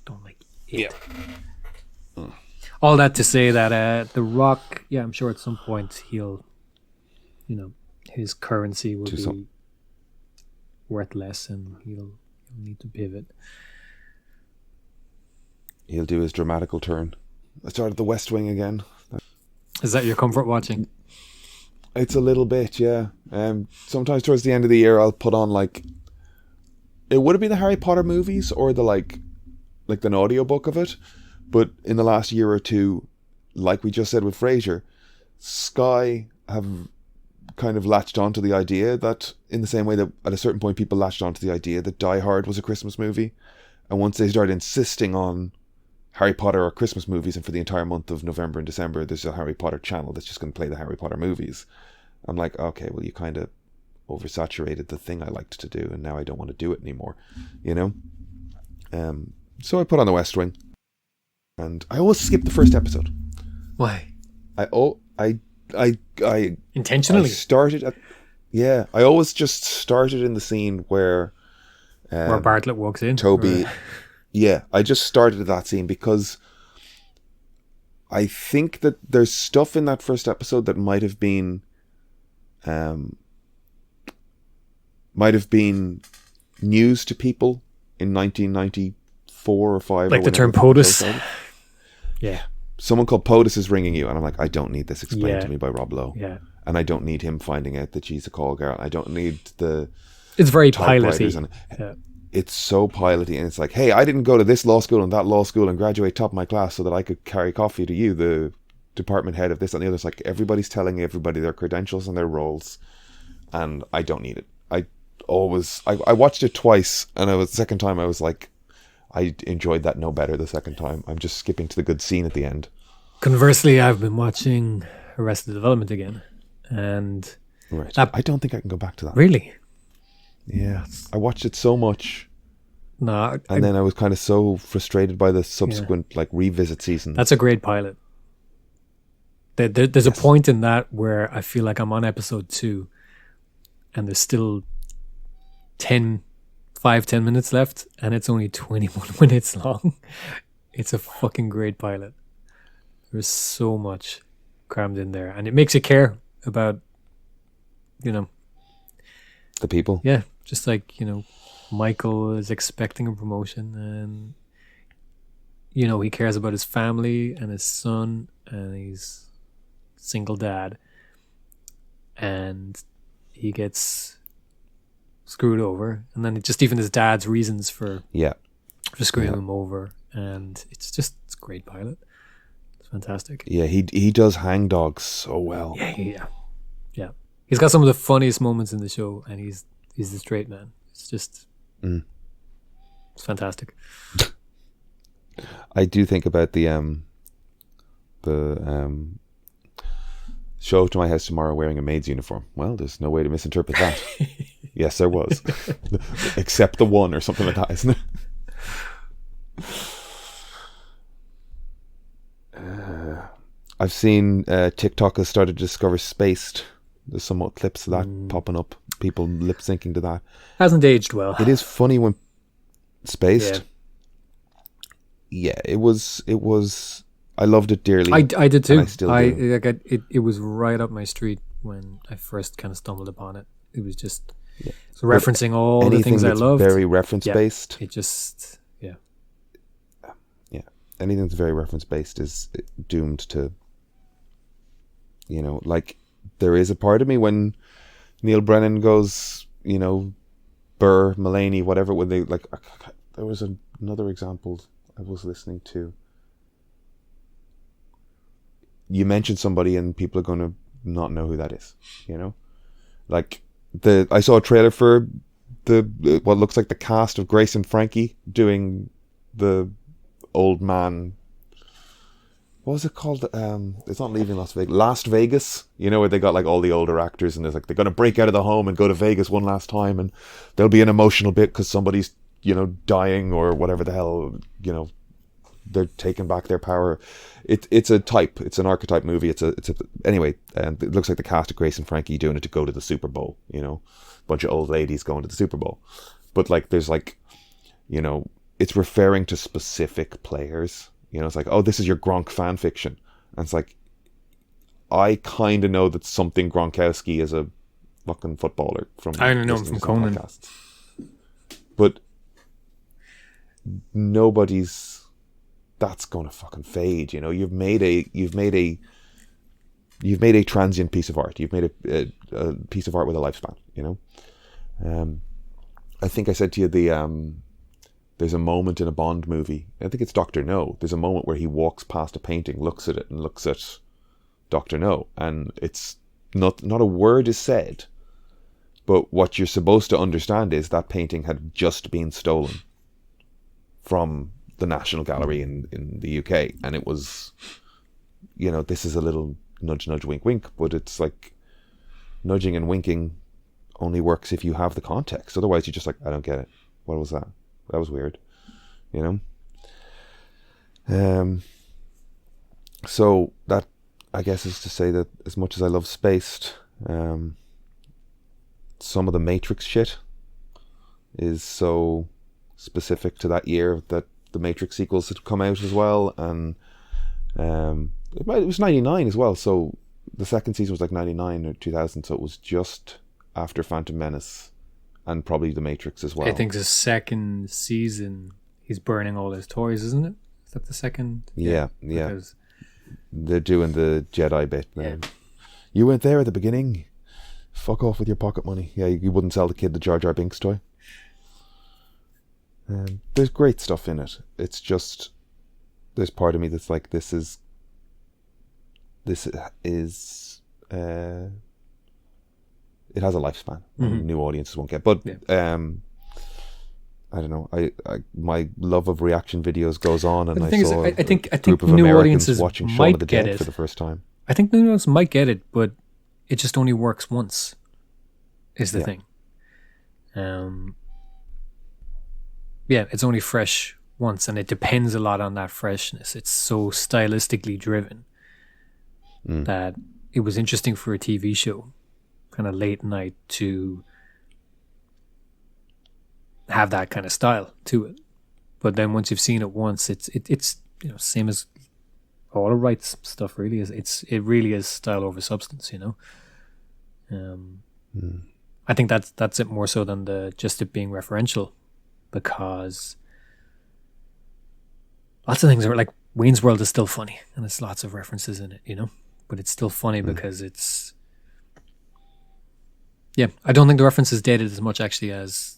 Don't like it. Yeah. All that to say that The Rock, yeah, I'm sure at some point he'll, you know, his currency will Do be some- worth less and he'll need to pivot. He'll do his dramatical turn. I started The West Wing again. Is that your comfort watching? It's a little bit, yeah. Sometimes towards the end of the year, I'll put on like... It would have been the Harry Potter movies or the like an audiobook of it. But in the last year or two, like we just said with Frasier, Sky have kind of latched onto the idea that, in the same way that at a certain point people latched onto the idea that Die Hard was a Christmas movie. And once they started insisting on Harry Potter or Christmas movies, and for the entire month of November and December, there's a Harry Potter channel that's just going to play the Harry Potter movies. I'm like, okay, well, you kind of oversaturated the thing I liked to do, and now I don't want to do it anymore, you know? So I put on The West Wing, and I always skip the first episode. Why? I Intentionally? I always just started in the scene where Bartlett walks in? Toby... Or- Yeah, I just started at that scene because I think that there's stuff in that first episode that might have been might have been news to people in 1994 or 5. Like or the term whenever the show POTUS. started. Yeah. Someone called POTUS is ringing you, and I'm like, I don't need this explained Yeah. to me by Rob Lowe. Yeah. And I don't need him finding out that she's a call girl. I don't need the It's very typewriters. piloty. And Yeah. it's so piloty, and it's like, hey, I didn't go to this law school and that law school and graduate top of my class so that I could carry coffee to you, the department head of this and the other. It's like everybody's telling everybody their credentials and their roles, and I don't need it. I watched it twice, and the second time I was like, I enjoyed that no better the second time. I'm just skipping to the good scene at the end. Conversely, I've been watching Arrested Development again, and Right. That- I don't think I can go back to that. really, Yeah. I watched it so much, no, and then I was kind of so frustrated by the subsequent like revisit seasons. that's a great pilot. There's a point in that where I feel like I'm on episode 2, and there's still 10 minutes left, and it's only 21 minutes long. It's a fucking great pilot. There's so much crammed in there, and it makes you care about, the people. yeah, just like, Michael is expecting a promotion, and, he cares about his family and his son, and he's single dad, and he gets screwed over, and then just even his dad's reasons for Yeah. screwing Yeah. him over, and it's a great pilot. It's fantastic. Yeah, he does hang dogs so well. Yeah. He's got some of the funniest moments in the show, and he's the straight man. It's just it's fantastic. I do think about the show up to my house tomorrow wearing a maid's uniform. Well, there's no way to misinterpret that. Yes, there was. Except the one or something like that, isn't it? I've seen TikTok has started to discover Spaced. There's somewhat clips of that popping up. People lip syncing to that. Hasn't aged well. It is funny when Spaced. Yeah, it was. I loved it dearly. I did too. And I still do. It was right up my street when I first kind of stumbled upon it. It was just referencing all the Anything things I that's loved. very reference based. It just Yeah. Anything that's very reference based is doomed to. Like there is a part of me when Neil Brennan goes, Burr, Mulaney, whatever. When they like, there was another example I was listening to. You mention somebody and people are going to not know who that is, like I saw a trailer for the what looks like the cast of Grace and Frankie doing the old man. What was it called? It's not Leaving Las Vegas. Last Vegas, where they got like all the older actors, and it's like they're going to break out of the home and go to Vegas one last time, and there'll be an emotional bit because somebody's dying or whatever the hell, they're taking back their power. It's a type. It's an archetype movie. Anyway. It looks like the cast of Grace and Frankie doing it to go to the Super Bowl. Bunch of old ladies going to the Super Bowl, but like there's like, it's referring to specific players. It's like, oh, this is your Gronk fan fiction, and it's like, I kind of know that something Gronkowski is a fucking footballer from. I don't know him listening from to some Conan, podcasts. But nobody's. That's gonna fucking fade. You've made a transient piece of art. You've made a piece of art with a lifespan. I think I said to you there's a moment in a Bond movie. I think it's Dr. No. There's a moment where he walks past a painting, looks at it, and looks at Dr. No, and it's not a word is said. But what you're supposed to understand is that painting had just been stolen from the National Gallery in the UK, and it was, this is a little nudge, nudge, wink, wink, but it's like nudging and winking only works if you have the context. Otherwise, you're just like, I don't get it. What was that? That was weird, So that, I guess, is to say that as much as I love Spaced, some of the Matrix shit is so specific to that year that the Matrix sequels had come out as well, and it was 99 as well, so the second season was like 99 or 2000, so it was just after Phantom Menace and probably The Matrix as well. I think the second season, he's burning all his toys, isn't it? Is that the second? Yeah. Because, They're doing the Jedi bit now. Yeah. You weren't there at the beginning. Fuck off with your pocket money. Yeah, you wouldn't sell the kid the Jar Jar Binks toy. There's great stuff in it. It's just there's part of me that's like this is it has a lifespan. New audiences won't get, but I don't know. I my love of reaction videos goes on, and the I thing saw is, I think a group of new Americans audiences watching Shaun might of the get Dead it for the first time. I think new audiences might get it, but it just only works once. Is the thing. It's only fresh once, and it depends a lot on that freshness. It's so stylistically driven that it was interesting for a TV show, kind of late night, to have that kind of style to it. But then once you've seen it once, it's same as all the right stuff. Really is. It really is style over substance. I think that's it more so than just it being referential, because lots of things are like Wayne's World is still funny, and there's lots of references in it, but it's still funny because it's. Yeah, I don't think the reference is dated as much actually as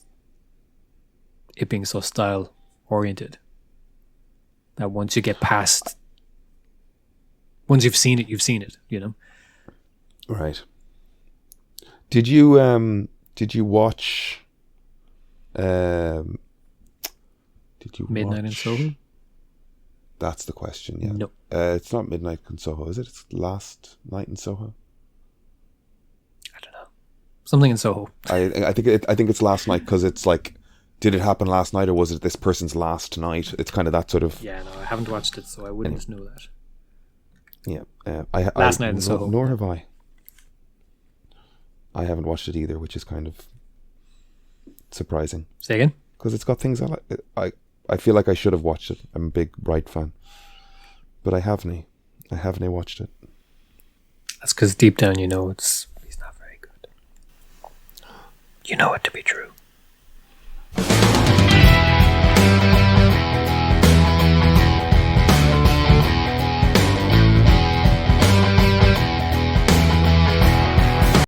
it being so style oriented. That once you get past, once you've seen it, Right. Did you watch? Midnight in Soho? That's the question. Yeah. No. It's not Midnight in Soho, is it? It's Last Night in Soho. I don't know. Something in Soho. I think it's Last Night, because it's like, did it happen last night or was it this person's last night? It's kind of that sort of. Yeah, no, I haven't watched it, so I wouldn't know that. Yeah. Last Night in Soho. Nor have I. I haven't watched it either, which is kind of surprising. Say again? Because it's got things I feel like I should have watched it. I'm a big Bright fan, but I haven't watched it. That's because deep down he's not very good. You know it to be true.